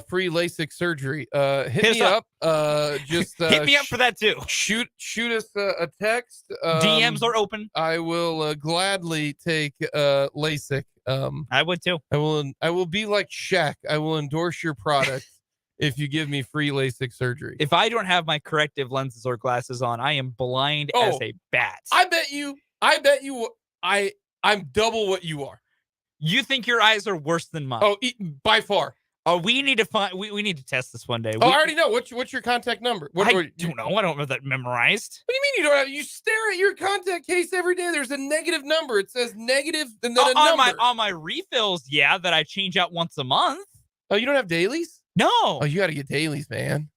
free LASIK surgery, hit me up. Just
hit me up for that too.
Shoot us a text.
DMs are open.
I will gladly take LASIK.
I would too.
I will be like Shaq. I will endorse your product if you give me free LASIK surgery.
If I don't have my corrective lenses or glasses on, I am blind as a bat.
I bet you I'm double what you are.
You think your eyes are worse than mine?
Oh, by far.
Oh, we need to find. We need to test this one day.
I already know. What's your contact number?
I don't know. I don't have that memorized.
What do you mean you don't have? You stare at your contact case every day. There's a negative number. It says negative and then a number.
On my refills, yeah, that I change out once a month.
Oh, you don't have dailies?
No.
Oh, you got to get dailies, man.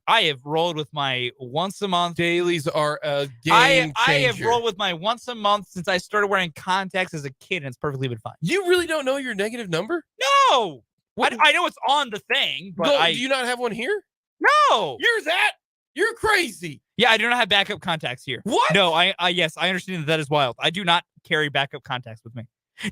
I have rolled with my once a month.
Dailies are a game changer.
I have rolled with my once a month since I started wearing contacts as a kid, and it's perfectly been fine.
You really don't know your negative number?
No. I know it's on the thing, but
do you not have one here?
No.
You're crazy.
Yeah, I do not have backup contacts here.
What?
No, yes, I understand that is wild. I do not carry backup contacts with me.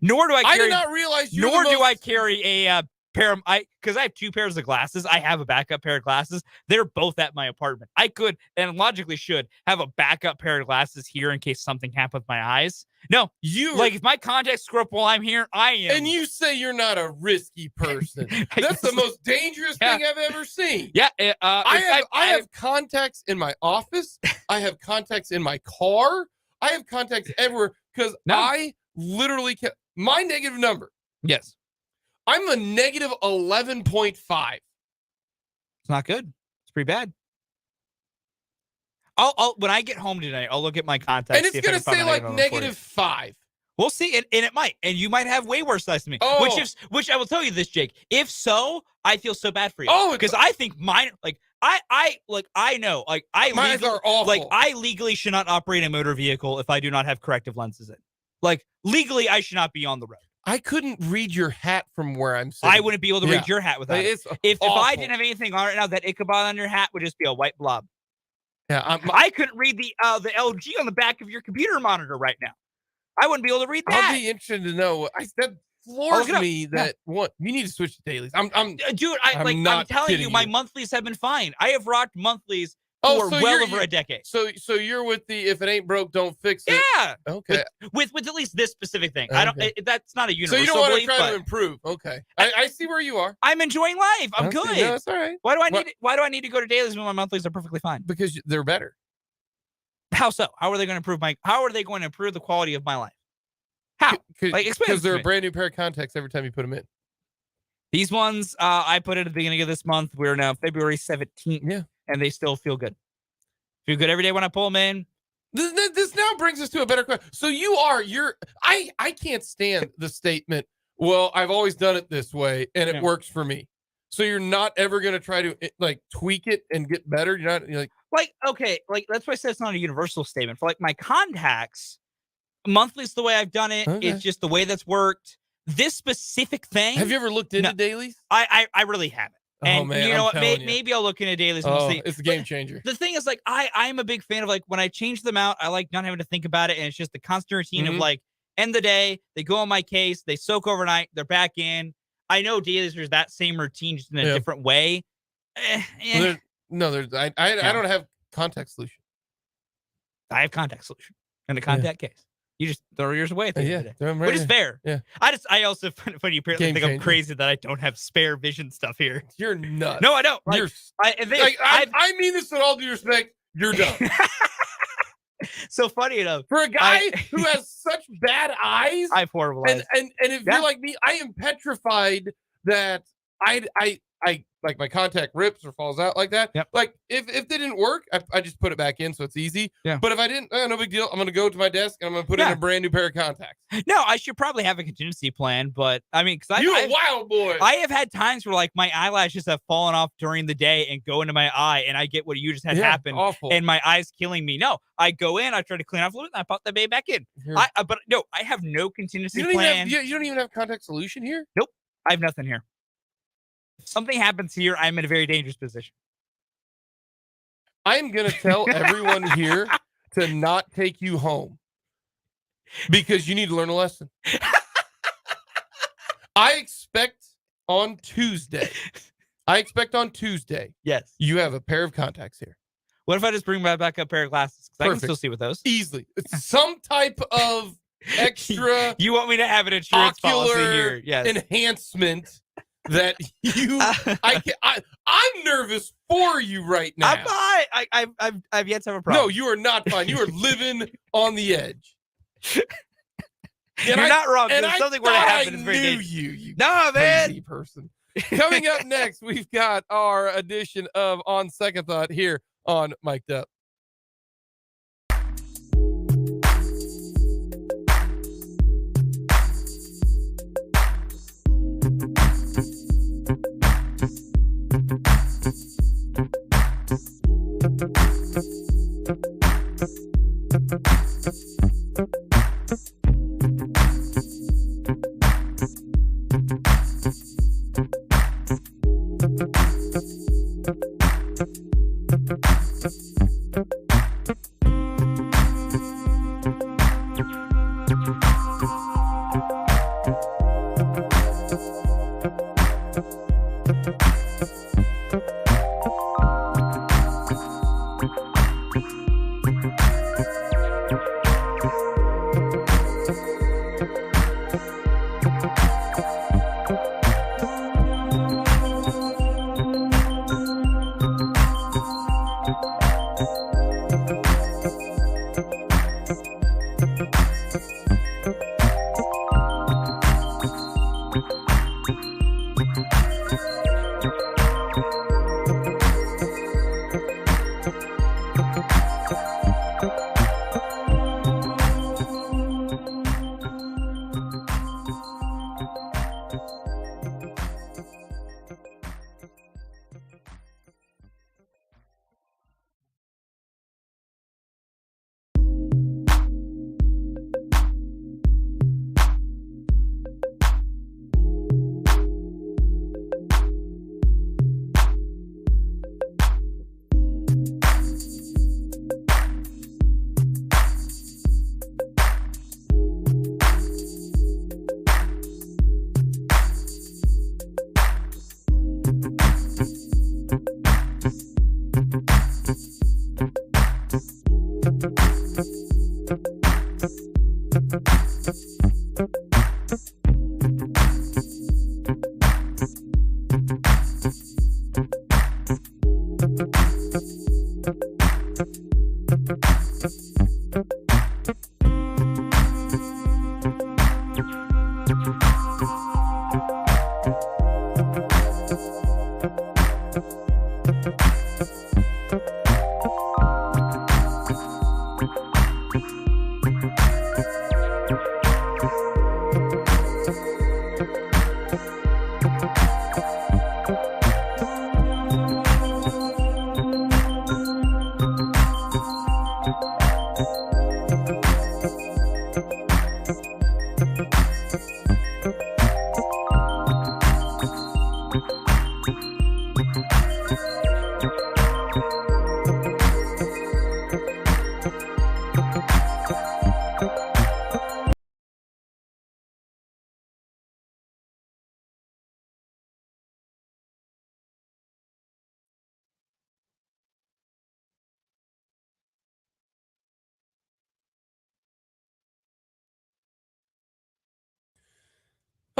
Nor do I carry.
I did not realize you.
Nor do I carry a pair of because I have two pairs of glasses. I have a backup pair of glasses. They're both at my apartment. I could and logically should have a backup pair of glasses here in case something happened with my eyes. No, if my contacts screw up while I'm here, I am.
And you say you're not a risky person. That's the most dangerous thing I've ever seen.
Yeah,
I have contacts in my office. I have contacts in my car. I have contacts everywhere because I literally my negative number.
Yes.
I'm a negative 11.5.
It's not good. It's pretty bad. I'll when I get home tonight, I'll look at my contacts.
And it's going to say like -5.
We'll see, and it might, and you might have way worse size than me.
Oh.
Which I will tell you this, Jake. If so, I feel so bad for you.
Oh,
because I think mine, like I know, like
Mine are awful.
Like I legally should not operate a motor vehicle if I do not have corrective lenses in. Like legally, I should not be on the road.
I couldn't read your hat from where I'm sitting.
I wouldn't be able to read your hat without it. If I didn't have anything on it now, that Ichabod on your hat would just be a white blob.
Yeah,
I couldn't read the LG on the back of your computer monitor right now. I wouldn't be able to read that.
I'll be interested to know. That floors me that what you need to switch to dailies. I'm
dude. I'm telling you, my monthlies have been fine. I have rocked monthlies for well over a decade.
So you're with the if it ain't broke, don't fix it.
Yeah.
Okay.
With at least this specific thing.
Okay.
I don't. That's not a universal.
So you don't want to
belief,
try to improve. Okay. I see where you are.
I'm enjoying life. I'm good.
No, that's all right.
Why do I need to go to dailies when my monthlies are perfectly fine?
Because they're better.
How so? How are they going to improve the quality of my life? How?
Because they're a brand new pair of contacts every time you put them in.
This ones I put it at the beginning of this month. We're now February 17th.
Yeah.
And they still feel good. Feel good every day when I pull them in.
This now brings us to a better question. So I can't stand the statement, well, I've always done it this way and it works for me. So you're not ever going to try to like tweak it and get better. You're
okay. Like that's why I said it's not a universal statement. For like my contacts, monthly is the way I've done it.
Okay.
It's just the way that's worked. This specific thing.
Have you ever looked into dailies?
I really haven't. And
man,
you know what? Maybe I'll look into dailies and we'll see.
It's a game changer.
The thing is, like, I'm a big fan of like when I change them out, I like not having to think about it, and it's just the constant routine of like end the day, they go on my case, they soak overnight, they're back in. I know dailies there's that same routine just in a different way.
I don't have contact solution.
I have contact solution and a contact case. You just throw yours away at the end of the day, which is fair.
Yeah.
I also find you apparently think I'm crazy that I don't have spare vision stuff here.
You're nuts.
No, I don't.
I mean this with all due respect. You're dumb.
So funny enough,
for a guy who has such bad eyes,
I have horrible eyes.
And if you're like me, I am petrified that I like my contact rips or falls out like that.
Yep.
Like if they didn't work, I just put it back in so it's easy.
Yeah.
But if I didn't, no big deal. I'm gonna go to my desk and I'm gonna put in a brand new pair of contacts.
No, I should probably have a contingency plan, but I mean, because
you're a wild boy.
I have had times where like my eyelashes have fallen off during the day and go into my eye, and I get what you just had happen,
awful.
And my eye's killing me. No, I go in, I try to clean off a little bit, and I pop that baby back in. But no, I have no contingency plan.
You don't even have contact solution here?
Nope, I have nothing here. If something happens here, I'm in a very dangerous position.
I'm going to tell everyone here to not take you home because you need to learn a lesson. I expect on Tuesday,
yes,
you have a pair of contacts here.
What if I just bring back a pair of glasses? Because I can still see with those.
Easily. It's some type of extra
you want me to have an insurance policy here? Yes.
Enhancement that I'm nervous for you right now.
I'm fine. I've yet to have a problem.
No, you are not fine. You are living on the edge.
You're not wrong. There's something were to happen.
I knew you
no,
crazy
man.
person. Coming up next, we've got our edition of On Second Thought here on Mic'd Up.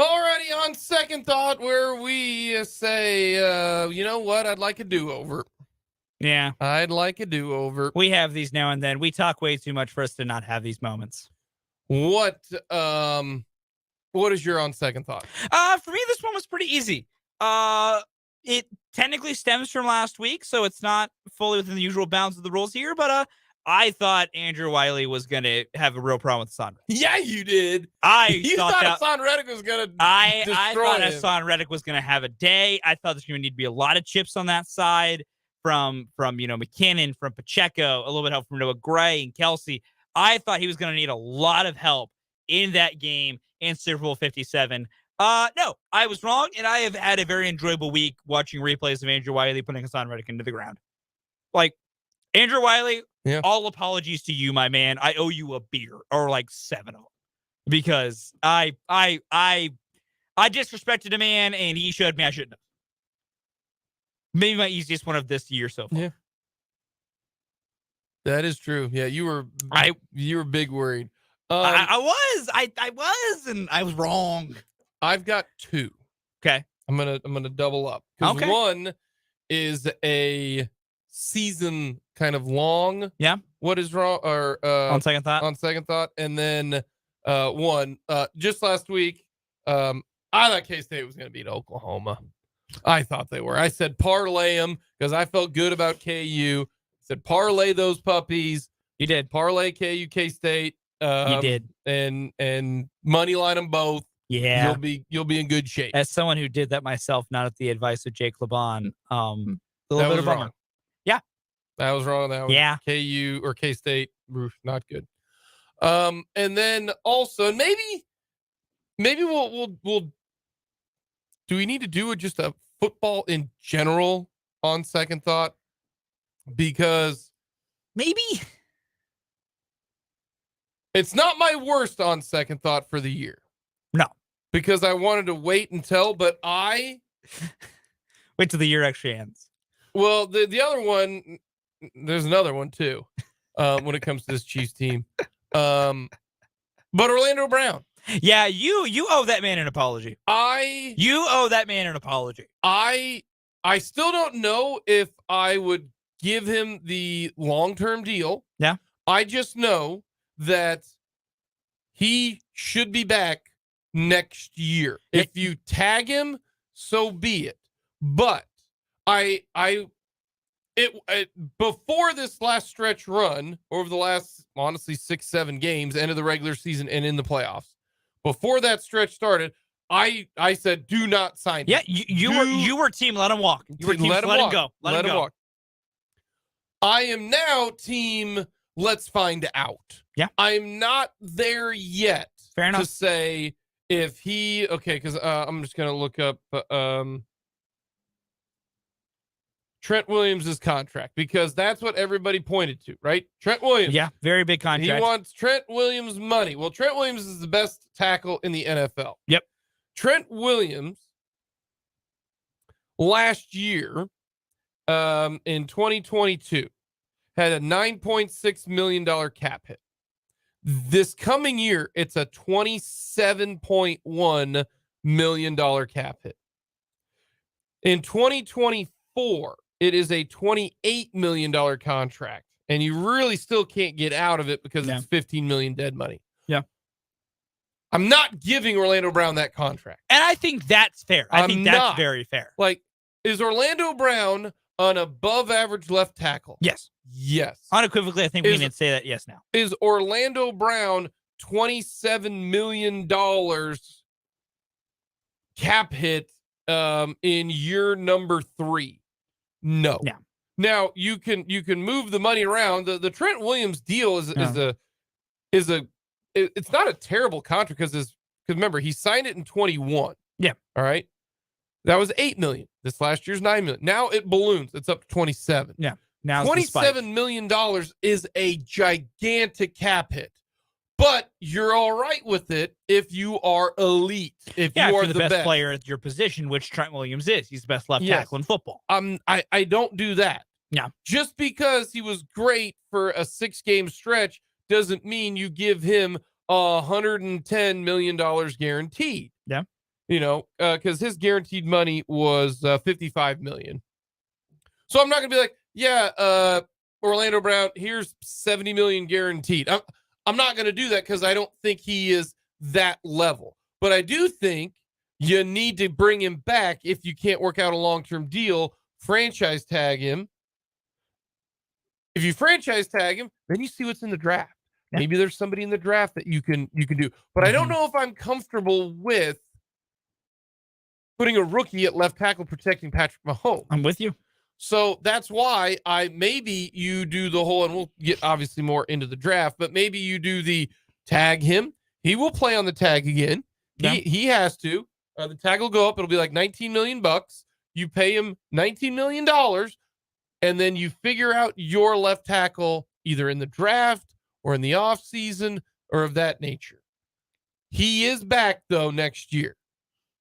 Alrighty, on second thought, where we say, you know what? I'd like a do-over.
Yeah.
I'd like a do-over.
We have these now and then. We talk way too much for us to not have these moments.
What is your on second thought?
For me, this one was pretty easy. It technically stems from last week, so it's not fully within the usual bounds of the rules here, but I thought Andrew Wiley was going to have a real problem with Hassan.
Yeah, you did.
You
thought Hassan Reddick was going to
I thought
him.
Hassan Reddick was going to have a day. I thought there's going to need to be a lot of chips on that side from McKinnon, from Pacheco, a little bit of help from Noah Gray and Kelsey. I thought he was going to need a lot of help in that game in Super Bowl 57. No, I was wrong, and I have had a very enjoyable week watching replays of Andrew Wiley putting Hassan Reddick into the ground. Like, Andrew Wiley, all apologies to you, my man. I owe you a beer, or like 7 of them, because I disrespected a man, and he showed me I shouldn't have. Maybe my easiest one of this year so far.
Yeah, that is true. Yeah, you were big worried.
I was, and I was wrong.
I've got 2.
Okay,
I'm gonna double up because one is a season kind of long.
Yeah.
What is wrong? Or
on second thought,
and then one just last week. I thought K-State was gonna beat Oklahoma. I thought they were. I said parlay them because I felt good about KU. Said parlay those puppies.
You did.
Parlay KU K-State.
You did.
And money line them both.
Yeah.
You'll be in good shape.
As someone who did that myself, not at the advice of Jake LeBon, a little
That
bit
was
of bummer.
wrong.
Yeah.
That was wrong. That was KU or K-State. Not good. And then also maybe we'll do we need to do just a football in general on second thought? Because
maybe
it's not my worst on second thought for the year.
No.
Because I wanted to wait until, but I
wait till the year actually ends.
Well, the other one, there's another one too, when it comes to this Chiefs team. But Orlando Brown.
Yeah, you owe that man an apology. You owe that man an apology.
I still don't know if I would give him the long-term deal.
Yeah.
I just know that he should be back next year. If you tag him, so be it. But before this last stretch run over the last, honestly, 6-7 games, end of the regular season and in the playoffs, before that stretch started, I said, do not sign him.
Yeah, you were team let him walk. You were team let him go. Let him walk.
I am now team let's find out.
Yeah.
I'm not there yet.
Fair enough.
To say if he because I'm just gonna look up Trent Williams' contract, because that's what everybody pointed to, right? Trent Williams.
Yeah, very big contract.
He wants Trent Williams money. Well, Trent Williams is the best tackle in the NFL.
Yep.
Trent Williams last year, in 2022, had a $9.6 million cap hit. This coming year, it's a $27.1 million cap hit. In 2024, it is a $28 million contract, and you really still can't get out of it because it's $15 million dead money.
Yeah.
I'm not giving Orlando Brown that contract.
And I think that's fair. I think that's very fair.
Like, Is Orlando Brown an above-average left tackle?
Yes.
Yes.
Unequivocally, I think we need to say that yes now.
Is Orlando Brown $27 million cap hit in year number 3? No.
Yeah.
Now you can move the money around. The Trent Williams deal is it's not a terrible contract because remember he signed it in 21.
Yeah.
All right. That was $8 million. This last year's $9 million. Now it balloons. It's up to 27.
Yeah. Now
$27 million is a gigantic cap hit. But you're all right with it if you are elite. If you are
the best player at your position, which Trent Williams is. He's the best left tackle in football.
I don't do that.
Yeah.
Just because he was great for a 6-game stretch doesn't mean you give him $110 million guaranteed.
Yeah.
Because his guaranteed money was $55 million. So I'm not gonna be like, Orlando Brown, here's $70 million guaranteed. I'm not going to do that because I don't think he is that level. But I do think you need to bring him back if you can't work out a long-term deal, franchise tag him. If you franchise tag him, then you see what's in the draft. Yeah. Maybe there's somebody in the draft that you can do. But I don't know if I'm comfortable with putting a rookie at left tackle protecting Patrick Mahomes.
I'm with you.
So that's why maybe you do the whole, and we'll get obviously more into the draft, but maybe you do the tag him. He will play on the tag again. Yeah. He has to. The tag will go up. It'll be like $19 million. You pay him $19 million, and then you figure out your left tackle either in the draft or in the off season or of that nature. He is back though next year.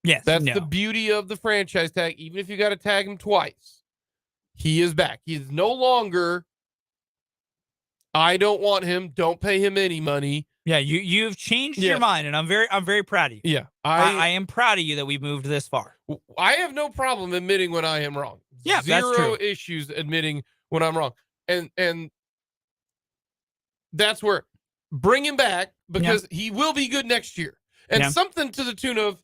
Yes,
that's the beauty of the franchise tag. Even if you got to tag him twice. He is back. He is no longer, I don't want him. Don't pay him any money.
Yeah, you've changed your mind, and I'm very proud of you.
Yeah,
I am proud of you that we've moved this far.
I have no problem admitting when I am wrong.
Yeah,
zero issues admitting when I'm wrong, and that's where bring him back because he will be good next year, and something to the tune of,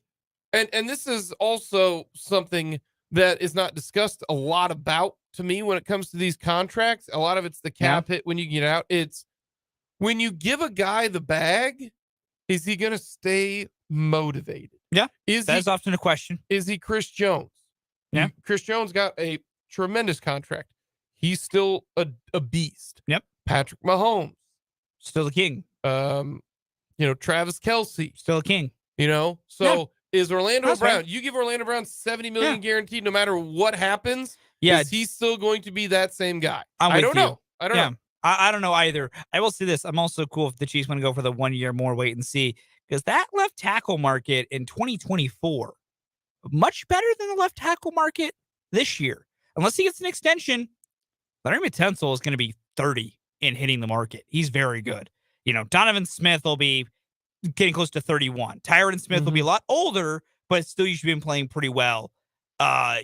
and this is also something that is not discussed a lot about to me when it comes to these contracts. A lot of it's the cap hit when you get out. It's when you give a guy the bag, is he going to stay motivated?
Yeah. That's often a question.
Is he Chris Jones?
Yeah.
Chris Jones got a tremendous contract. He's still a beast.
Yep.
Patrick Mahomes.
Still the king.
Travis Kelce.
Still a king.
So is Orlando Brown, you give Orlando Brown $70 million guaranteed no matter what happens?
Yeah.
Is he still going to be that same guy?
I don't
know. I don't know.
I don't know either. I will say this. I'm also cool if the Chiefs want to go for the 1 year more wait and see, because that left tackle market in 2024, much better than the left tackle market this year. Unless he gets an extension, Larry Tunsil is going to be 30 in hitting the market. He's very good. Donovan Smith will be getting close to 31. Tyron Smith will be a lot older, but still you should be playing pretty well.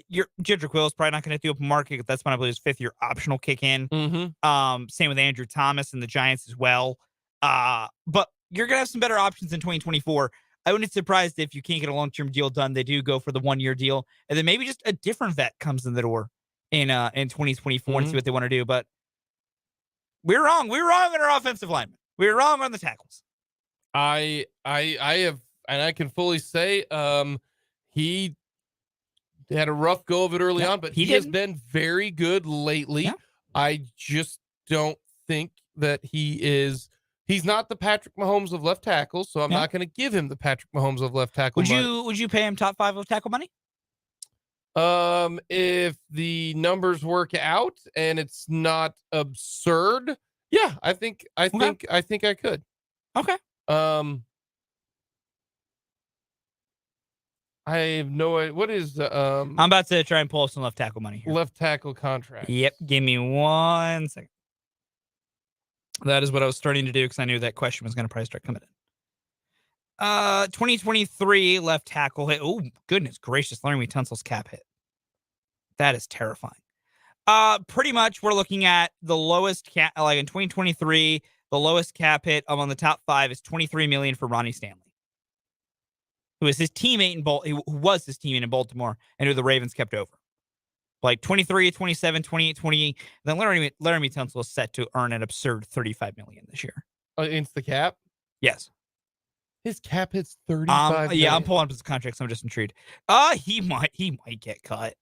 Your Jedrick Wills probably not going to hit the open market because that's when I believe his 5th-year optional kick in. Same with Andrew Thomas and the Giants as well. But you're going to have some better options in 2024. I wouldn't be surprised if you can't get a long-term deal done. They do go for the 1 year deal, and then maybe just a different vet comes in the door in 2024 and see what they want to do. But we're wrong. We're wrong on our offensive linemen. We're wrong on the tackles.
I have, and I can fully say, he had a rough go of it early on, but he has been very good lately. Yeah. I just don't think that he's not the Patrick Mahomes of left tackle, so I'm not going to give him the Patrick Mahomes of left tackle.
Would you pay him top 5 of tackle money?
If the numbers work out and it's not absurd, yeah, I think I could.
Okay.
I have no idea. What is
I'm about to try and pull some left tackle money here.
Left tackle contract.
Yep. Give me 1 second. That is what I was starting to do because I knew that question was going to probably start coming in. 2023 left tackle hit. Oh, goodness gracious. Larry Tunsil's cap hit. That is terrifying. Pretty much we're looking at the lowest cap, like in 2023, the lowest cap hit among the top 5 is $23 million for Ronnie Stanley, who was his teammate in Baltimore and who the Ravens kept over. Like 23, 27, 28, 28. Then Laramie Tunsil is set to earn an absurd $35 million this year.
Against the cap?
Yes.
His cap hits 35
Yeah,
million.
I'm pulling up his contract, so I'm just intrigued. He might get cut.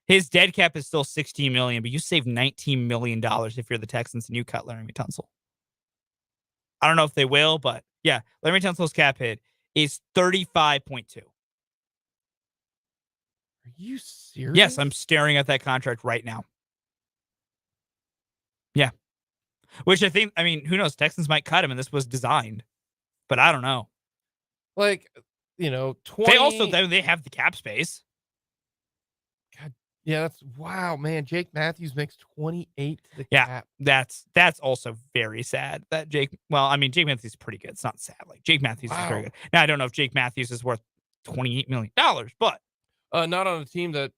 His dead cap is still $16 million, but you save $19 million if you're the Texans and you cut Laramie Tunsil. I don't know if they will, but yeah, Laramie Tunsil's cap hit is 35.2.
Are you serious?
Yes, I'm staring at that contract right now. Yeah. Which I mean, who knows? Texans might cut him, and this was designed. But I don't know.
Like, 20.
They have the cap space.
God, yeah, wow, man. Jake Matthews makes 28 to the cap.
That's also very sad that Jake Matthews is pretty good. It's not sad. Like, Jake Matthews is very good. Now, I don't know if Jake Matthews is worth $28 million, but
not on a team that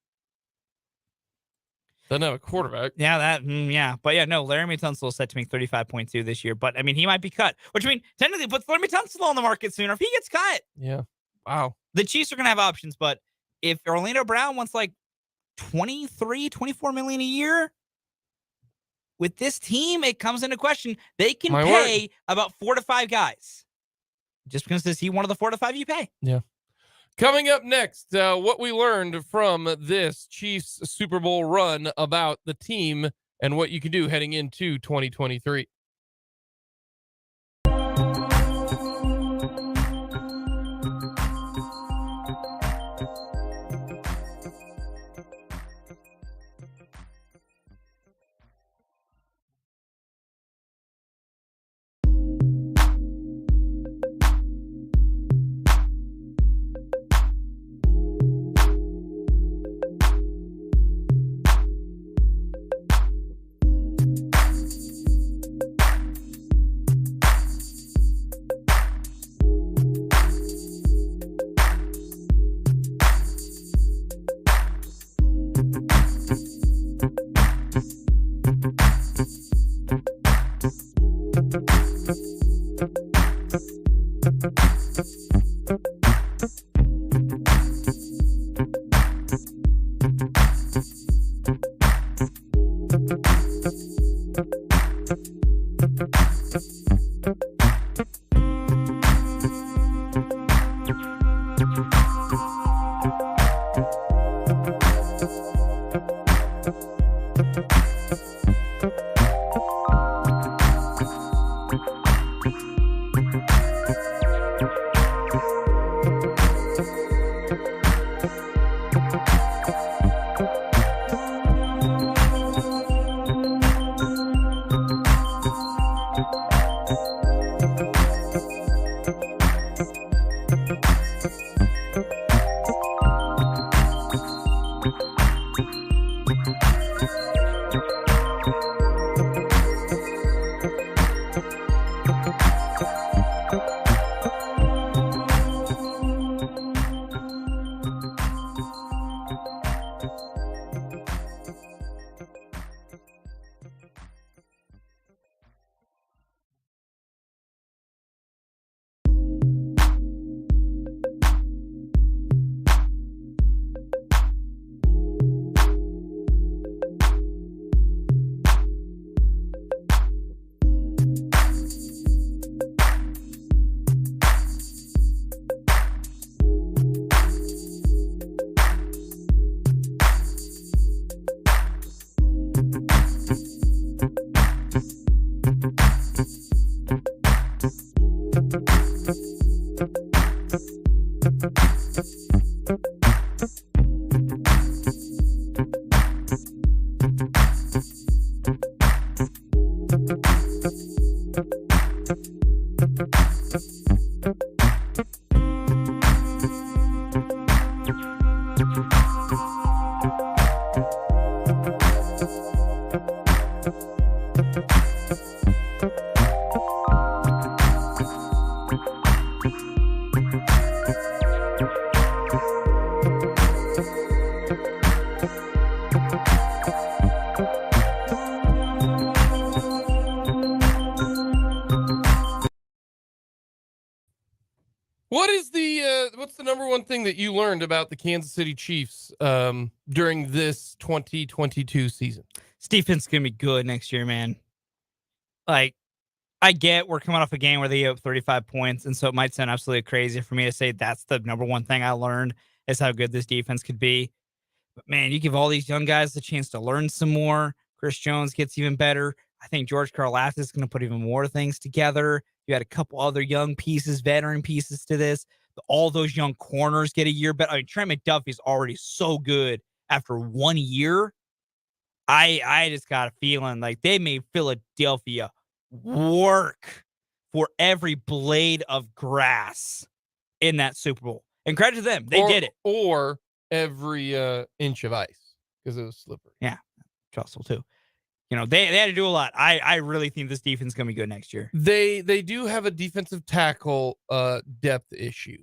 doesn't have a quarterback.
Yeah, But yeah, no, Laramie Tunsil is set to make 35.2 this year. But I mean, he might be cut, which I mean, technically puts Laramie Tunsil on the market sooner if he gets cut.
Yeah. Wow.
The Chiefs are going to have options, but if Orlando Brown wants like 23, 24 million a year with this team, it comes into question. They can pay about 4 to 5 guys just because is he one of the 4 to 5 you pay.
Yeah. Coming up next, what we learned from this Chiefs Super Bowl run about the team and what you can do heading into 2023. what's the number one thing that you learned about the Kansas City Chiefs during this 2022 season?
This defense is going to be good next year, man. Like, I get we're coming off a game where they gave up 35 points, and so it might sound absolutely crazy for me to say that's the number one thing I learned is how good this defense could be. But, man, you give all these young guys the chance to learn some more. Chris Jones gets even better. I think George Karlaftis is going to put even more things together. You had a couple other young pieces, veteran pieces to this. All those young corners get a year better. I mean, Trent McDuffie's already so good after 1 year. I just got a feeling like they made Philadelphia work for every blade of grass in that Super Bowl. And credit to them. They did it.
Or every inch of ice because it was slippery.
Yeah. Trussell, too. You know, they had to do a lot. I really think this defense is going to be good next year.
They do have a defensive tackle depth issue.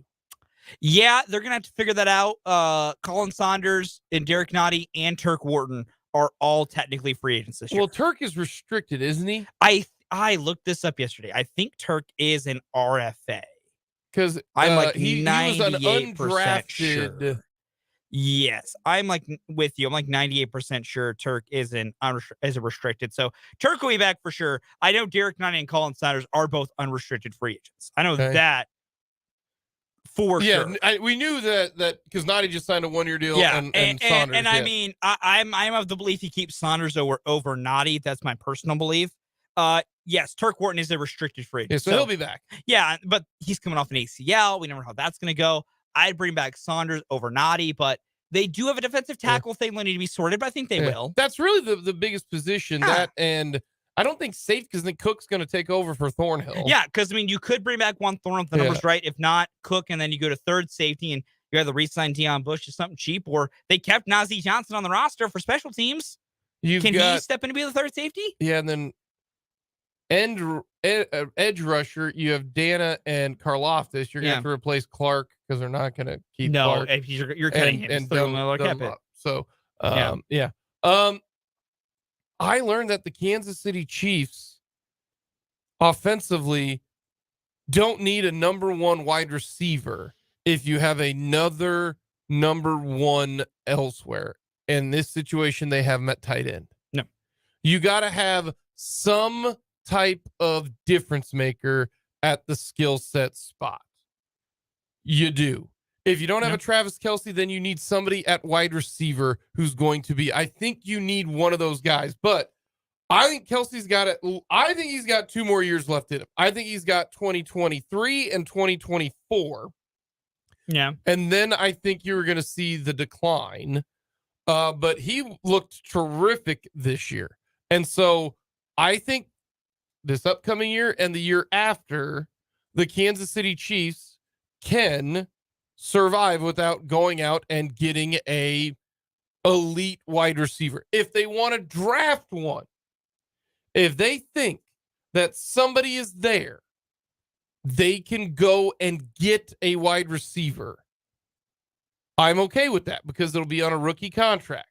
Yeah, they're going to have to figure that out. Colin Saunders and Derek Nottie and Turk Wharton are all technically free agents this year.
Well, Turk is restricted, isn't he?
I looked this up yesterday. I think Turk is an RFA.
Because
I'm like
he was an
98%
undrafted.
sure. Yes, I'm like with you. I'm like 98% sure Turk is a restricted. So Turk will be back for sure. I know Derek Nottie and Colin Saunders are both unrestricted free agents. I know that for sure.
We knew that because Nottie just signed a 1-year deal.
Yeah,
and Saunders.
And I mean, I'm of the belief he keeps Saunders over Nottie. That's my personal belief. Yes, Turk Wharton is a restricted free agent.
Yeah, so he'll be back.
Yeah, but he's coming off an ACL. We never know how that's going to go. I'd bring back Saunders over Nottie, but they do have a defensive tackle thing that need to be sorted, but I think they will.
That's really the biggest position.
Yeah.
That, and I don't think safe because then Cook's going to take over for Thornhill.
Yeah, because, I mean, you could bring back one Thornhill if the number's right. If not, Cook, and then you go to third safety, and you have the re-sign Deion Bush to something cheap, or they kept Najee Johnson on the roster for special teams. He step in to be the third safety?
Yeah, and then edge rusher, you have Dana and Karlaftis. You're going to have to replace Clark because they're not going to keep Clark.
No, you're cutting him.
And Dunlap. So, yeah. I learned that the Kansas City Chiefs offensively don't need a number one wide receiver if you have another number one elsewhere. In this situation, they have him at tight end.
No.
You got to have some type of difference maker at the skill set spot. You do. If you don't have a Travis Kelce, then you need somebody at wide receiver who's going to be. I think you need one of those guys, but I think Kelce's got it. I think he's got 2 more years left in him. I think he's got 2023 and 2024.
Yeah.
And then I think you're going to see the decline. But he looked terrific this year. And so I think this upcoming year and the year after, the Kansas City Chiefs can survive without going out and getting a elite wide receiver. If they want to draft one, if they think that somebody is there, they can go and get a wide receiver. I'm okay with that because it'll be on a rookie contract.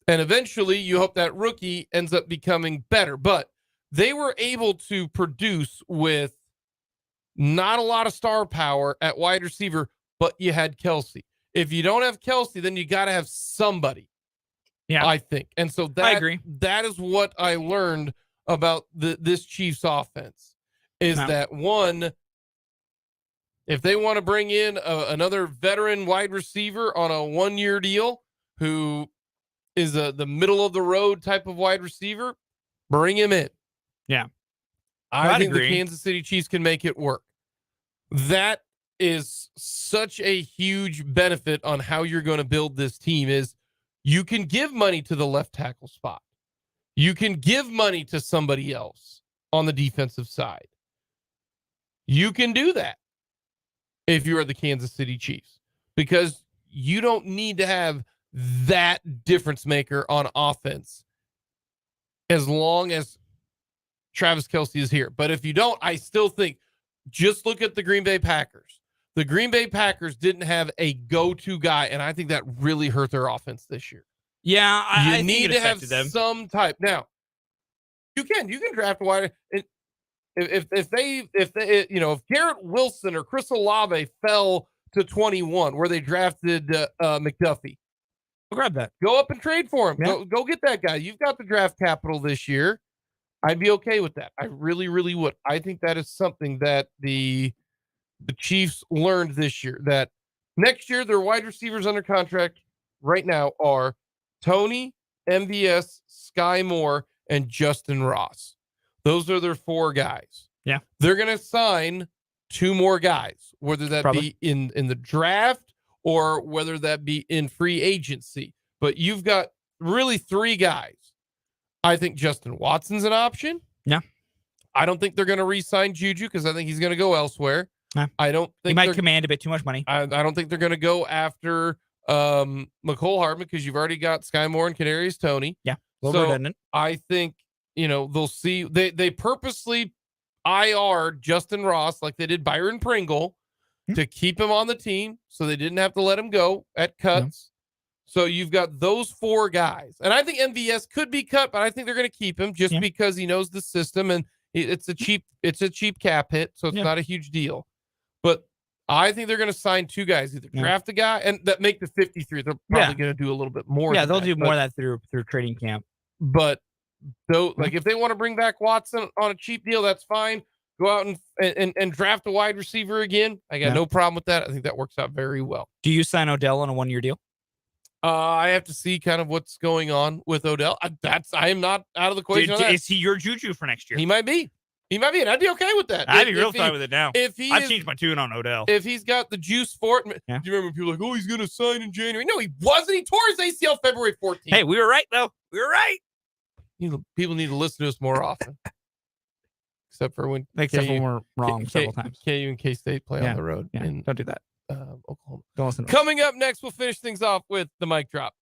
And eventually you hope that rookie ends up becoming better. But they were able to produce with not a lot of star power at wide receiver, but you had Kelce. If you don't have Kelce, then you got to have somebody.
Yeah,
I think. And so
I agree.
That is what I learned about this Chiefs offense is that one, if they want to bring in another veteran wide receiver on a 1-year deal who is the middle of the road type of wide receiver, bring him in.
Yeah.
I think the Kansas City Chiefs can make it work. That is such a huge benefit on how you're going to build this team is you can give money to the left tackle spot. You can give money to somebody else on the defensive side. You can do that if you are the Kansas City Chiefs because you don't need to have that difference maker on offense as long as Travis Kelce is here. But if you don't, I still think just look at the Green Bay Packers. The Green Bay Packers didn't have a go-to guy, and I think that really hurt their offense this year.
Yeah, I
need
think
to have some type. Now, you can draft a wide. if Garrett Wilson or Chris Olave fell to 21 where they drafted McDuffie,
I'll grab that.
go up and trade for him.
Yeah.
Go get that guy. You've got the draft capital this year. I'd be okay with that. I really, really would. I think that is something that the Chiefs learned this year, that next year their wide receivers under contract right now are Tony, MVS, Sky Moore, and Justin Ross. Those are their 4 guys.
Yeah.
They're going to sign 2 more guys, whether that be in the draft or whether that be in free agency. But you've got really 3 guys. I think Justin Watson's an option.
Yeah. I
don't think they're going to re-sign Juju because I think he's going to go elsewhere.
Yeah.
I don't think
he might command a bit too much money.
I don't think they're going to go after McCole Hardman because you've already got Sky Moore and Kadarius Toney.
Yeah.
So I think, they'll see they purposely IR Justin Ross like they did Byron Pringle to keep him on the team so they didn't have to let him go at cuts. So you've got those 4 guys. And I think MVS could be cut, but I think they're going to keep him just because he knows the system and it's a cheap cap hit, so it's not a huge deal. But I think they're going to sign 2 guys, either draft a guy and that make the 53. They're probably going to do a little bit more.
Yeah, they'll do more of that through trading camp.
But though, like if they want to bring back Watson on a cheap deal, that's fine. Go out and draft a wide receiver again. I got no problem with that. I think that works out very well.
Do you sign Odell on a 1-year deal?
I have to see kind of what's going on with Odell. I am not out of the question.
Is he your Juju for next year?
He might be, and I'd be okay with that.
I'd be real fine with it now.
I've
changed my tune on Odell.
If he's got the juice for it, do you remember people like, oh, he's going to sign in January? No, he wasn't. He tore his ACL February 14th.
Hey, we were right though. We were right.
People need to listen to us more often. Except for when
we're wrong several times.
KU and K-State play on the road.
Yeah. Don't do that.
Oklahoma.
Don't listen to
Coming up next, we'll finish things off with the mic drop.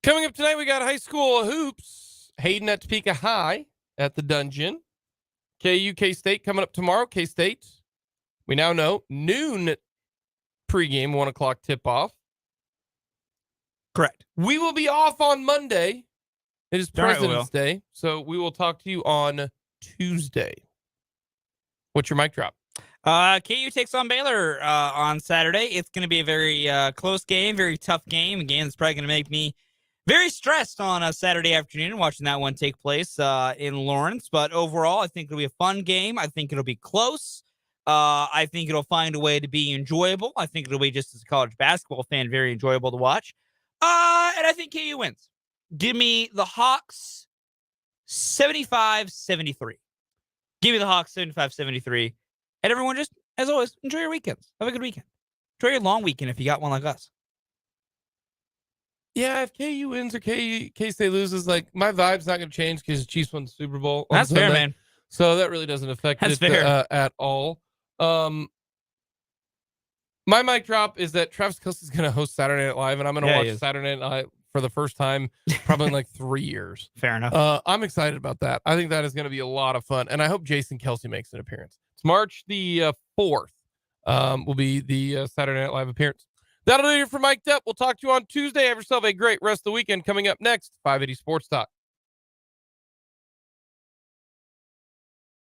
Coming up tonight, we got high school hoops. Hayden at Topeka High at the Dungeon. KU K-State coming up tomorrow. K-State, we now know, noon pregame, 1 o'clock tip-off.
Correct.
We will be off on Monday. It is
All right, we
President's Day, so we will talk to you on Tuesday. What's your mic drop?
KU takes on Baylor on Saturday. It's going to be a very close game, very tough game. A game that's probably going to make me very stressed on a Saturday afternoon watching that one take place in Lawrence. But overall, I think it'll be a fun game. I think it'll be close. I think it'll find a way to be enjoyable. I think it'll be, just as a college basketball fan, very enjoyable to watch. And I think KU wins. Give me the Hawks 75-73. Give me the Hawks 75-73. And everyone, just, as always, enjoy your weekends. Have a good weekend. Enjoy your long weekend if you got one like us.
Yeah, if KU wins or K-State loses, like, my vibe's not going to change because the Chiefs won the Super Bowl.
That's fair, man.
So that really doesn't affect
That's
it
fair.
At all. My mic drop is that Travis Kelce's going to host Saturday Night Live, and I'm going to watch Saturday Night Live for the first time probably in like 3 years.
Fair enough.
I'm excited about that. I think that is going to be a lot of fun, and I hope Jason Kelce makes an appearance. It's March the 4th. Will be the Saturday Night Live appearance. That'll do it for Mic'd Up. We'll talk to you on Tuesday. Have yourself a great rest of the weekend. Coming up next, 580 Sports Talk.